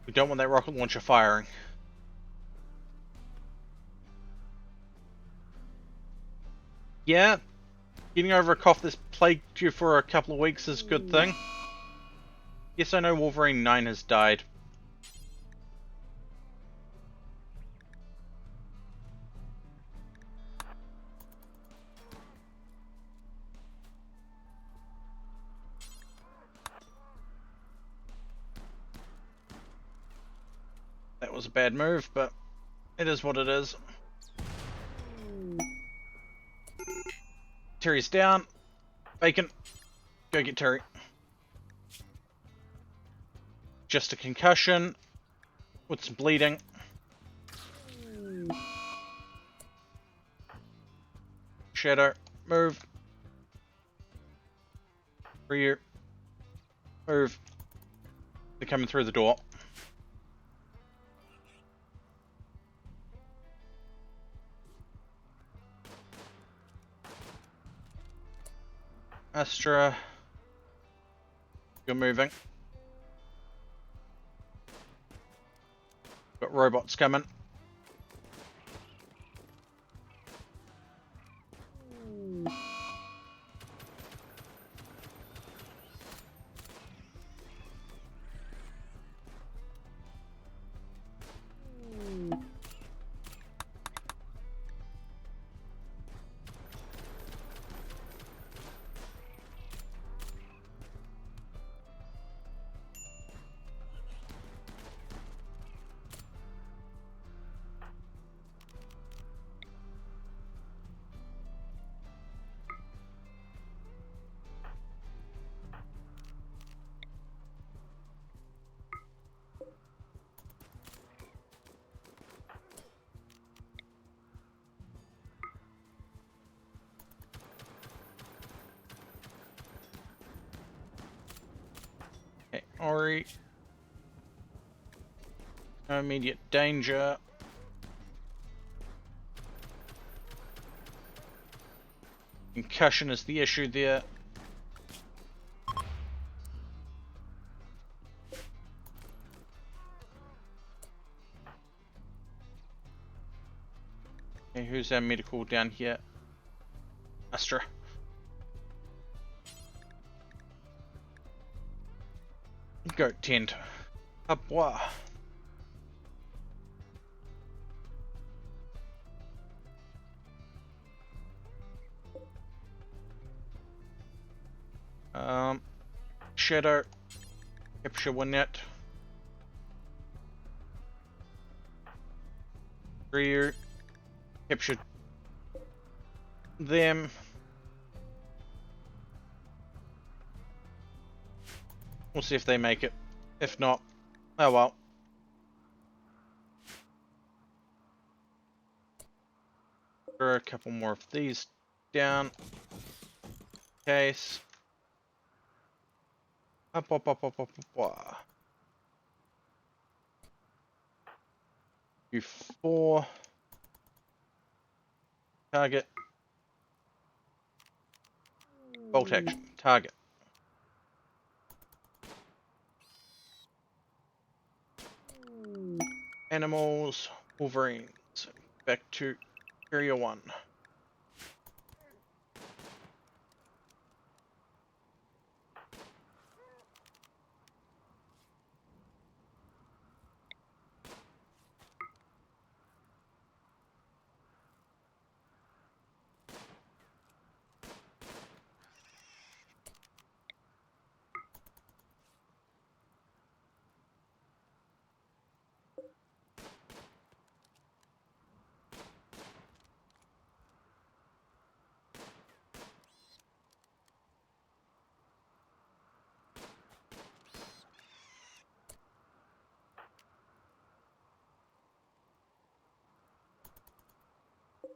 Speaker 1: We don't want that rocket launcher firing. Yeah, getting over a cough that's plagued you for a couple of weeks is a good thing. Yes, I know Wolverine 9 has died. That was a bad move, but it is what it is. Terry's down. Bacon, go get Terry. Just a concussion with some bleeding. Shadow, move. Rear, move. They're coming through the door. Astra, you're moving. Got robots coming. Ori. No immediate danger. Concussion is the issue there. Okay, who's our medical down here? Astra. Go tend. Abois. Shadow. Capture Winnet. Rear. Capture them. We'll see if they make it. If not, oh well. Throw a couple more of these down. Case. Up. U4. Target. Bolt action. Target. Animals. Wolverines. Back to Area 1.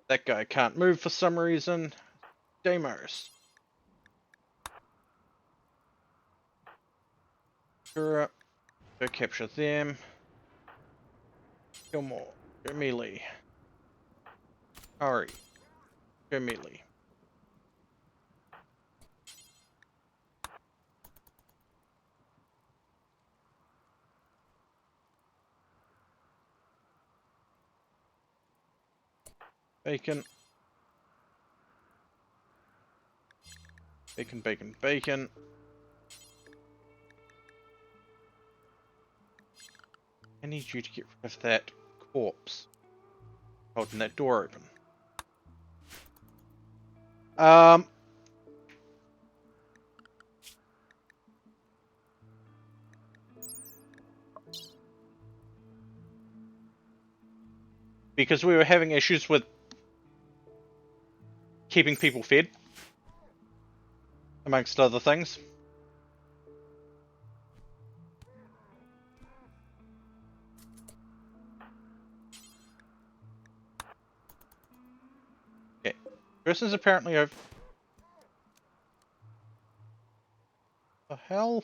Speaker 1: That guy can't move for some reason. Deimos. Go capture them. Kill more. Go melee. Ari. Go melee. Bacon. Bacon. I need you to get rid of that corpse. Holding that door open. Because we were having issues with keeping people fed, amongst other things. Okay. Person's apparently over. The hell?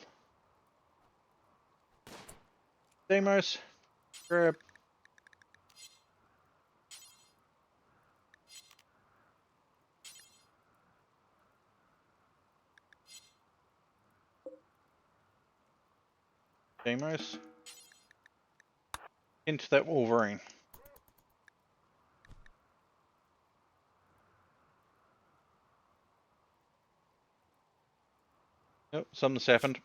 Speaker 1: Deimos. Grab. Deimos. Into that Wolverine. Nope, something's happened.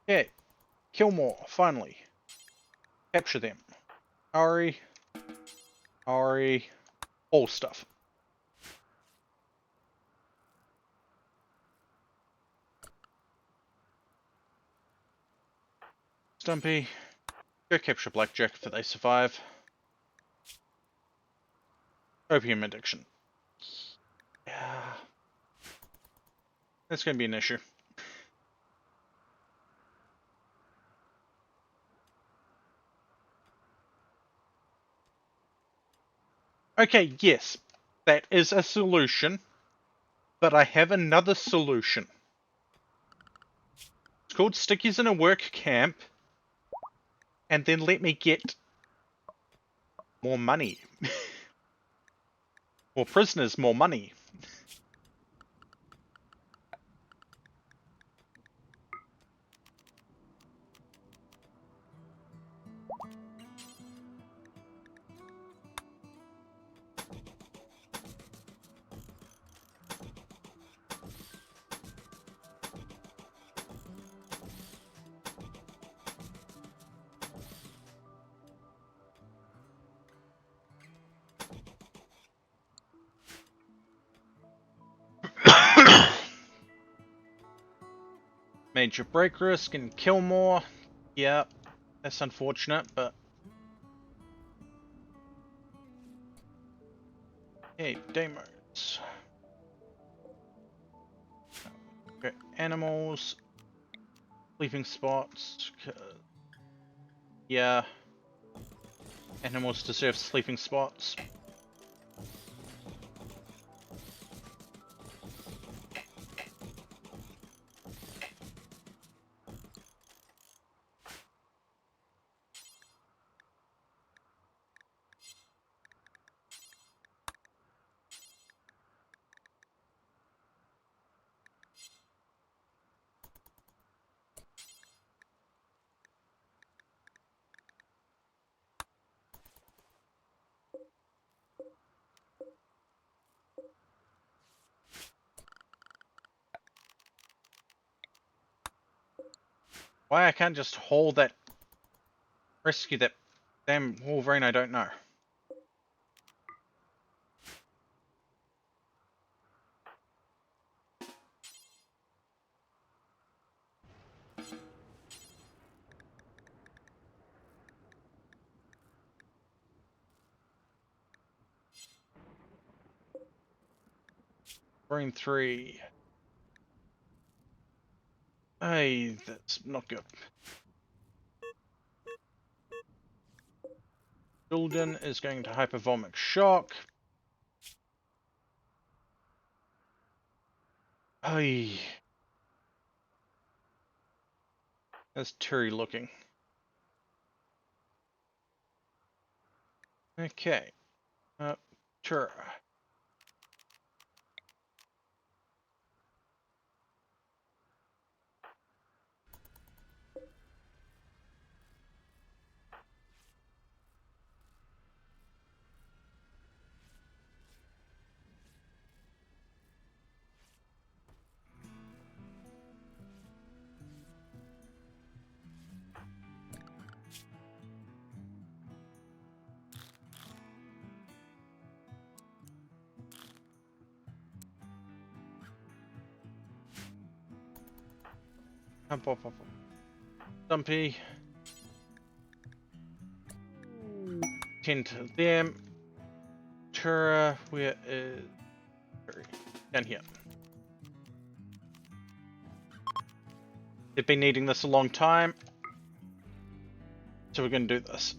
Speaker 1: Okay. Kill more, finally. Capture them. Ari. All stuff. Stumpy. Go capture Blackjack if they survive. Opium addiction. Yeah. That's going to be an issue. Okay, yes, that is a solution, but I have another solution. It's called Stickies in a Work Camp, and then let me get more money. More prisoners, more money. Major break risk and kill more. Yeah, that's unfortunate, but... Hey, demos. Okay, animals. Sleeping spots. Yeah. Animals deserve sleeping spots. Why I can't just hold that... rescue that damn Wolverine, I don't know. Wolverine 3. Hey, that's not good. Gulden is going to hypervomic shock. Hey. How's Turi looking? Okay. Tura. Up, up, up. Stumpy. Tend to them. Tura, where is... down here. They've been needing this a long time. So we're going to do this.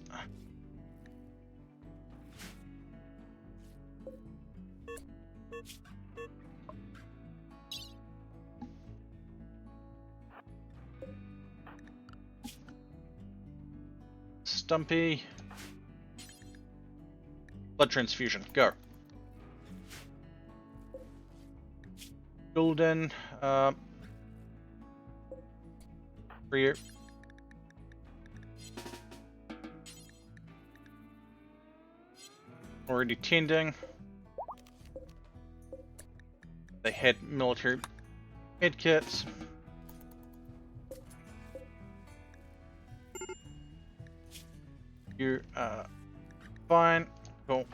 Speaker 1: Stumpy. Blood transfusion, go. Golden, for you. Already tending. They had military med kits. You are fine. Cool.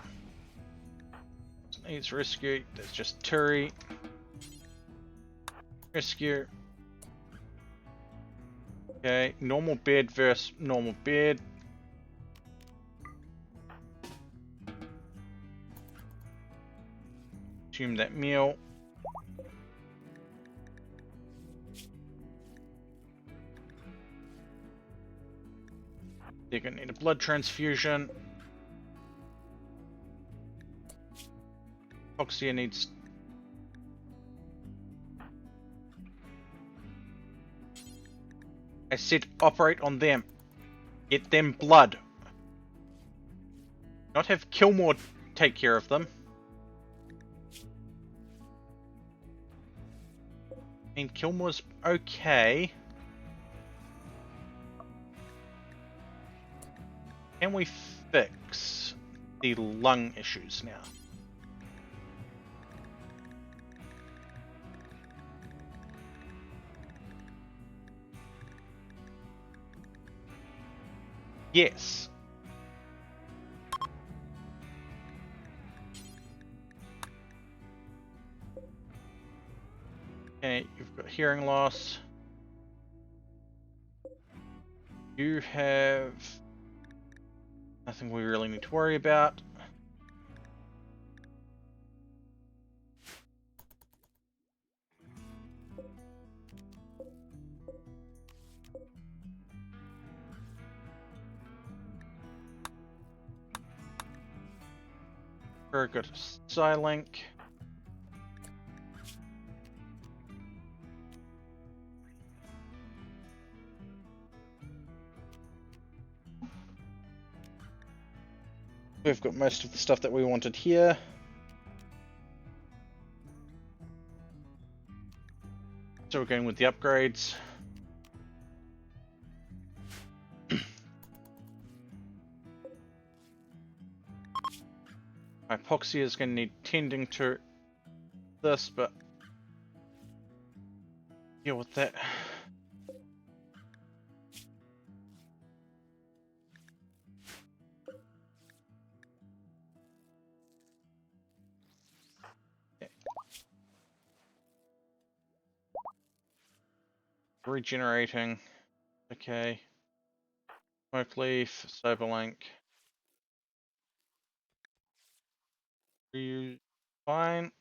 Speaker 1: Needs rescue. There's just Turi. Rescue. Okay, normal bed versus normal bed. Consume that meal. They're gonna need a blood transfusion. Hypoxia needs... I said operate on them. Get them blood. Not have Kilmore take care of them. I mean, Kilmore's okay. Can we fix the lung issues now? Yes. Okay, you've got hearing loss. You have nothing we really need to worry about. Very good. Psylink. We've got most of the stuff that we wanted here. So we're going with the upgrades. Hypoxia is going to need tending to this, but deal with that. Regenerating. Okay. Smoke leaf, Soberlink. You fine.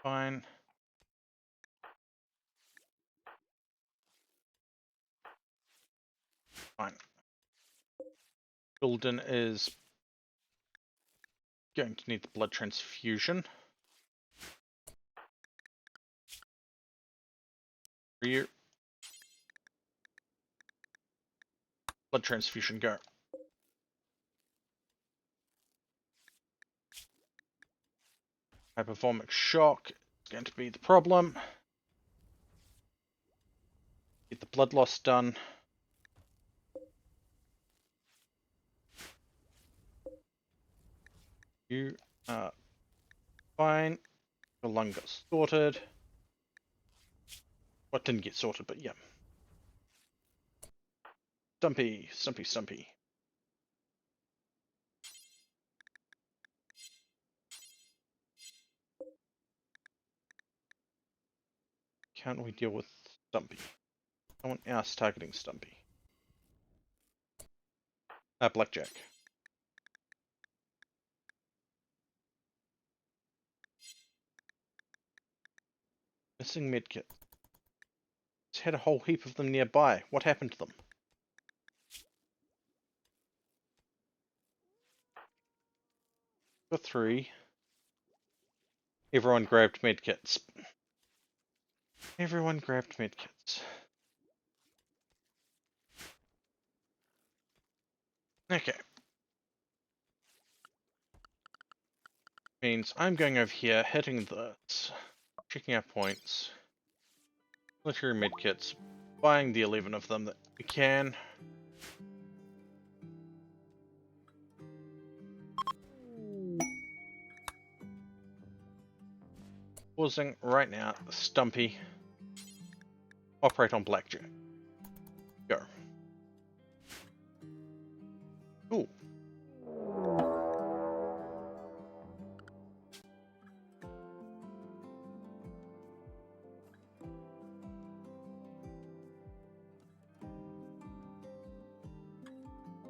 Speaker 1: Fine. Fine. Golden is going to need the blood transfusion. Ryu. Blood transfusion, go. Hypothermic shock is going to be the problem. Get the blood loss done. You are fine. Your lung got sorted. What didn't get sorted, but yeah. Stumpy, Stumpy, Stumpy. Can't we deal with Stumpy? Someone else targeting Stumpy. Blackjack. Missing medkit. It's had a whole heap of them nearby. What happened to them? For 3. Everyone grabbed medkits. Everyone grabbed medkits. Okay. Means I'm going over here, hitting this, checking our points, military medkits, buying the 11 of them that we can. Pausing right now, Stumpy. Operate on Blackjack. Go. Ooh.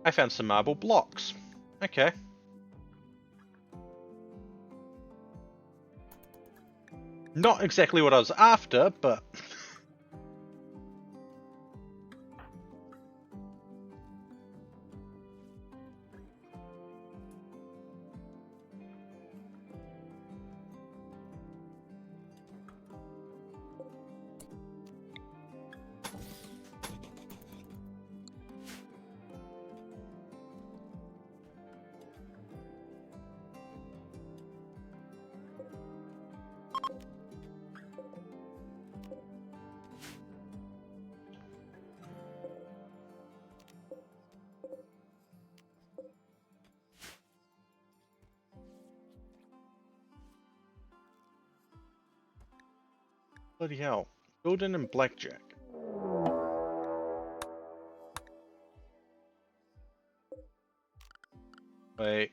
Speaker 1: I found some marble blocks. Okay. Not exactly what I was after, but... Bloody hell. Golden and blackjack. Wait.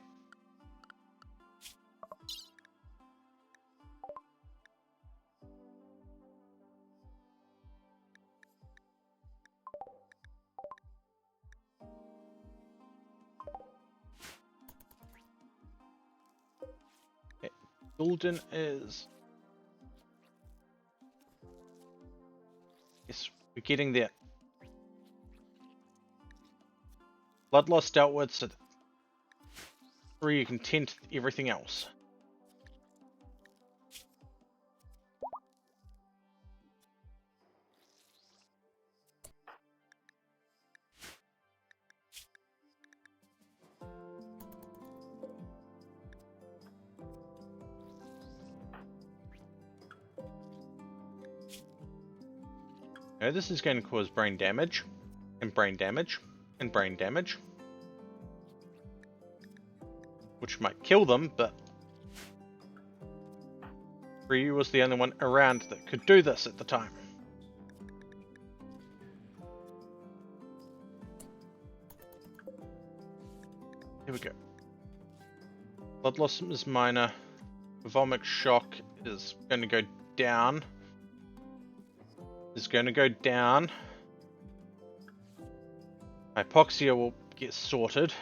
Speaker 1: Okay. Golden is... Yes, we're getting there. Bloodlust dealt with, so 3 you can tend to everything else. Now this is going to cause brain damage, and brain damage, and brain damage. Which might kill them, but Ryu was the only one around that could do this at the time. Here we go. Blood loss is minor. Vomit shock is going to go down. Is going to go down. Hypoxia will get sorted.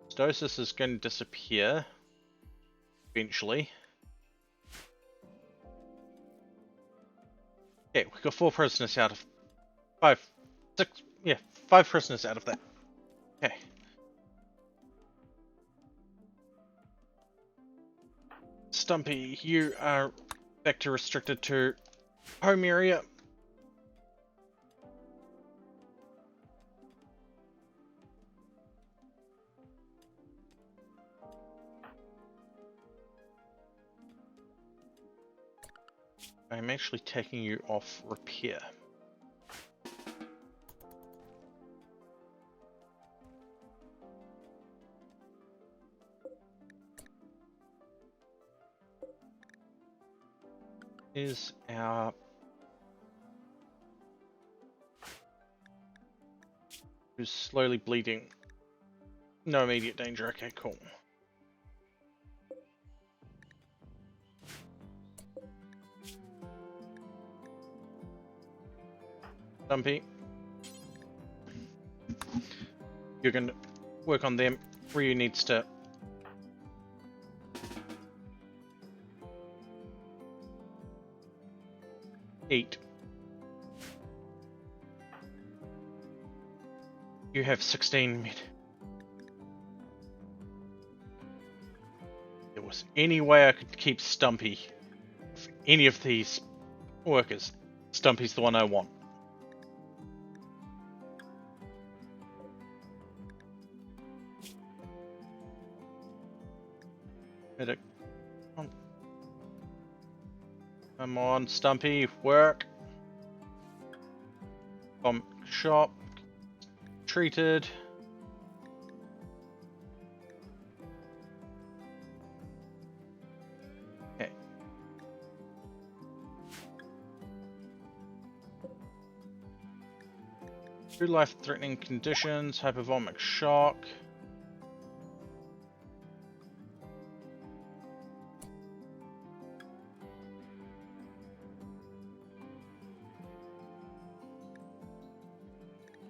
Speaker 1: Stosis is going to disappear eventually. Okay, we got 4 prisoners out of 5, 6, yeah, 5 prisoners out of that. Okay. Stumpy, you are back to restricted to home area. I'm actually taking you off repair. Is our who's slowly bleeding? No immediate danger. Okay, cool. Stumpy, you're going to work on them. Ryu needs to eat. You have 16 mid. If there was any way I could keep Stumpy for any of these workers, Stumpy's the one I want. Medic. Come on, Stumpy, work. Bomb shop. Treated. Okay. Two life-threatening conditions, hypovolemic shock.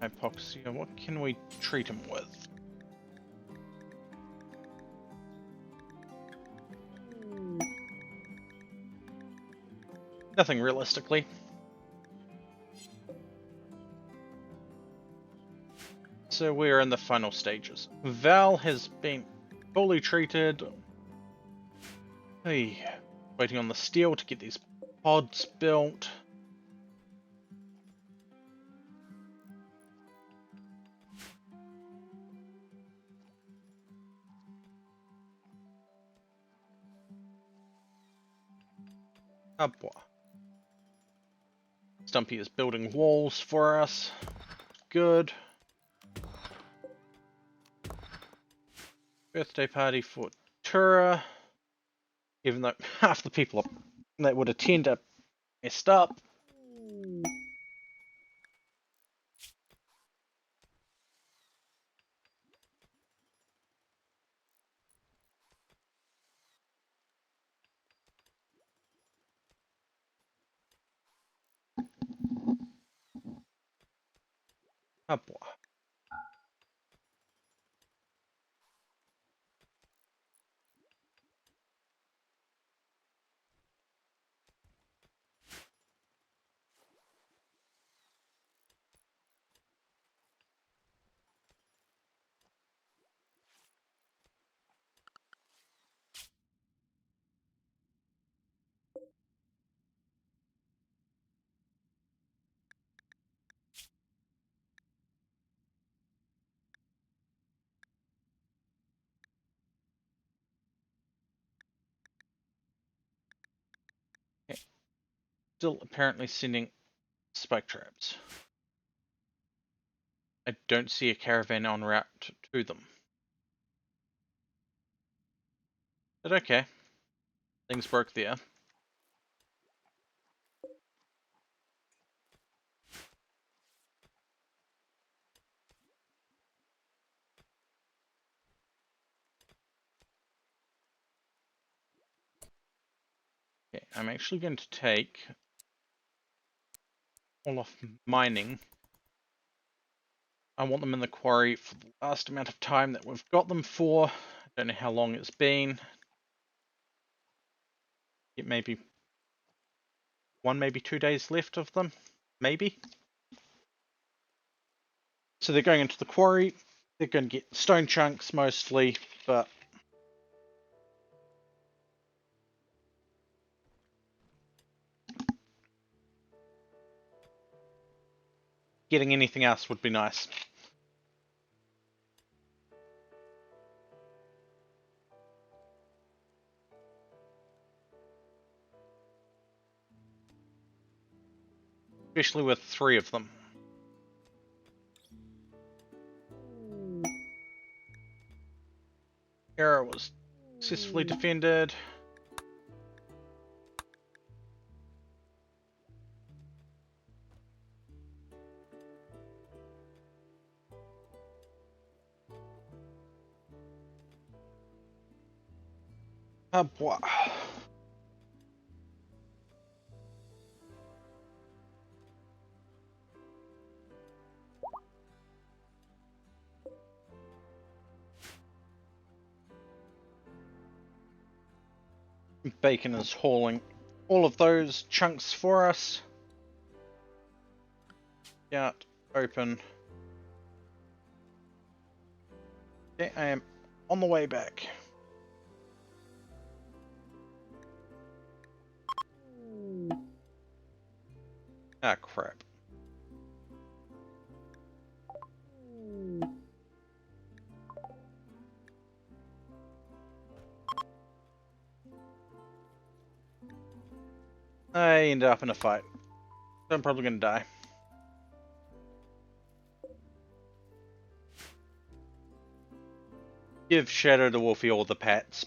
Speaker 1: Hypoxia, what can we treat him with? Nothing realistically. So we're in the final stages. Val has been fully treated. Hey, waiting on the steel to get these pods built. Ah, boy. Stumpy is building walls for us. Good. Birthday party for Tura. Even though half the people that would attend are messed up. Oh boy. Okay. Still apparently sending spike traps. I don't see a caravan en route to them. But okay. Things broke there. Okay, I'm actually going to take all off mining. I want them in the quarry for the last amount of time that we've got them for. I don't know how long it's been. It may be 1, maybe 2 days left of them. Maybe. So they're going into the quarry. They're going to get stone chunks mostly, but getting anything else would be nice. Especially with 3 of them. Era was successfully defended. Ah, boy. Bacon is hauling all of those chunks for us. Out, open. Okay, I am on the way back. Ah, crap. I ended up in a fight. So I'm probably gonna die. Give Shadow the Wolfie all the pats.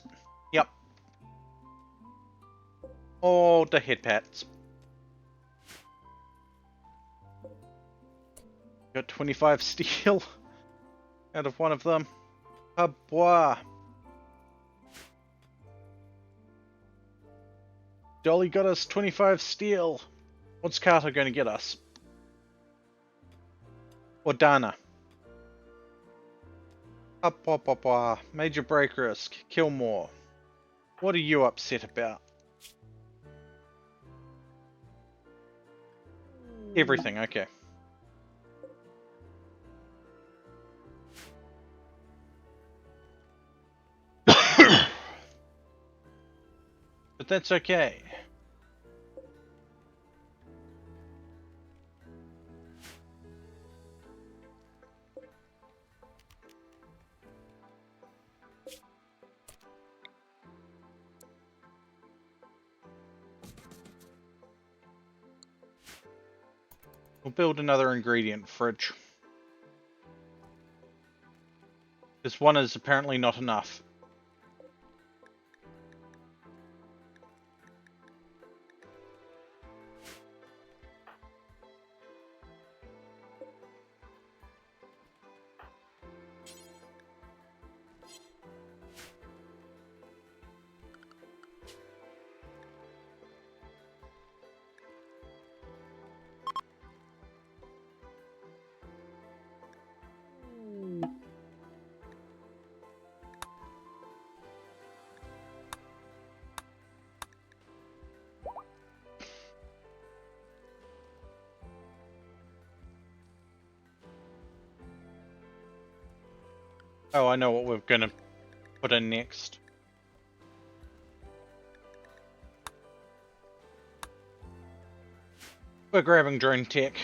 Speaker 1: Yep. All the head pats. Got 25 steel out of one of them. Ah, boy. Dolly got us 25 steel. What's Carter going to get us? Or Dana? Up. Major break risk. Kill more. What are you upset about? Everything, okay. But that's okay. We'll build another ingredient fridge. Because one is apparently not enough. Oh, I know what we're gonna put in next. We're grabbing drone tech.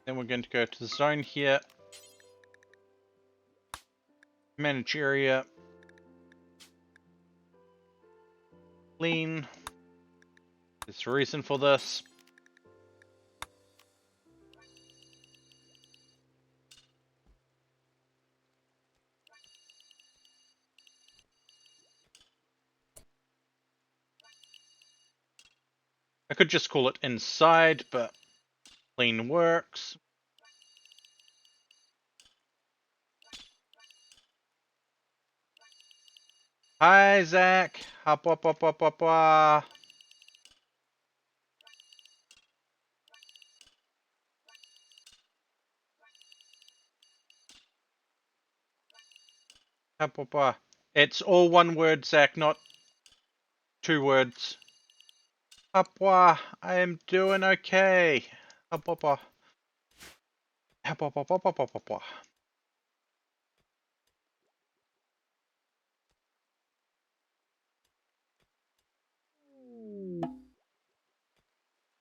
Speaker 1: Then we're going to go to the zone here. Manage area. Clean. There's a reason for this. I could just call it inside, but clean works. Hi, Zach. Hop, hop, hop, hop, hop, hop. Hop, hop, hop. It's all one word, Zach, not 2 words. Hopwa, I am doing okay. Hopwa. Hopwa.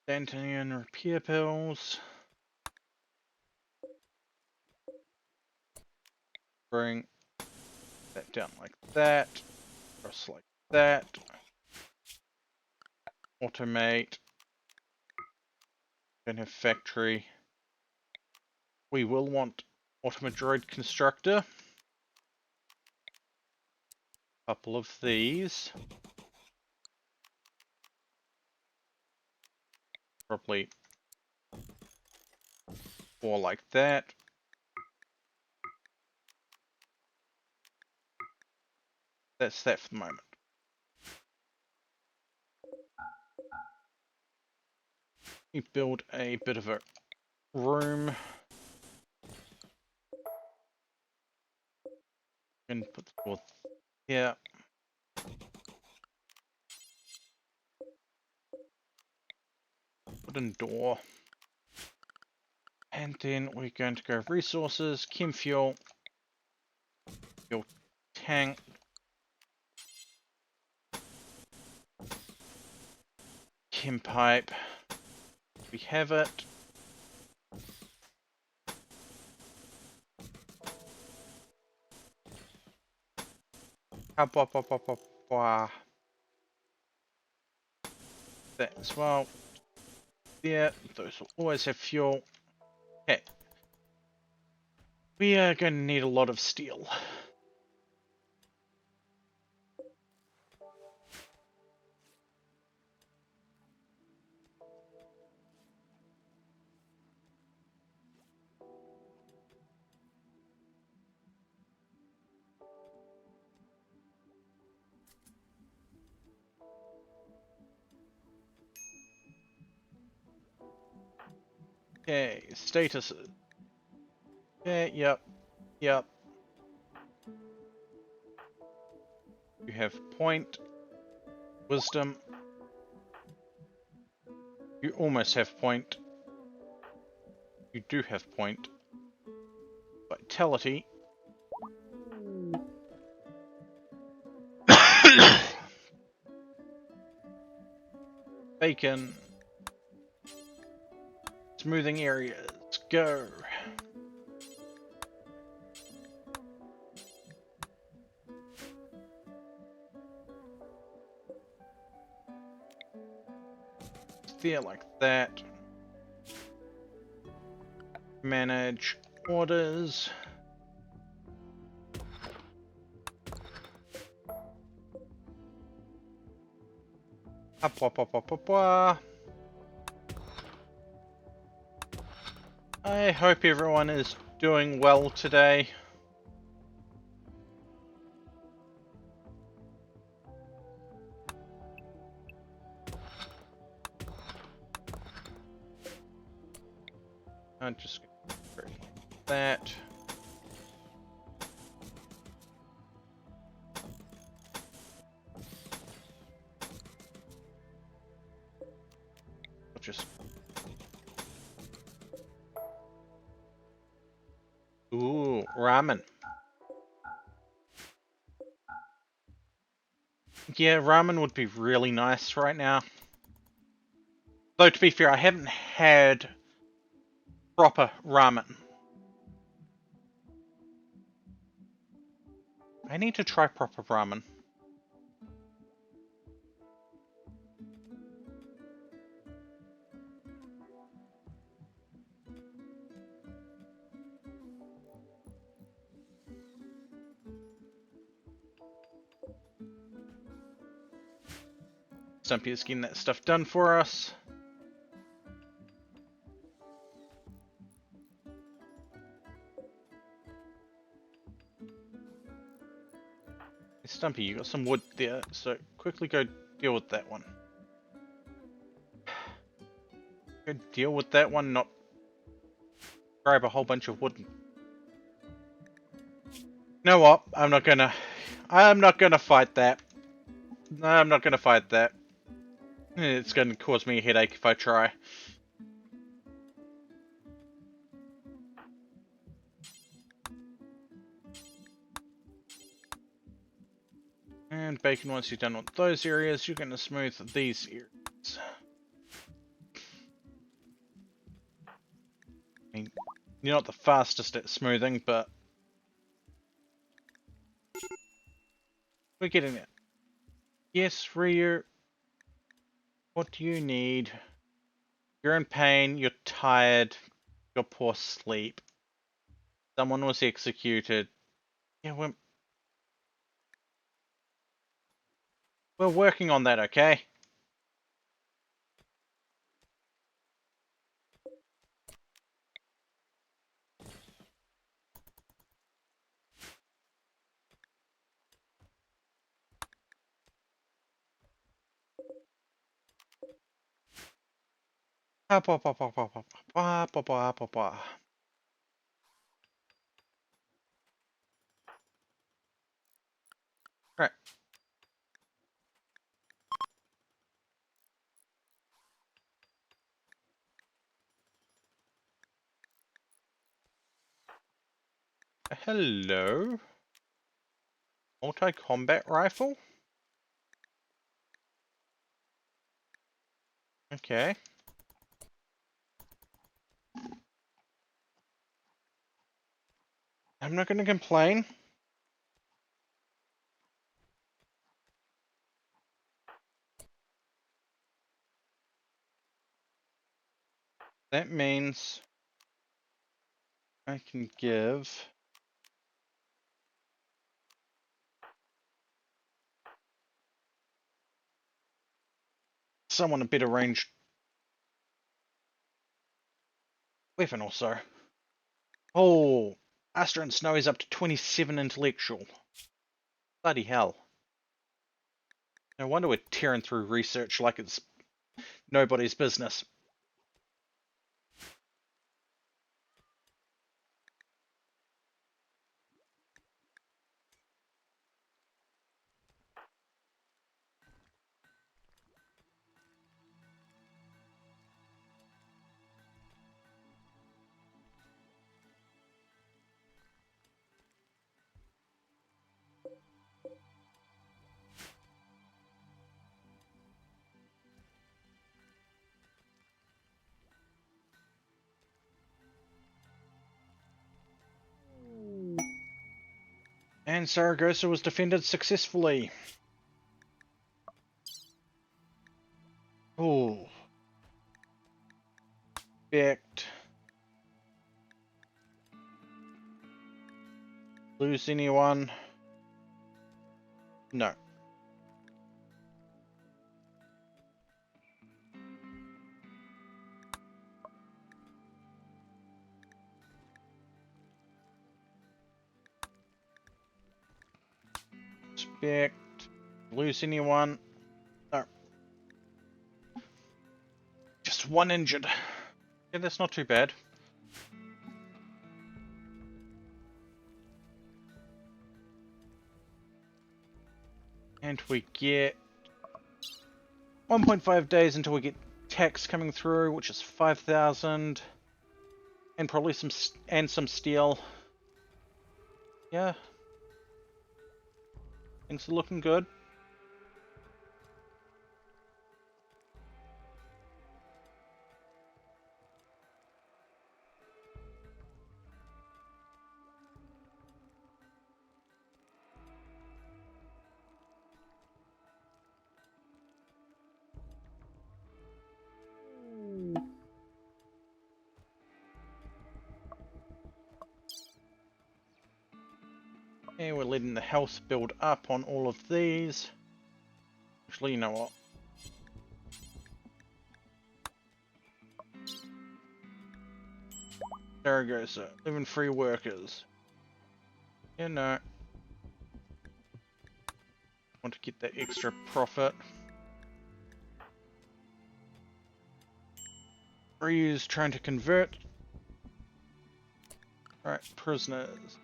Speaker 1: D'Antonio repair pills. Bring that down like that. Cross like that. Automate. Don't have factory. We will want Automa Droid Constructor. Couple of these. Probably 4 like that. That's that for the moment. We build a bit of a room. And put the door here. Wooden door. And then we're going to go resources, chem fuel, fuel tank, chem pipe. We have it. That as well. There, those will always have fuel. Okay. We are going to need a lot of steel. Okay, statuses. Okay, yep. You have point, wisdom. You almost have point. You do have point. Vitality. Bacon. Smoothing areas. Go. There like that. manage orders. I hope everyone is doing well today. I'm just going to that. I'll just... Ooh, ramen. Yeah, ramen would be really nice right now. Though, to be fair, I haven't had proper ramen. I need to try proper ramen. Stumpy is getting that stuff done for us. Stumpy, you got some wood there, so quickly go deal with that one. Go deal with that one, not grab a whole bunch of wood. You know what? I'm not gonna fight that. I'm not gonna fight that. It's gonna cause me a headache if I try. And Bacon, once you're done with those areas, you're gonna smooth these areas. I mean, you're not the fastest at smoothing, but we're getting it. Yes, Ryu. What do you need? You're in pain, you're tired, you're poor sleep. Someone was executed. Yeah, we're working on that, okay? Right. Hello. Multi-combat rifle? Okay. I'm not gonna complain. That means I can give someone a better ranged weapon also. Oh, Astra and Snow is up to 27 intellectual. Bloody hell. No wonder we're tearing through research like it's nobody's business. And Saragossa was defended successfully. Oh. Backed. Lose anyone? No. Expect. Lose anyone? No. Just one injured. Yeah, that's not too bad. And we get 1.5 days until we get tax coming through, which is 5,000. And probably some steel. Yeah. Things are looking good. And we're letting the health build up on all of these. Actually, you know what? Zaragoza, 11 free workers. You know. Want to get that extra profit. Ryu's trying to convert. Alright, prisoners.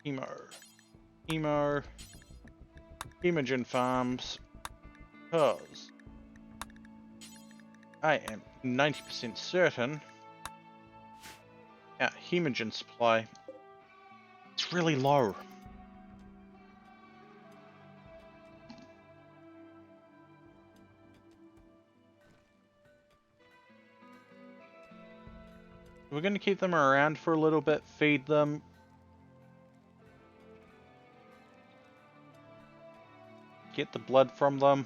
Speaker 1: Emo. Hemogen farms. Cause I am 90% certain our hemogen supply is really low. We're going to keep them around for a little bit, feed them. Get the blood from them.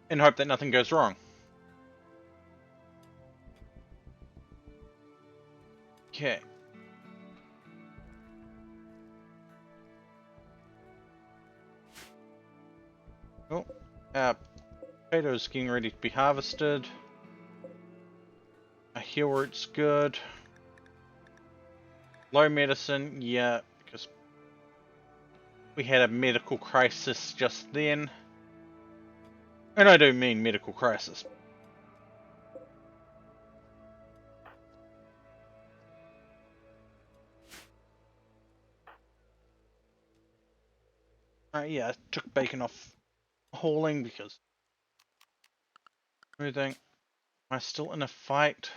Speaker 1: And hope that nothing goes wrong. Okay. Oh, potatoes getting ready to be harvested. A heal root's good. Low medicine, yeah, because we had a medical crisis just then. And I do mean medical crisis. Yeah, I took bacon off hauling because everything. Am I still in a fight?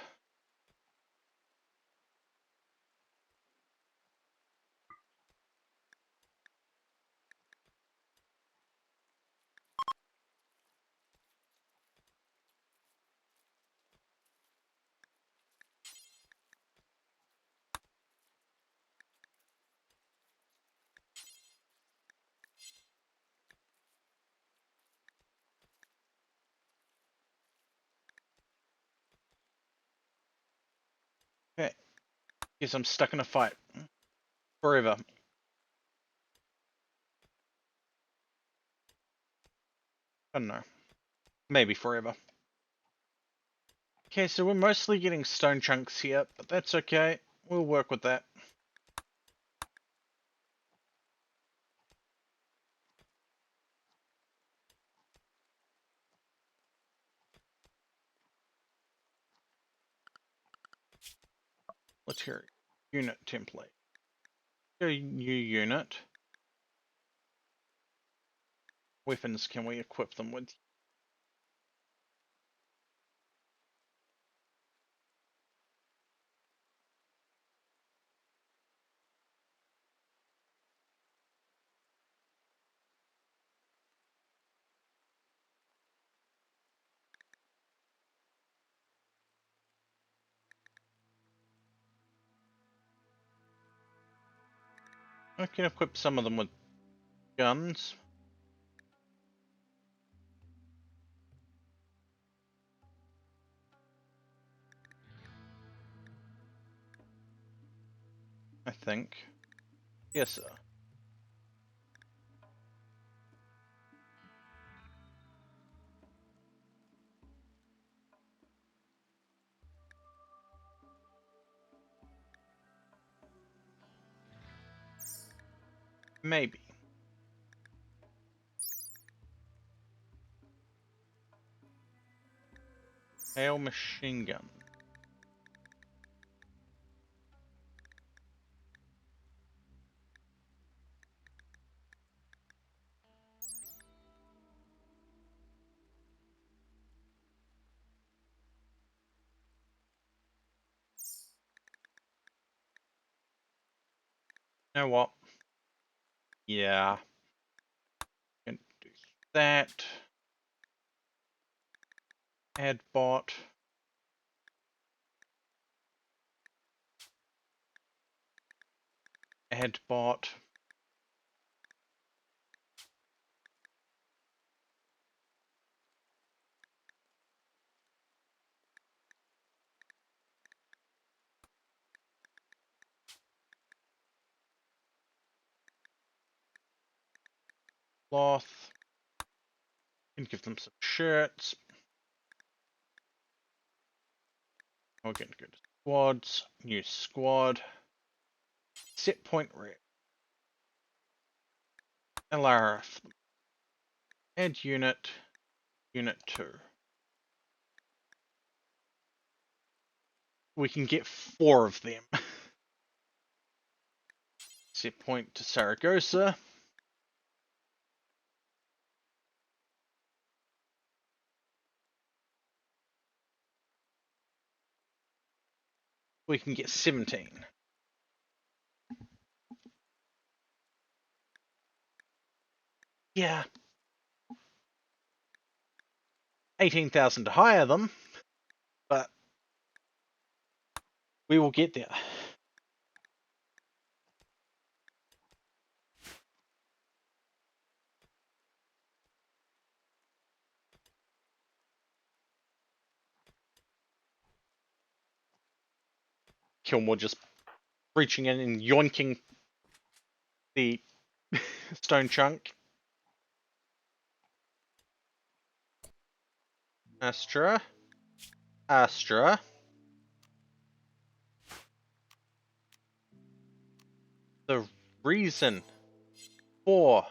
Speaker 1: Okay. Guess I'm stuck in a fight. Forever. I don't know. Maybe forever. Okay, so we're mostly getting stone chunks here, but that's okay. We'll work with that. Let's hear it. Unit template. Go new unit. Weapons can we equip them with? I can equip some of them with guns. I think. Yes, sir. Maybe. Hail machine gun. You know what? Yeah. Can do that. Add bot. Add bot. Cloth. Can give them some shirts. We're going to go to squads. New squad. Set point rep. LRF. Add unit. Unit 2. We can get 4 of them. Set point to Saragossa. We can get 17. Yeah. 18,000 to hire them, but we will get there. Kilmore just reaching in and yoinking the stone chunk. Astra. Astra. The reason for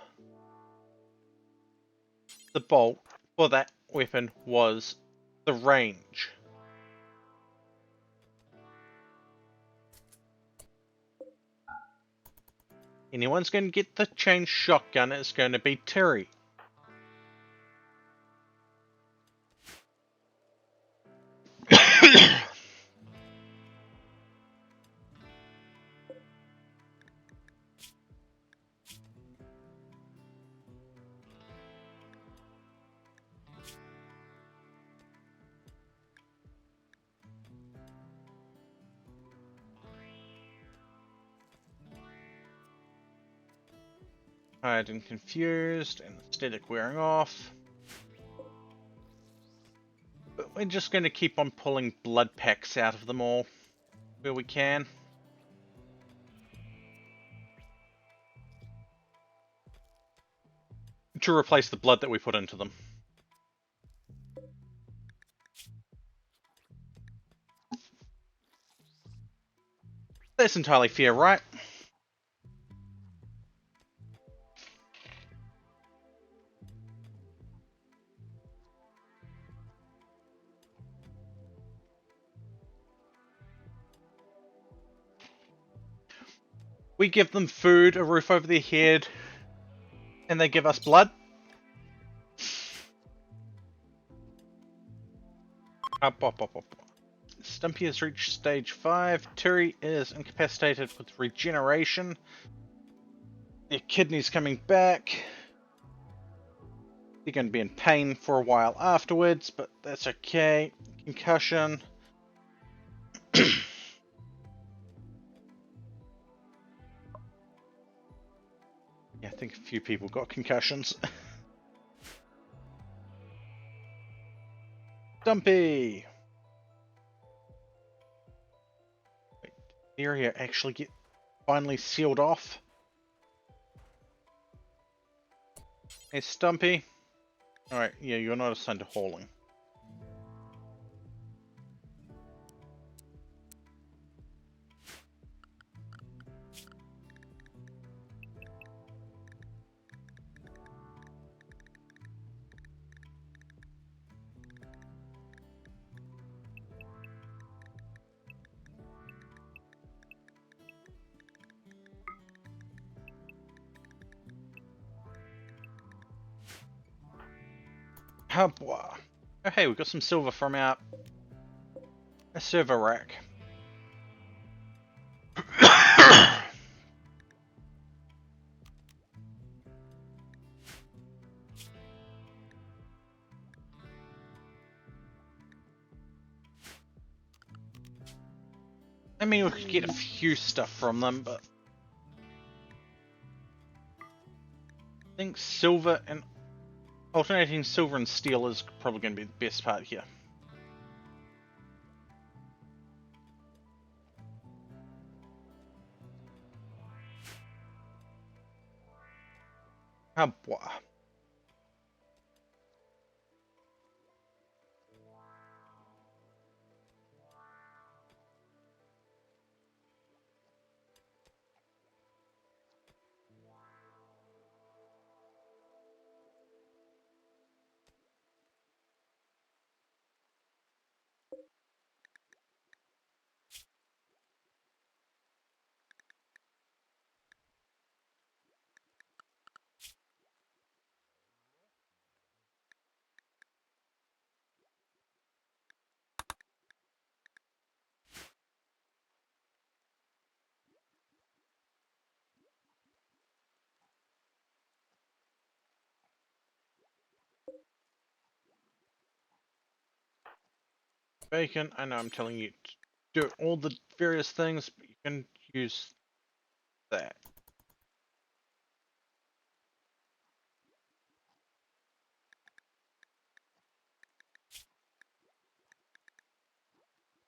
Speaker 1: the bolt for that weapon was the range. Anyone's going to get the chain shotgun, it's going to be Terry. Tired and confused, and aesthetic wearing off. But we're just going to keep on pulling blood packs out of them all where we can. To replace the blood that we put into them. That's entirely fair, right? We give them food, a roof over their head, and they give us blood. Up. Stumpy has reached stage 5. Terry is incapacitated with regeneration. Their kidney's coming back. They're going to be in pain for a while afterwards, but that's okay. Concussion. Yeah, I think a few people got concussions. Dumpy! Wait, the area actually get finally sealed off. Hey, Stumpy. Alright, yeah, you're not assigned to hauling. Oh, hey, we got some silver from our server rack. I mean, we could get a few stuff from them, but I think silver and alternating silver and steel is probably going to be the best part here. Oh, boy. Bacon, I know I'm telling you to do all the various things, but you can use that.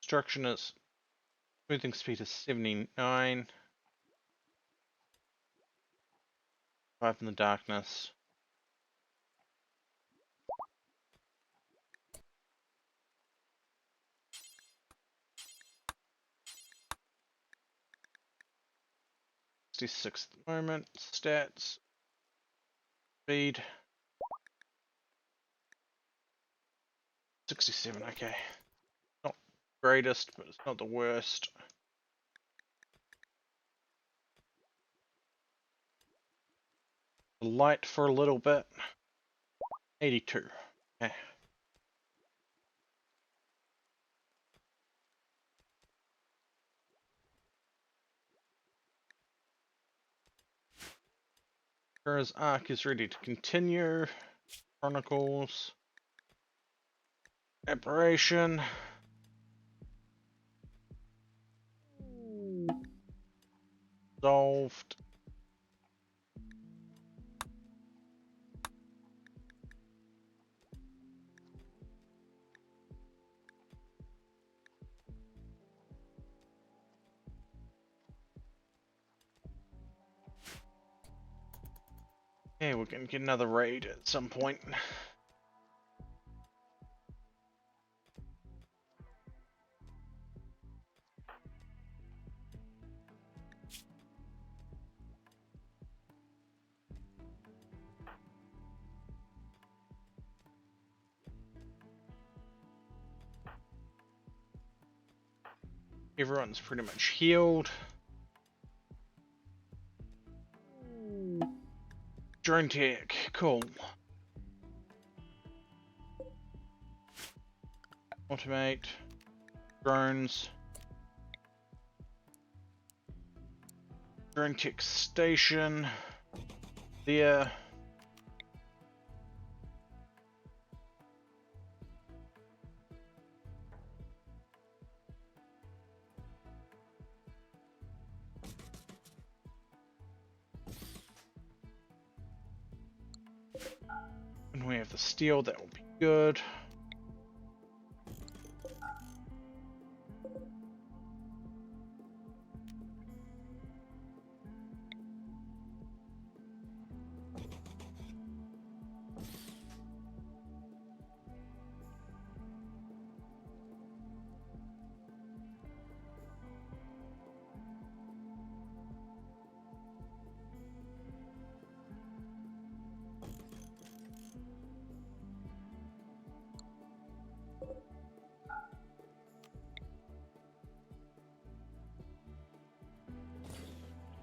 Speaker 1: Construction is smoothing speed is 79. 5 in the darkness. .66 at the moment. Stats. Speed. 67, okay. Not greatest, but it's not the worst. Light for a little bit. 82. Okay. Kura's arc is ready to continue. Chronicles. Apparition. Solved. Okay, we're gonna get another raid at some point. Everyone's pretty much healed. Drone tech, cool. Automate. Drones. Drone tech station. There. And we have the steel, that will be good.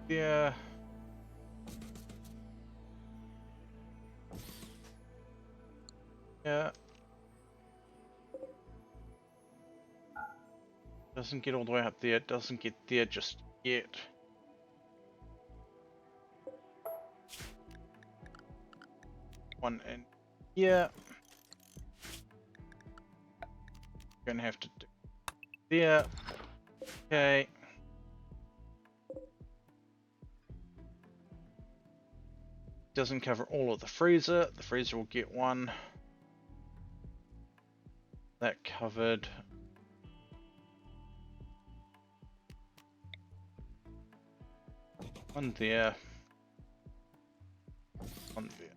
Speaker 1: Yeah. Yeah. Doesn't get all the way up there, doesn't get there just yet. One in here. Gonna have to do there. Okay. Doesn't cover all of the freezer. The freezer will get one. That covered. One there. One there.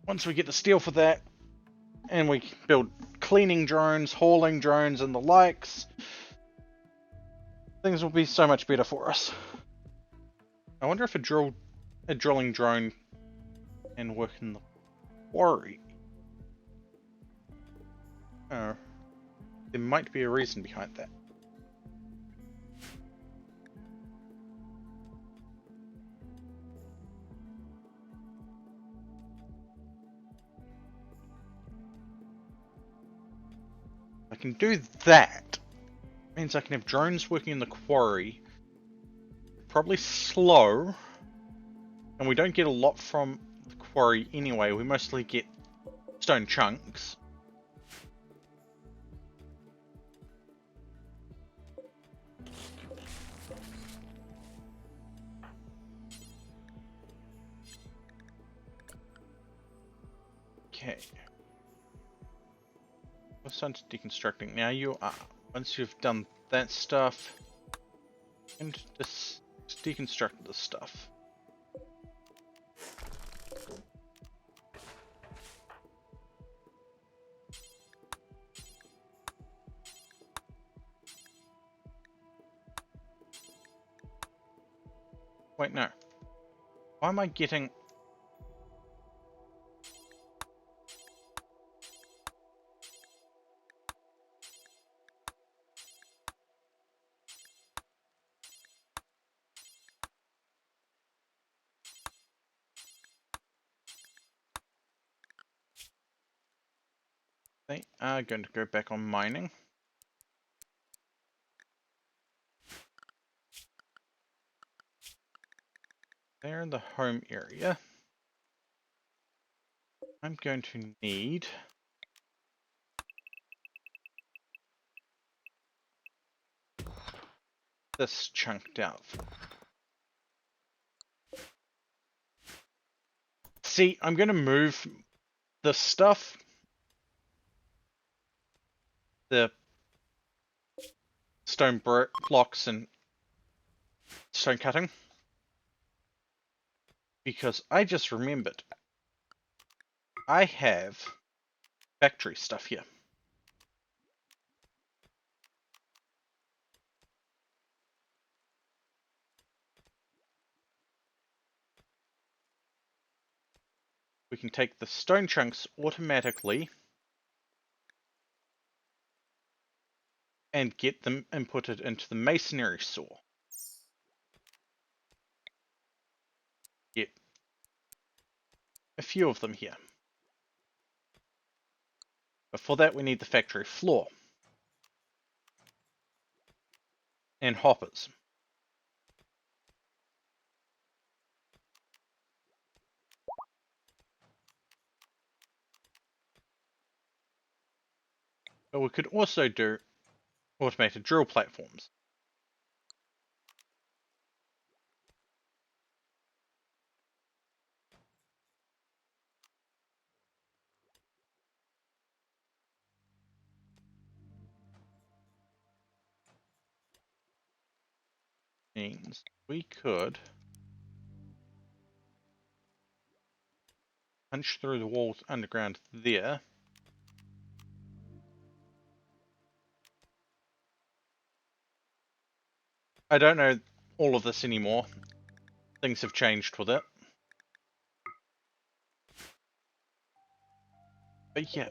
Speaker 1: Once we get the steel for that, and we build cleaning drones, hauling drones, and the likes, things will be so much better for us. I wonder if a drilling drone can work in the quarry. Oh, there might be a reason behind that. I can do that. Means I can have drones working in the quarry. Probably slow. And we don't get a lot from the quarry anyway. We mostly get stone chunks. Okay. What's on to deconstructing? Now you are. Once you've done that stuff, and just deconstruct this stuff. Wait, no. Why am I getting... They are going to go back on mining. They're in the home area. I'm going to need... this chunked out. See, I'm going to move the stuff, the stone blocks and stone cutting, because I just remembered I have factory stuff here. We can take the stone chunks automatically and get them inputted into the masonry saw. Get a few of them here. But for that we need the factory floor. And hoppers. But we could also do automated drill platforms. means we could punch through the walls underground there. I don't know all of this anymore. Things have changed with it. But yeah.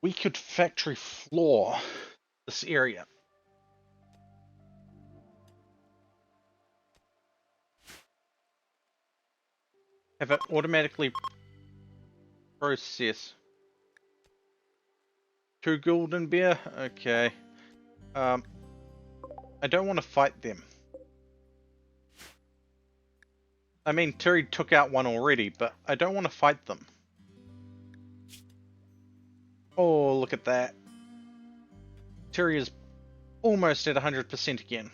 Speaker 1: We could factory floor this area. Have it automatically process. 2 golden beer? Okay. I don't want to fight them. I mean, Terry took out one already, but I don't want to fight them. Oh, look at that. Terry is almost at 100% again.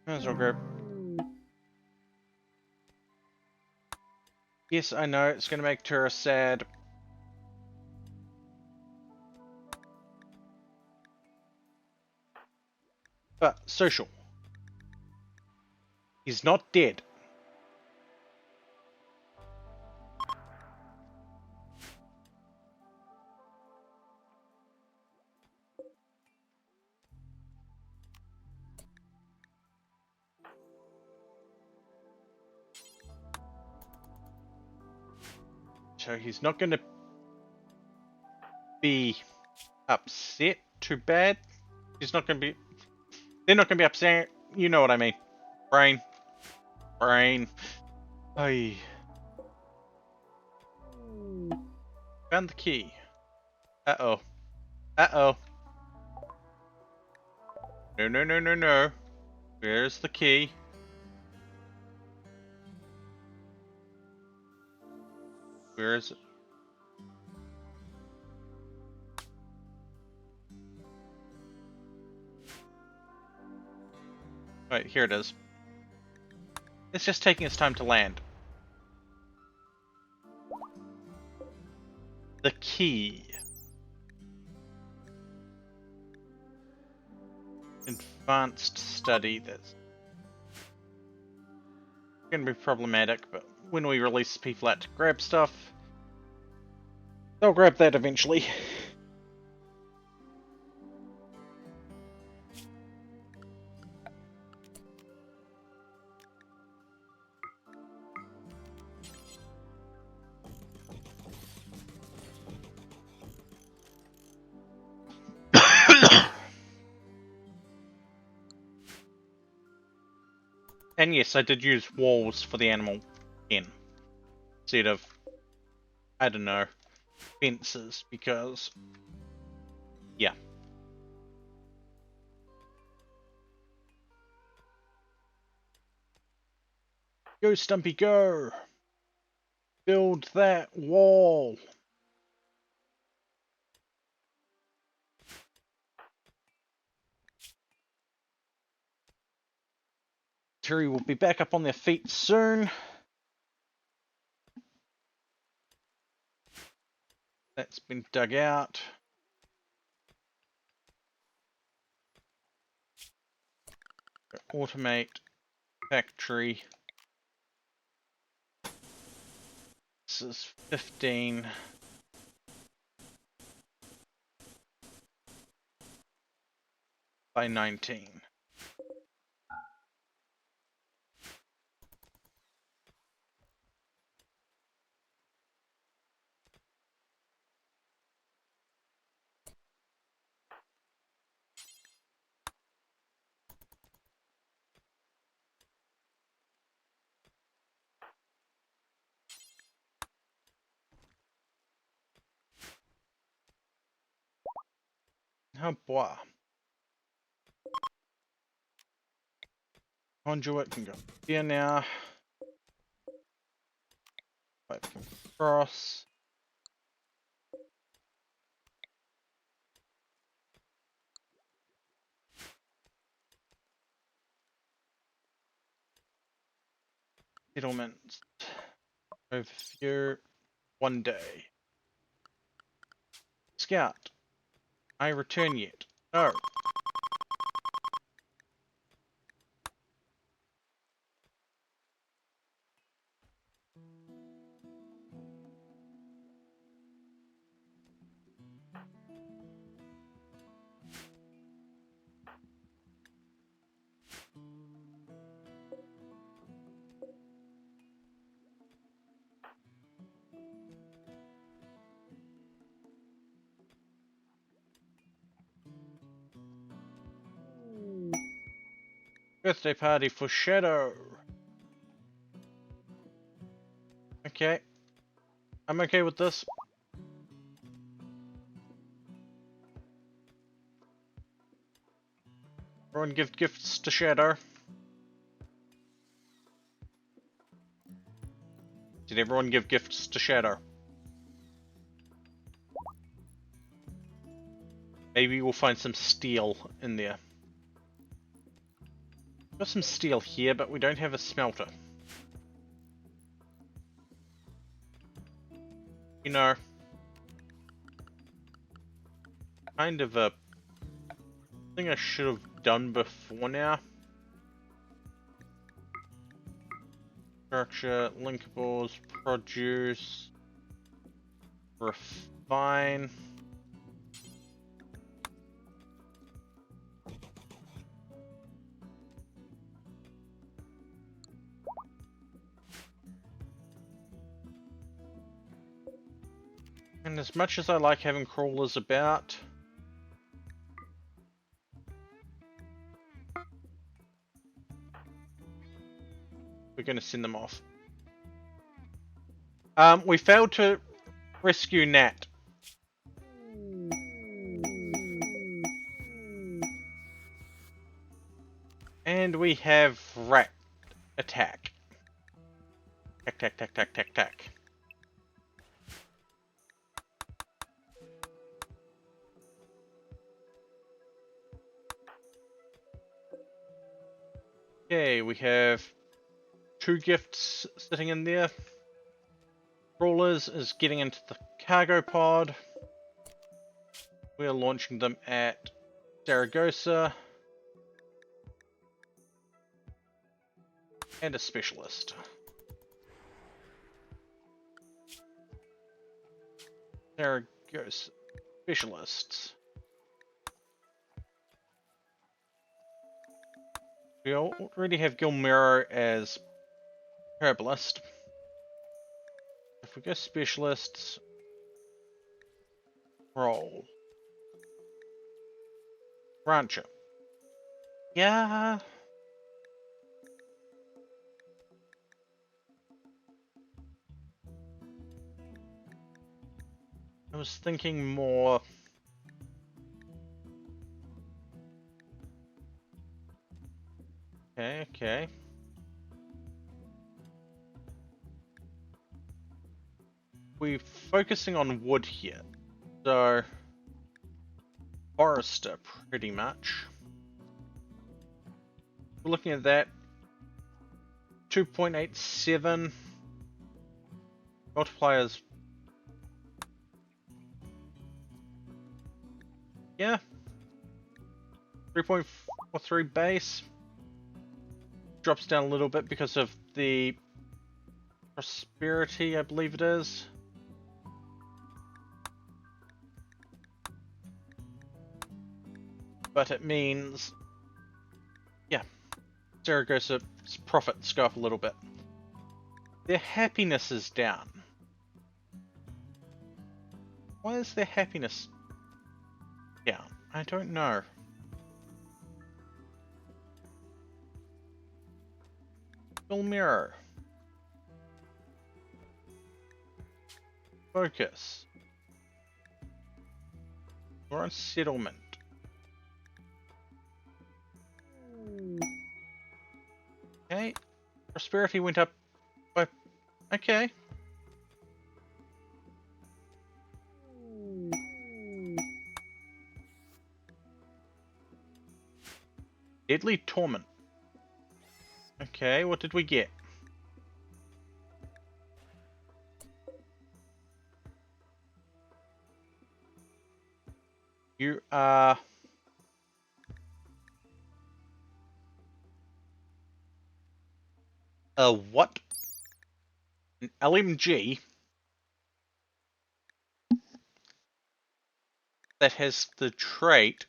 Speaker 1: Might as well go. Yes, I know, it's going to make Terra sad. But, social. He's not dead. So he's not going to be upset too bad. He's not going to be... They're not going to be upset. You know what I mean. Brain. Brain. Ay. Found the key. Uh-oh. Uh-oh. No, no, no, no, no. Where's the key? Where is it? Right, here it is. It's just taking its time to land. The key. Advanced study. That's going to be problematic, but when we release people out to grab stuff, they'll grab that eventually. And yes, I did use walls for the animal pen instead of, I don't know, fences, because, yeah. Go, Stumpy, go! Build that wall! Terry will be back up on their feet soon. That's been dug out. Automate factory. This is 15. By 19. Oh boy. Conduit can go here now. Pipe can cross. Settlements. Overview. 1 day. Scout. I return yet? No. Birthday party for Shadow. Okay. I'm okay with this. Everyone give gifts to Shadow. Did everyone give gifts to Shadow? Maybe we'll find some steel in there. Got some steel here, but we don't have a smelter. You know, kind of a thing I should have done before now. Structure, linkables, produce, refine. And as much as I like having crawlers about, we're going to send them off. We failed to rescue Nat. And we have rat attack. Tack, tack, tack, tack, tack, tack. Okay, we have 2 gifts sitting in there. Crawlers is getting into the cargo pod. We are launching them at Zaragoza. And a specialist. Zaragoza. Specialists. We already have Gilmero as herbalist. If we go specialists, roll. Rancher. Yeah. I was thinking more. Okay. We're focusing on wood here. So, forester, pretty much. We're looking at that. 2.87. Multipliers Yeah. 3.43 base. Drops down a little bit because of the prosperity, I believe it is. But it means, yeah, Zaragoza's profits go up a little bit. Their happiness is down. Why is their happiness down? I don't know. Full mirror. Focus. We're on settlement. Okay. Prosperity went up by... Okay. Deadly Torment. Okay, what did we get? You are... a what? An LMG that has the trait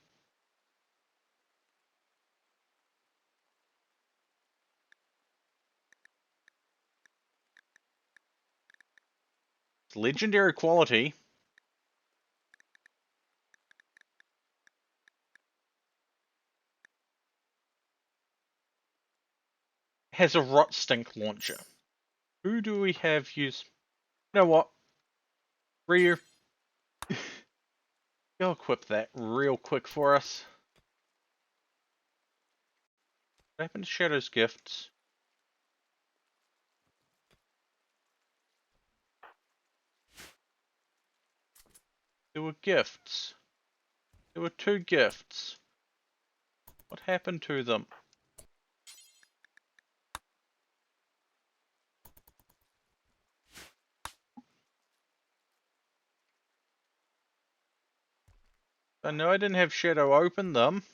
Speaker 1: legendary quality, has a Rot Stink launcher. Who do we have use? You know what? Ryu, go equip that real quick for us. What happened to Shadow's gifts? There were gifts. There were 2 gifts. What happened to them? I know I didn't have Shadow open them.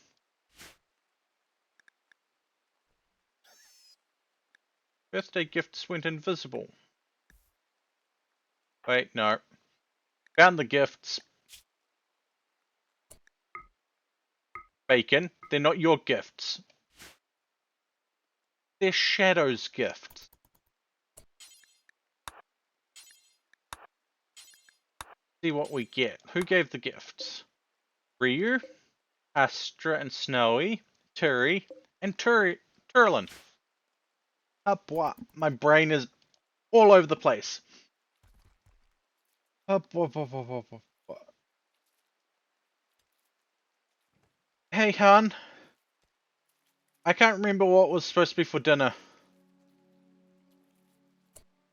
Speaker 1: Birthday gifts went invisible. Wait, no. Found the gifts. Bacon, they're not your gifts. They're Shadow's gifts. See what we get. Who gave the gifts? Ryu, Astra and Snowy, Turi, and Turlin. Boy, my brain is all over the place. Hey, Han. I can't remember what was supposed to be for dinner.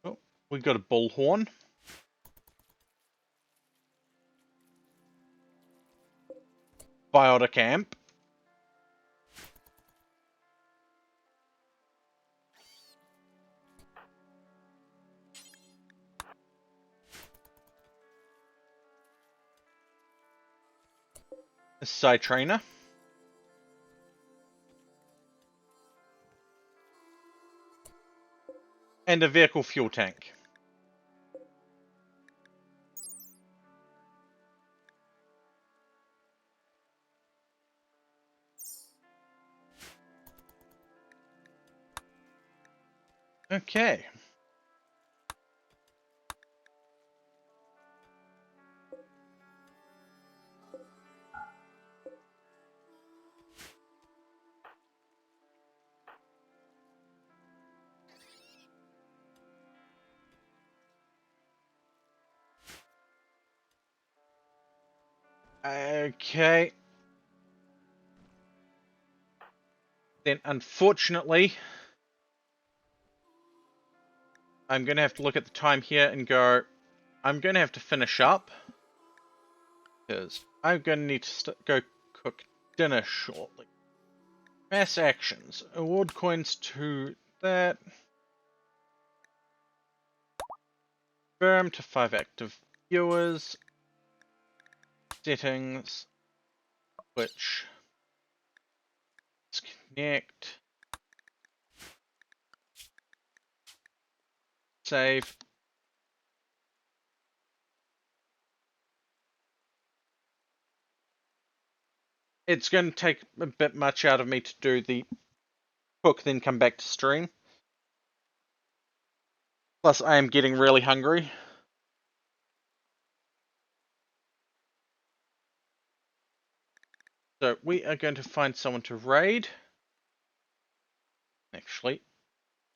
Speaker 1: Oh, we got a bullhorn. Biotic amp. A Psy Trainer. And a vehicle fuel tank. Okay. Okay. Then, unfortunately, I'm going to have to look at the time here and go, I'm going to have to finish up. Because I'm going to need to go cook dinner shortly. Mass actions. Award coins to that. Confirm to 5 active viewers. Settings. Switch. Disconnect. Save. It's going to take a bit much out of me to do the cook, then come back to stream. Plus, I am getting really hungry. So we are going to find someone to raid. Actually,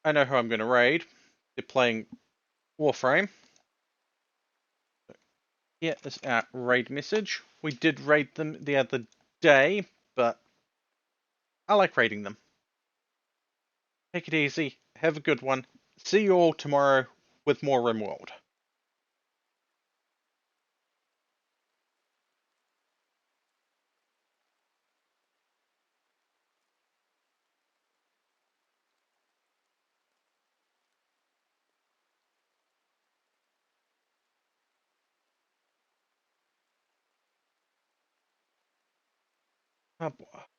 Speaker 1: I know who I'm going to raid. They're playing Warframe. Here is our raid message. We did raid them the other day, but I like raiding them. Take it easy. Have a good one. See you all tomorrow with more RimWorld. Oh boy.